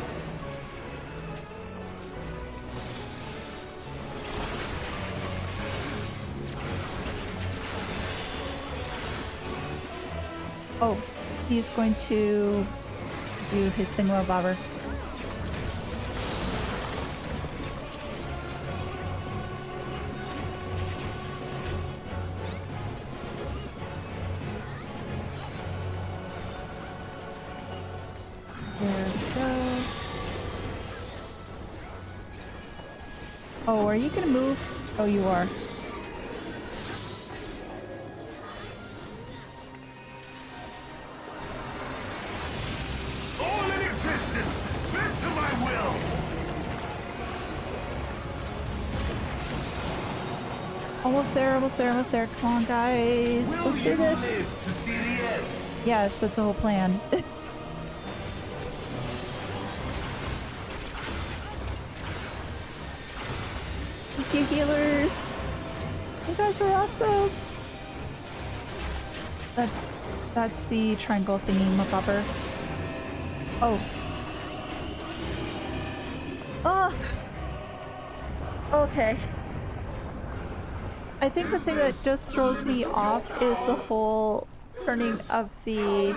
Oh, he's going to do his thingamabobber. There we go. Oh, are you gonna move? Oh, you are. All in existence, bent to my will. Almost there, almost there, almost there. Come on, guys. Will Let's do you this. live to see the end? Yes, that's the whole plan. Thank you, healers. You guys are awesome. That's the triangle thingy-mabobber. Oh. Oh. Okay. I think the thing that just throws me off is the whole turning of the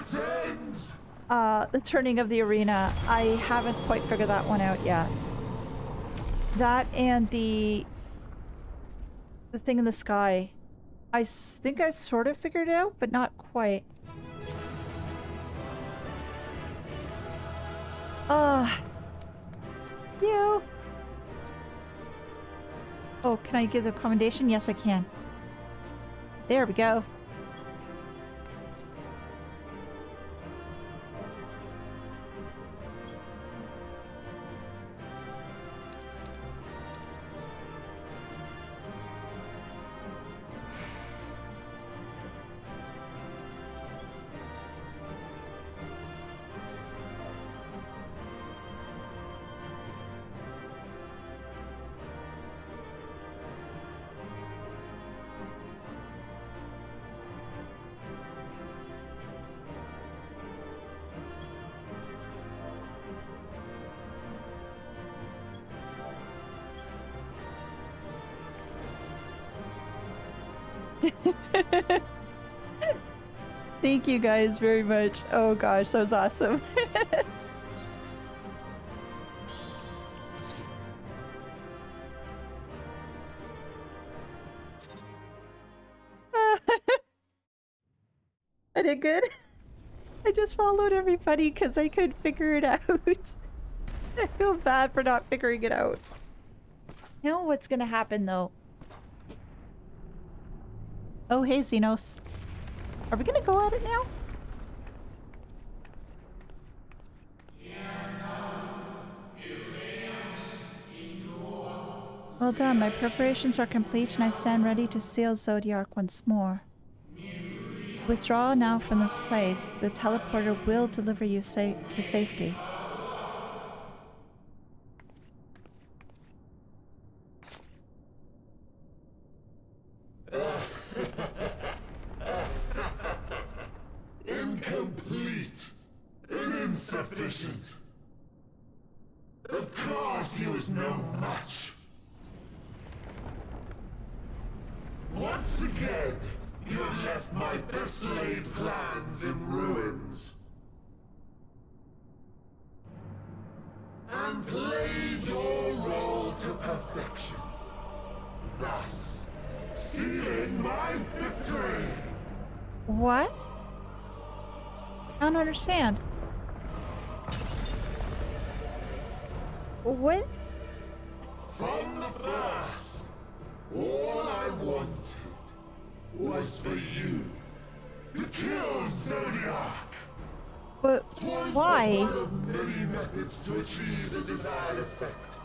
turning of the arena. I haven't quite figured that one out yet. That and the thing in the sky. I think I sort of figured it out, but not quite. You. Oh, can I give the commendation? Yes, I can. There we go. Thank you guys very much. Oh gosh, that was awesome. I did good. I just followed everybody because I couldn't figure it out. I feel bad for not figuring it out. You know what's gonna happen though? Oh, hey, Zenos. Are we gonna go at it now? Well done. My preparations are complete and I stand ready to seal Zodiac once more. Withdraw now from this place. The teleporter will deliver you to safety. Incomplete and insufficient. Of course he was no match. Once again, you have left my best laid plans in ruins. And played your role to perfection. Thus, sealing my victory. What? I don't understand. What? From the first, all I wanted was for you to kill Zodiac. But why? One of many methods to achieve the desired effect.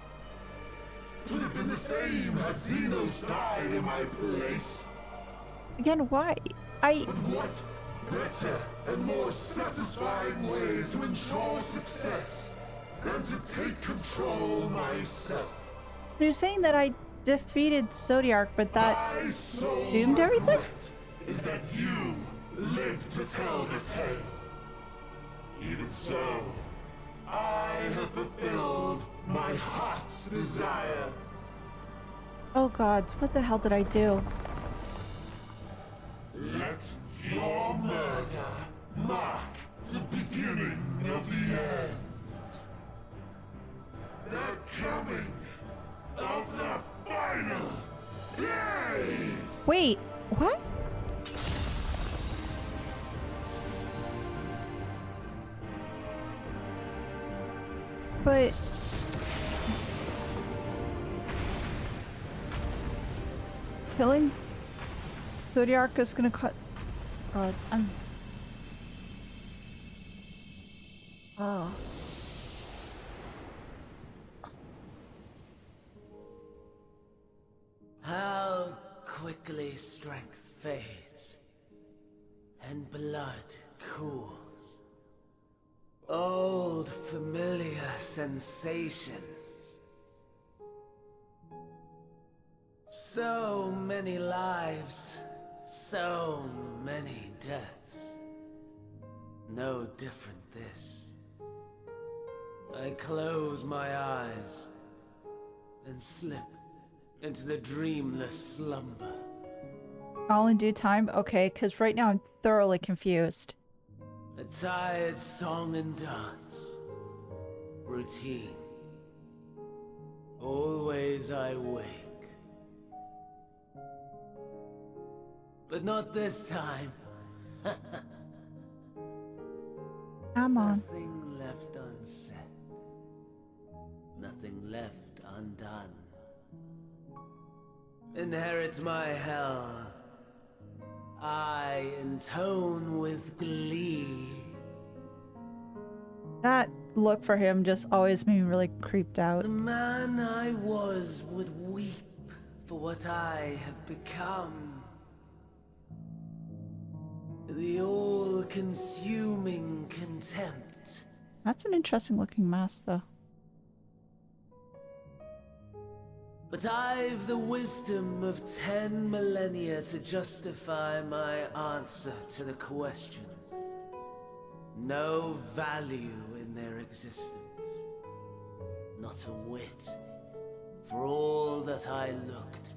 It would have been the same had Zenos died in my place. Again, why? But what better and more satisfying way to ensure success than to take control myself? You're saying that I defeated Zodiac, but that doomed everything? Is that you live to tell the tale. Even so, I have fulfilled my heart's desire. Oh god, what the hell did I do? Let your murder mark the beginning of the end. The coming of the final day! Wait, what? But... killing Zodiac is gonna cut... God, I'm... Oh. How quickly strength fades and blood cools. Old familiar sensations. So many lives, so many deaths. No different this. I close my eyes and slip into the dreamless slumber. All in due time? Okay, because right now I'm thoroughly confused. A tired song and dance. Routine. Always I wake. But not this time. Come on. Nothing left unsaid. Nothing left undone. Inherit my hell. I intone with glee. That look for him just always made me really creeped out. The man I was would weep for what I have become. The all-consuming contempt. That's an interesting looking mask, though. But I've the wisdom of 10 millennia to justify my answer to the question. No value in their existence. Not a whit. For all that I looked.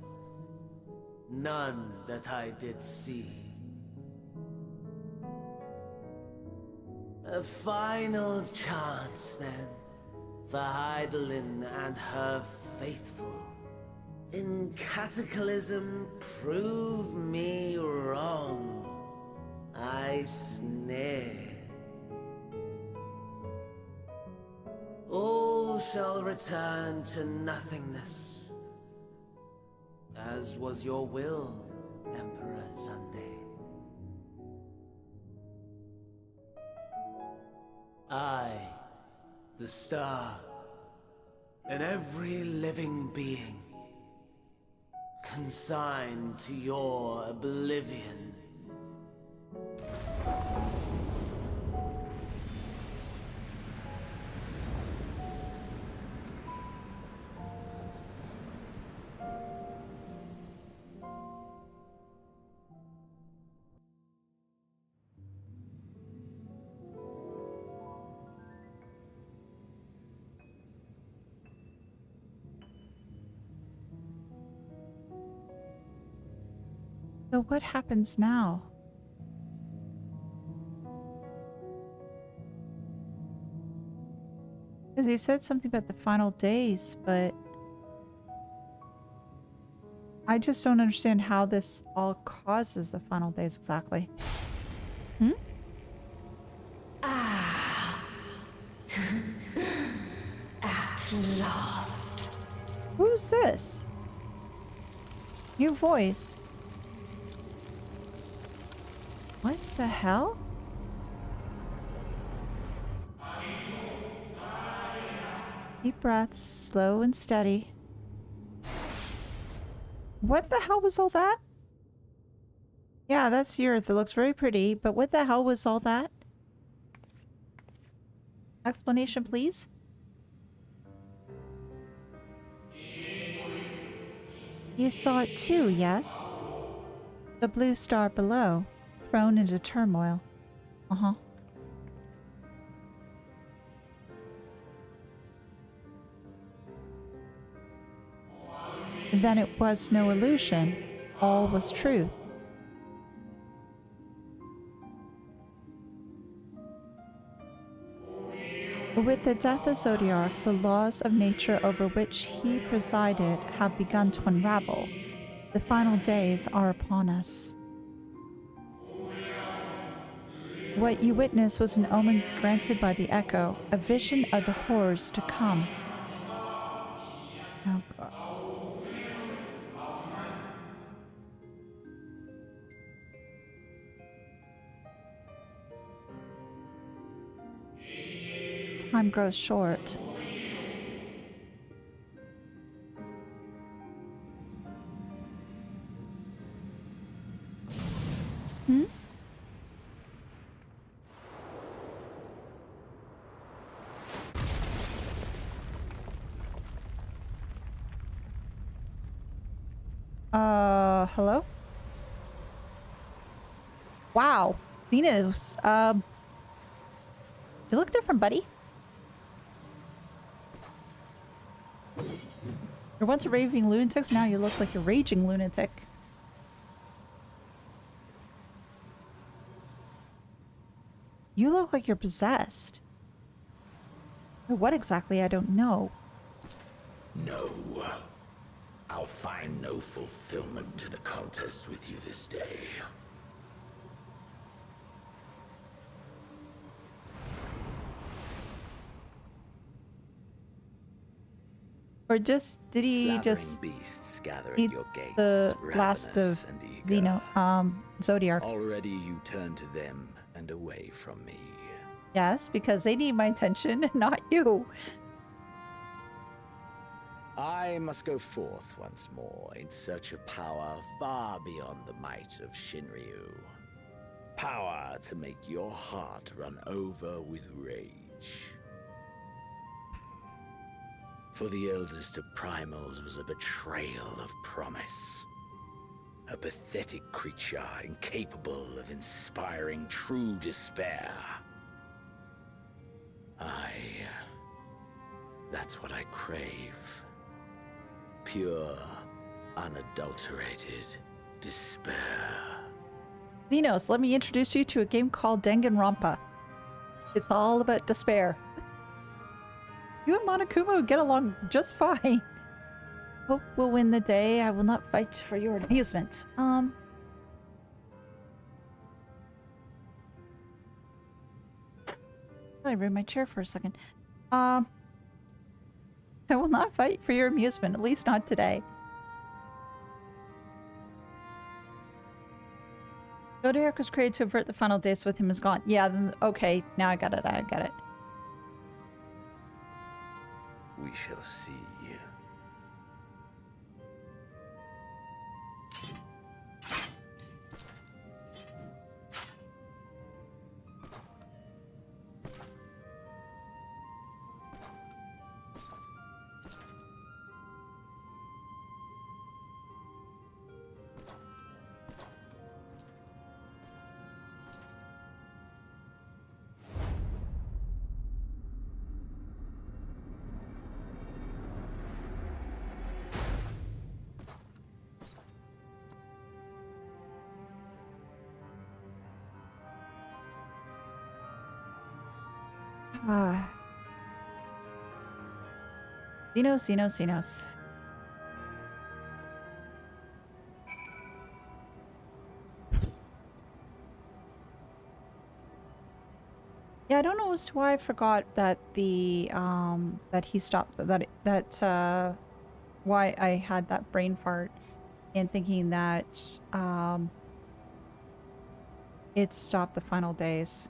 None that I did see. A final chance, then, for Heidelin and her faithful. In Cataclysm, prove me wrong. I sneer. All shall return to nothingness, as was your will, Emperor Sunday. I, the star, and every living being, consigned to your oblivion. So what happens now? Because he said something about the final days, but I just don't understand how this all causes the final days exactly. Hmm? Ah. At last. Who's this? New voice. What the hell? Deep breaths, slow and steady. What the hell was all that? Yeah, that's the earth. It looks very pretty, but what the hell was all that? Explanation, please? You saw it too, yes? The blue star below, thrown into turmoil. Uh-huh. then it was no illusion. All was truth. With the death of Zodiac, the laws of nature over which he presided have begun to unravel. The final days are upon us. What you witnessed was an omen granted by the Echo, a vision of the horrors to come. Oh God. Time grows short. Hmm? Hello? Wow. Zenos, you look different, buddy. You're once a raving lunatic, now you look like a raging lunatic. You look like you're possessed. But what exactly, I don't know. No. I'll find no fulfillment in a contest with you this day. Or just, did he just beasts gather eat at your gates, the last of ravenous and eager. Zodiac? Already you turn to them and away from me. Yes, because they need my attention and not you. I must go forth once more in search of power far beyond the might of Shinryu. Power to make your heart run over with rage. For the eldest of primals was a betrayal of promise. A pathetic creature incapable of inspiring true despair. That's what I crave. Pure, unadulterated despair. Zenos, let me introduce you to a game called Danganronpa. It's all about despair. You and Monokuma get along just fine. Hope will win the day. I will not fight for your amusement. I ruined my chair for a second. I will not fight for your amusement, at least not today. Zodiac was created to avert the final days with him is gone. Yeah, then, okay, now I got it, We shall see. Zenos. Yeah, I don't know as to why I forgot that the that he stopped why I had that brain fart and thinking that it stopped the final days.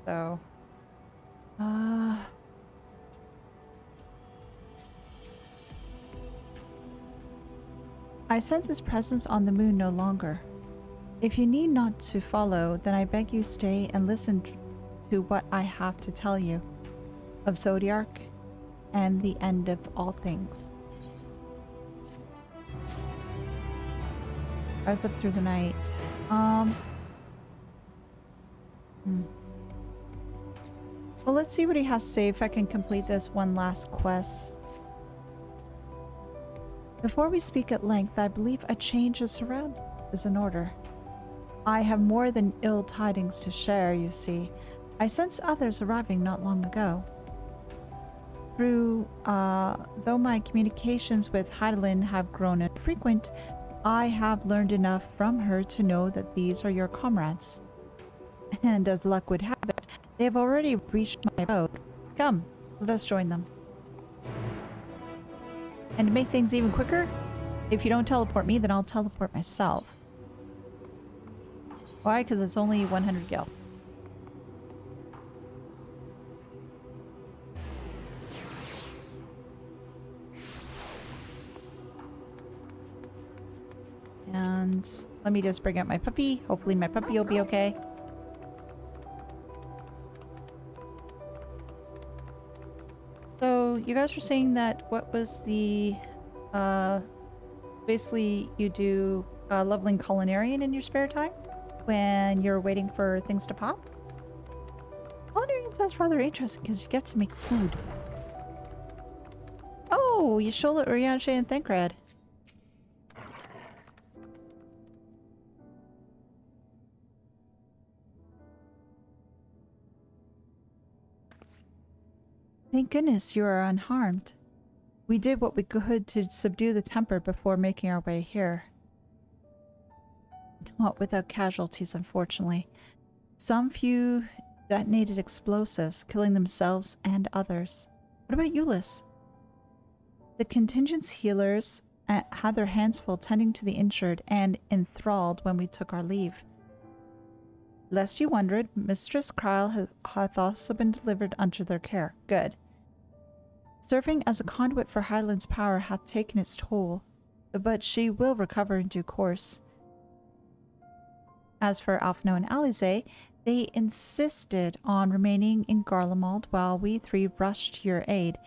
So I sense his presence on the moon no longer. If you need not to follow, then I beg you stay and listen to what I have to tell you of Zodiac and the end of all things. I was up through the night. Well, let's see what he has to say if I can complete this one last quest. Before we speak at length, I believe a change of surroundings is in order. I have more than ill tidings to share, you see. I sense others arriving not long ago. Though my communications with Hydaelyn have grown infrequent, I have learned enough from her to know that these are your comrades. And as luck would have it, they have already reached my abode. Come, let us join them. And to make things even quicker, if you don't teleport me, then I'll teleport myself. Why? Because it's only 100 gil. And let me just bring up my puppy. Hopefully my puppy will be okay. So you guys were saying that what was the basically you do leveling culinarian in your spare time when you're waiting for things to pop? Culinarian sounds rather interesting because you get to make food. Oh, Yashola, Urianshe, and Thankrad. Thank goodness you are unharmed. We did what we could to subdue the temper before making our way here. Not without casualties, unfortunately. Some few detonated explosives, killing themselves and others. What about Ulysses? The contingent's healers had their hands full tending to the injured and enthralled when we took our leave. Lest you wondered, Mistress Kryle hath also been delivered unto their care. Good. Serving as a conduit for Hydaelyn's power hath taken its toll, but she will recover in due course. As for Alphino and Alize, they insisted on remaining in Garlemald while we three rushed to your aid.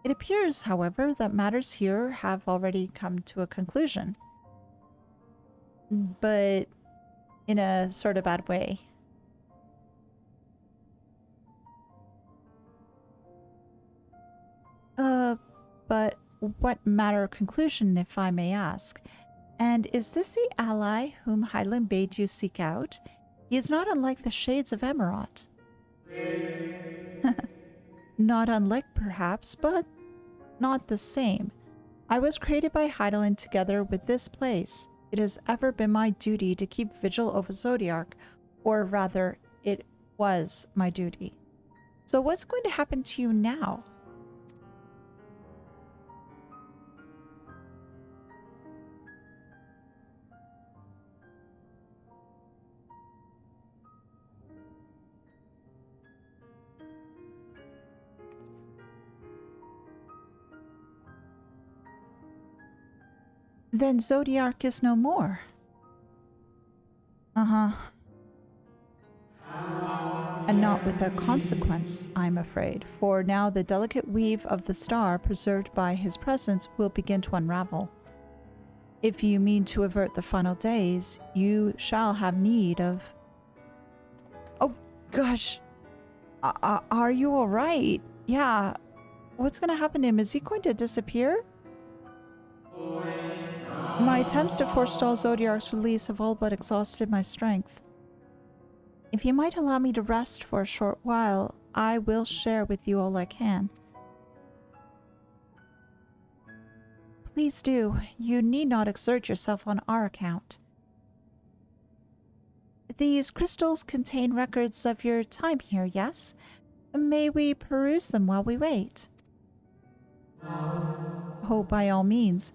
It appears, however, that matters here have already come to a conclusion. But in a sort of bad way. But what matter of conclusion, if I may ask? And is this the ally whom Hydaelyn bade you seek out? He is not unlike the shades of Emerald. Not unlike, perhaps, but not the same. I was created by Hydaelyn together with this place. It has ever been my duty to keep vigil over Zodiark, or rather, it was my duty. So what's going to happen to you now? Then Zodiark is no more. Uh-huh. And not without consequence, I'm afraid, for now the delicate weave of the star preserved by his presence will begin to unravel. If you mean to avert the final days, you shall have need of... Oh, gosh. Are you alright? Yeah. What's going to happen to him? Is he going to disappear? My attempts to forestall Zodiark's release have all but exhausted my strength. If you might allow me to rest for a short while, I will share with you all I can. Please do. You need not exert yourself on our account. These crystals contain records of your time here, yes? May we peruse them while we wait? Oh, by all means.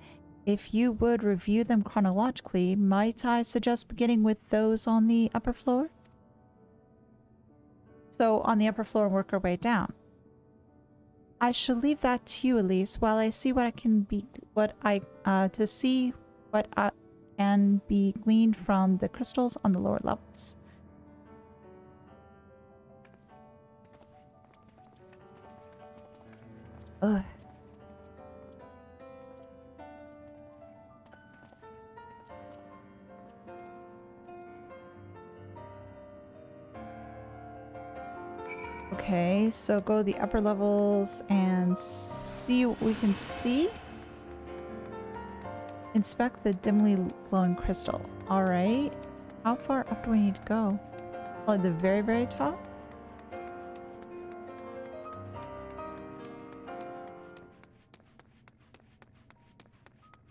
If you would review them chronologically, might I suggest beginning with those on the upper floor? So, on the upper floor and work our way down. I shall leave that to you, Elise, while I see what can be gleaned from the crystals on the lower levels. Ugh. Okay, so go to the upper levels and see what we can see. Inspect the dimly glowing crystal. Alright. How far up do we need to go? At the very, very top?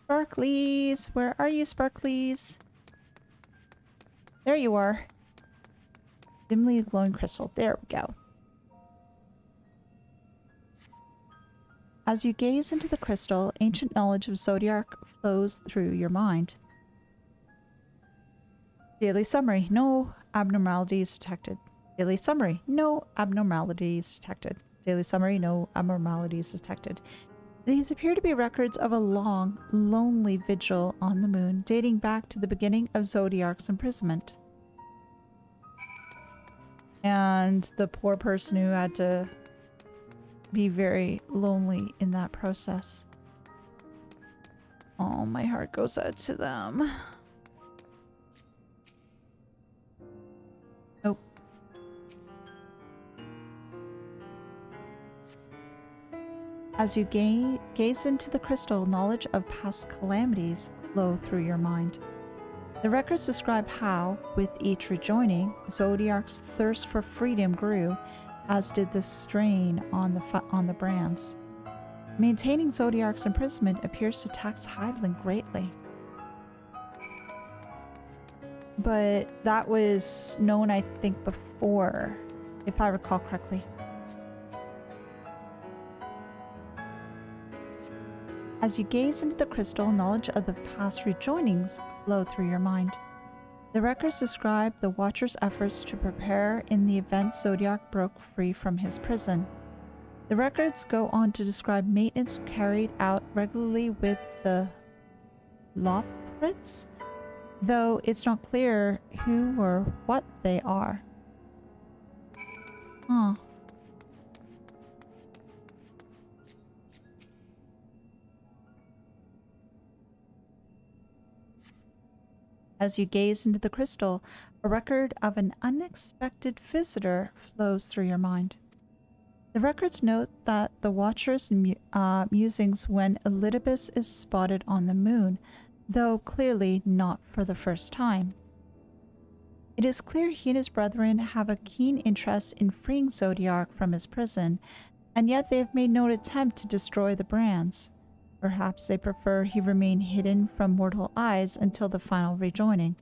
Sparklies! Where are you, Sparklies? There you are. Dimly glowing crystal. There we go. As you gaze into the crystal, ancient knowledge of Zodiac flows through your mind. Daily summary. No abnormalities detected. Daily summary. No abnormalities detected. Daily summary. No abnormalities detected. These appear to be records of a long, lonely vigil on the moon, dating back to the beginning of Zodiac's imprisonment. And the poor person who had to be very lonely in that process. Oh, my heart goes out to them. Nope. As you gaze into the crystal, knowledge of past calamities flow through your mind. The records describe how, with each rejoining, Zodiac's thirst for freedom grew, as did the strain on the brands. Maintaining Zodiac's imprisonment appears to tax Hydaelyn greatly. But that was known, I think, before, if I recall correctly. As you gaze into the crystal, knowledge of the past rejoinings flow through your mind. The records describe the Watcher's efforts to prepare in the event Zodiac broke free from his prison. The records go on to describe maintenance carried out regularly with the Loprits, though it's not clear who or what they are. Huh. As you gaze into the crystal, a record of an unexpected visitor flows through your mind. The records note that the Watcher's musings when Elidibus is spotted on the moon, though clearly not for the first time. It is clear he and his brethren have a keen interest in freeing Zodiac from his prison, and yet they have made no attempt to destroy the brands. Perhaps they prefer he remain hidden from mortal eyes until the final rejoining.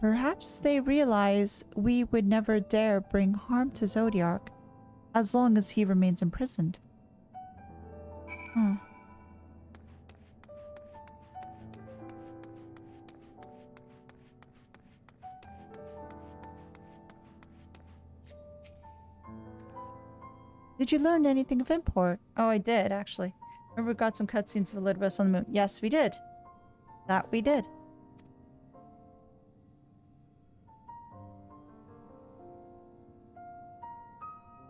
Perhaps they realize we would never dare bring harm to Zodiac as long as he remains imprisoned. Did you learn anything of import? Oh, I did, actually. Remember, we got some cutscenes of Elidibus on the moon. Yes, we did. That we did.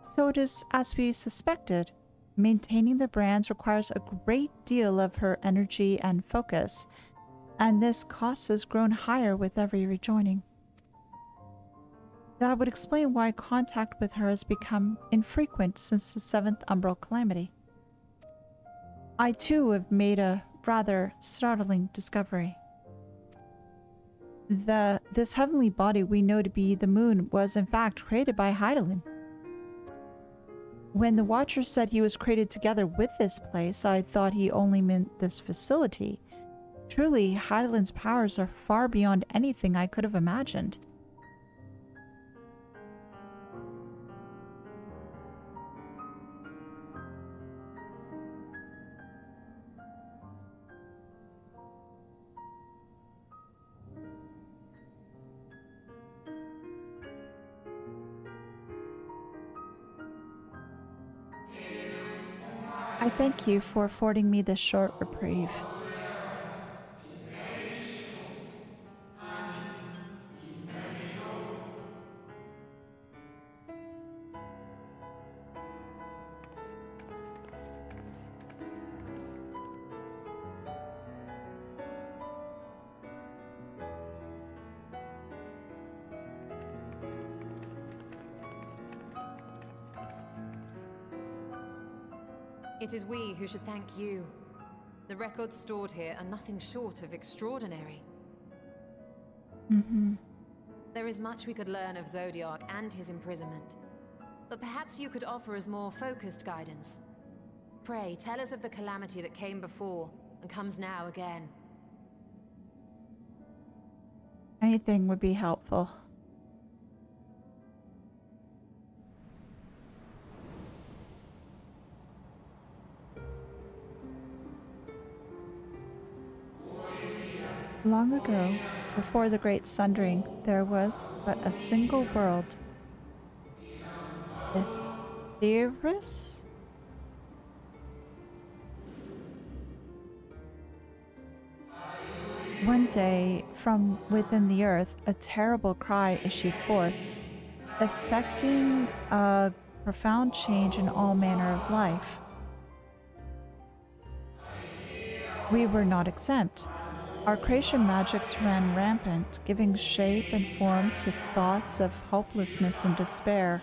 So it is as we suspected. Maintaining the brands requires a great deal of her energy and focus, and this cost has grown higher with every rejoining. That would explain why contact with her has become infrequent since the 7th Umbral Calamity. I too have made a rather startling discovery. This heavenly body we know to be the moon was in fact created by Hydaelyn. When the Watcher said he was created together with this place, I thought he only meant this facility. Truly, Hydaelyn's powers are far beyond anything I could have imagined. I thank you for affording me this short reprieve. It is we who should thank you. The records stored here are nothing short of extraordinary. Mm-hmm. There is much we could learn of Zodiac and his imprisonment. But perhaps you could offer us more focused guidance. Pray, tell us of the calamity that came before and comes now again. Anything would be helpful. Long ago, before the Great Sundering, there was but a single world. Etheirus? One day, from within the earth, a terrible cry issued forth, affecting a profound change in all manner of life. We were not exempt. Our creation magics ran rampant, giving shape and form to thoughts of hopelessness and despair.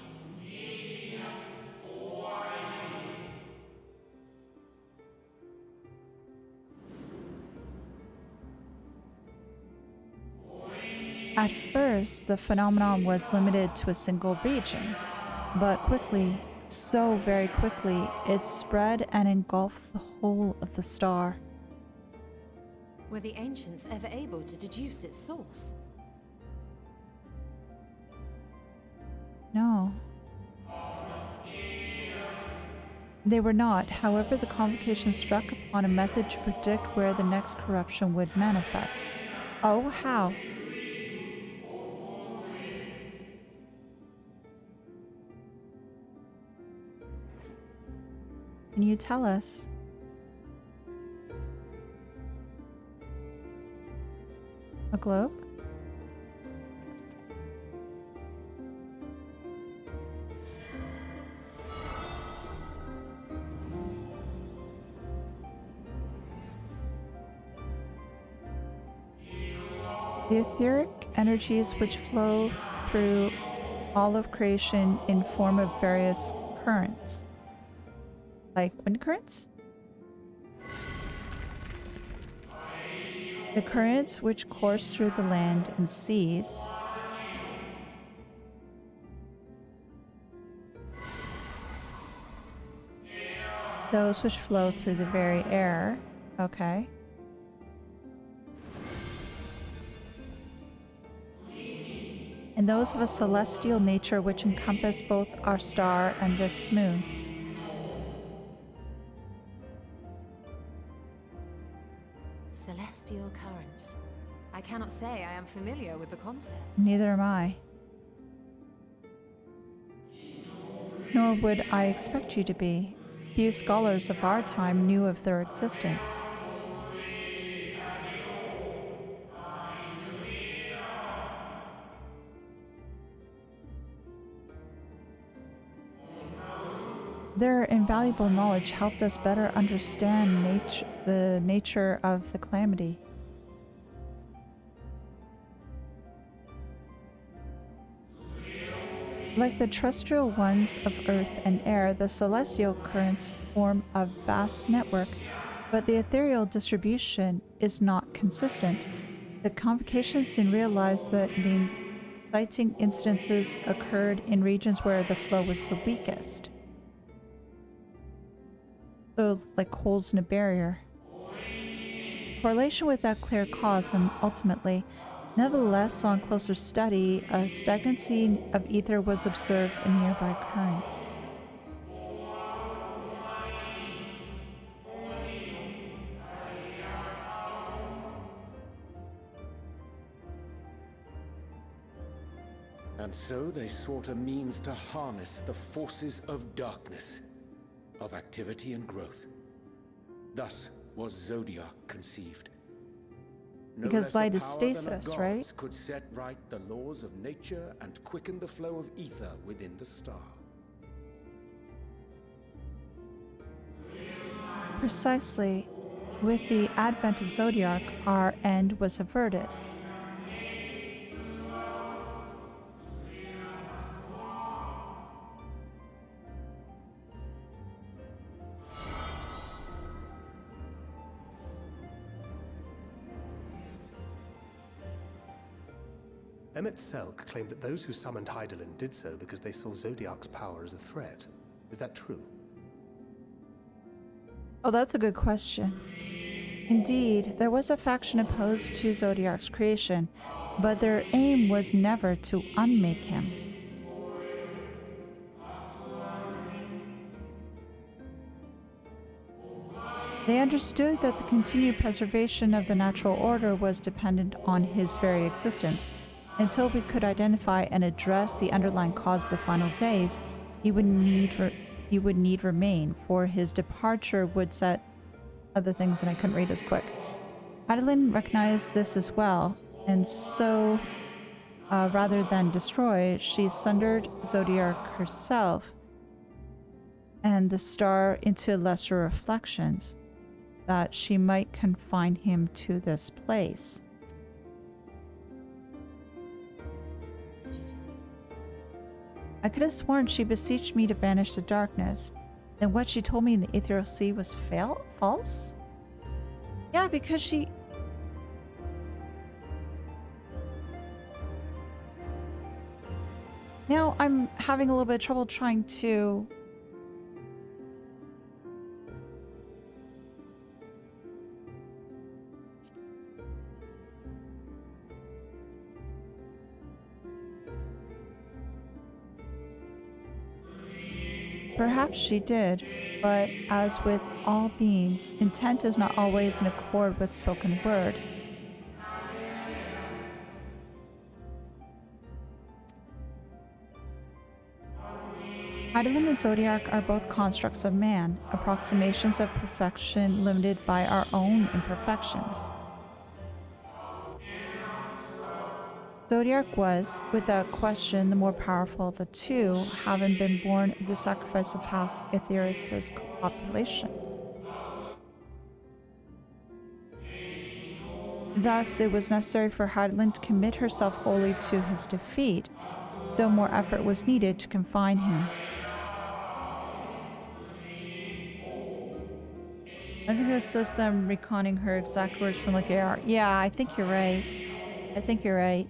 At first, the phenomenon was limited to a single region, but quickly, so very quickly, it spread and engulfed the whole of the star. Were the ancients ever able to deduce its source? No. They were not. However, the convocation struck upon a method to predict where the next corruption would manifest. Oh, how? Can you tell us? A globe? The etheric energies which flow through all of creation in form of various currents. Like wind currents? The currents which course through the land and seas. Those which flow through the very air. Okay. And those of a celestial nature which encompass both our star and this moon. Celestial currents. I cannot say I am familiar with the concept. Neither am I. Nor would I expect you to be. Few scholars of our time knew of their existence. Their invaluable knowledge helped us better understand the nature of the calamity. Like the terrestrial ones of earth and air, the celestial currents form a vast network, but the ethereal distribution is not consistent. The convocation soon realized that the exciting incidences occurred in regions where the flow was the weakest. So, like holes in a barrier. Correlation without clear cause, and ultimately, nevertheless, on closer study, a stagnancy of ether was observed in nearby currents. And so they sought a means to harness the forces of darkness, of activity and growth. Thus was Zodiac conceived. No Because lesser light is power than the stasis, gods right? could set right the laws of nature and quicken the flow of ether within the star. Precisely. With the advent of Zodiac, our end was averted. Emmett Selk claimed that those who summoned Hydaelyn did so because they saw Zodiark's power as a threat. Is that true? Oh, that's a good question. Indeed, there was a faction opposed to Zodiark's creation, but their aim was never to unmake him. They understood that the continued preservation of the natural order was dependent on his very existence. Until we could identify and address the underlying cause of the final days, he would need remain, for his departure would set other things, and I couldn't read as quick. Hydaelyn recognized this as well, and so, rather than destroy, she sundered Zodiark herself and the star into lesser reflections, that she might confine him to this place. I could have sworn she beseeched me to banish the darkness. Then what she told me in the Ethereal Sea was false? Yeah, because she... Now I'm having a little bit of trouble trying to... Perhaps she did, but as with all beings, intent is not always in accord with spoken word. Hydaelyn and Zodiark are both constructs of man, approximations of perfection limited by our own imperfections. Zodiark was, without question, the more powerful of the two, having been born of the sacrifice of half Aetheris' population. Thus, it was necessary for Hydaelyn to commit herself wholly to his defeat. Still more effort was needed to confine him. I think this is them reconning her exact words from like AR. Yeah, I think you're right. I think you're right.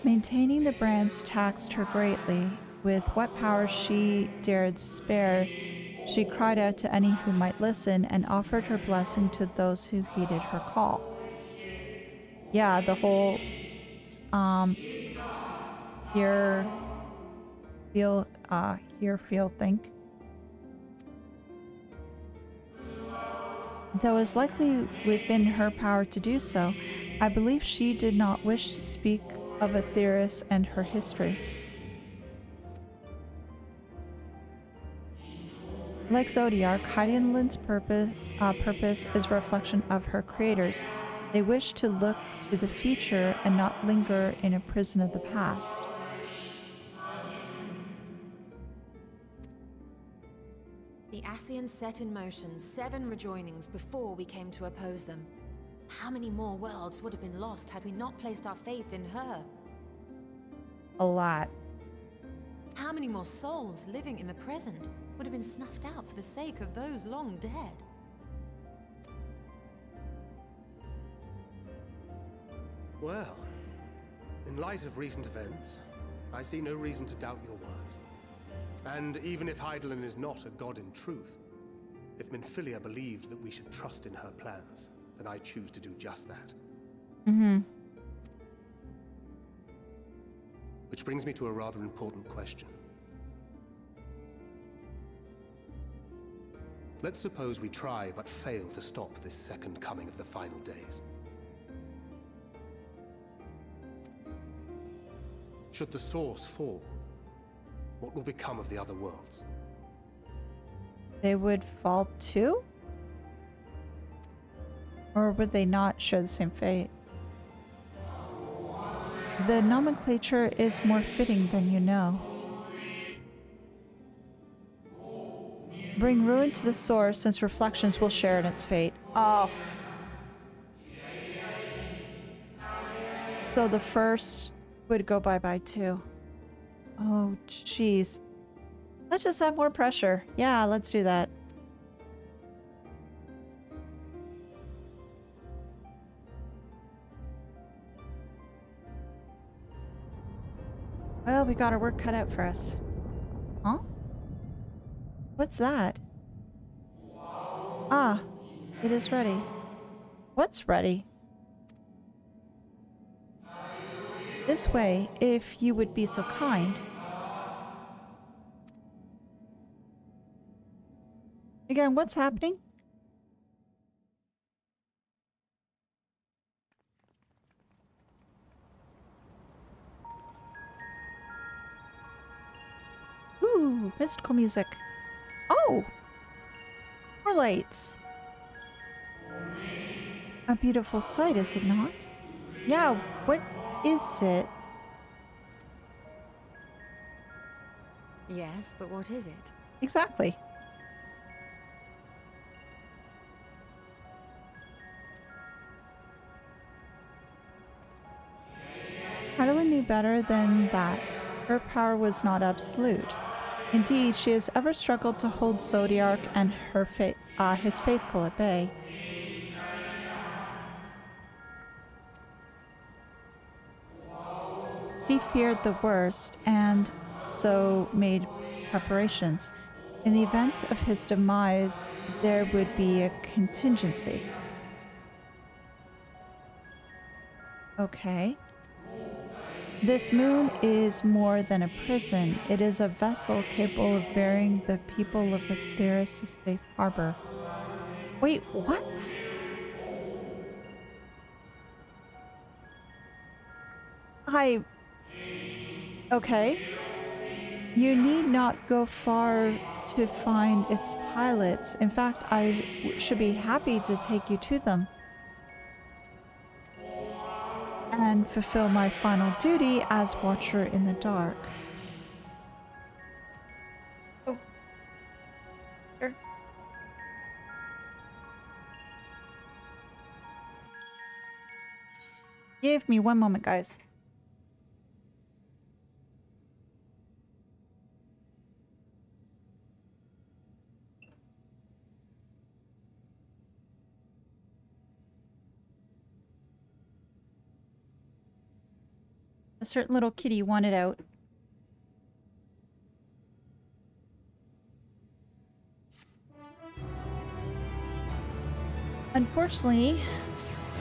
Maintaining the brands taxed her greatly. With what power she dared spare, she cried out to any who might listen and offered her blessing to those who heeded her call. Yeah, the whole hear, feel, think. Though it was likely within her power to do so, I believe she did not wish to speak of Aetheris and her history. Like Zodiark, Hydaelyn's purpose is a reflection of her creators. They wish to look to the future and not linger in a prison of the past. The Ascians set in motion 7 rejoinings before we came to oppose them. How many more worlds would have been lost had we not placed our faith in her? A lot. How many more souls living in the present would have been snuffed out for the sake of those long dead? Well, in light of recent events, I see no reason to doubt your words. And even if Hydaelyn is not a god in truth, if Minfilia believed that we should trust in her plans, then I choose to do just that. Which brings me to a rather important question. Let's suppose we try but fail to stop this second coming of the final days. Should the source fall, what will become of the other worlds? They would fall too? Or would they not share the same fate? The nomenclature is more fitting than you know. Bring ruin to the source, since reflections will share in its fate. Oh. So the first would go bye-bye too. Oh, jeez. Let's just have more pressure. Yeah, let's do that. Well, we got our work cut out for us. Huh? What's that? Ah, it is ready. What's ready? This way, if you would be so kind. Again, what's happening? Ooh, mystical music. Oh! More lights. A beautiful sight, is it not? Yeah, what is it? Yes, but what is it? Exactly. Hydaelyn knew better than that. Her power was not absolute. Indeed, she has ever struggled to hold Zodiark and his faithful at bay. She feared the worst, and so made preparations. In the event of his demise, there would be a contingency. Okay. This moon is more than a prison. It is a vessel capable of bearing the people of Aetheris to safe harbor. Wait, what? Okay. You need not go far to find its pilots. In fact, I should be happy to take you to them and fulfill my final duty as Watcher in the Dark. Oh. Sure. Give me one moment, guys. A certain little kitty wanted out. Unfortunately,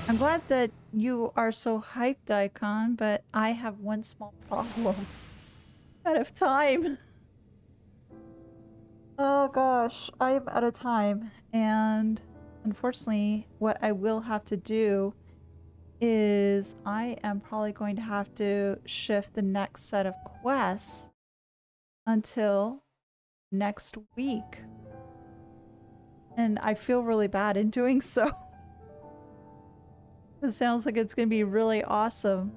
I'm glad that you are so hyped, Icon, but I have one small problem. Out of time. Oh gosh, I am out of time. And unfortunately, what I will have to do is I am probably going to have to shift the next set of quests until next week. And I feel really bad in doing so. It sounds like it's going to be really awesome.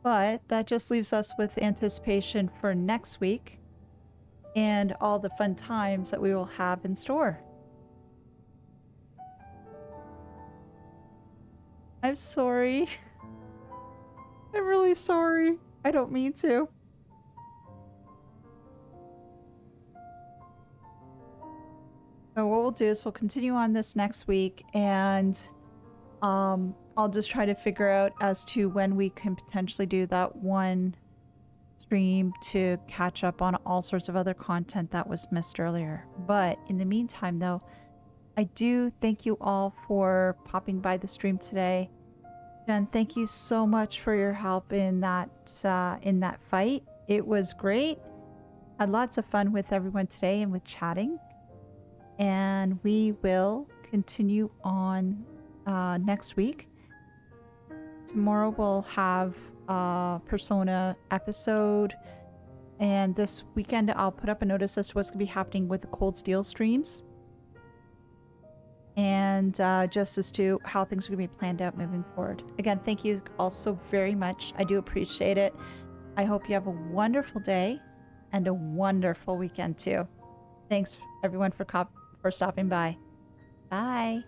But that just leaves us with anticipation for next week and all the fun times that we will have in store. I'm sorry. I'm really sorry. I don't mean to. But what we'll do is we'll continue on this next week, and I'll just try to figure out as to when we can potentially do that one stream to catch up on all sorts of other content that was missed earlier. But in the meantime, though, I do thank you all for popping by the stream today. Jen, thank you so much for your help in that fight. It was great. Had lots of fun with everyone today and with chatting. And we will continue on next week. Tomorrow we'll have a Persona episode. And this weekend I'll put up a notice as to what's going to be happening with the Cold Steel streams. And just as to how things are going to be planned out moving forward. Again, thank you all so very much. I do appreciate it. I hope you have a wonderful day and a wonderful weekend too. Thanks everyone for stopping by. Bye.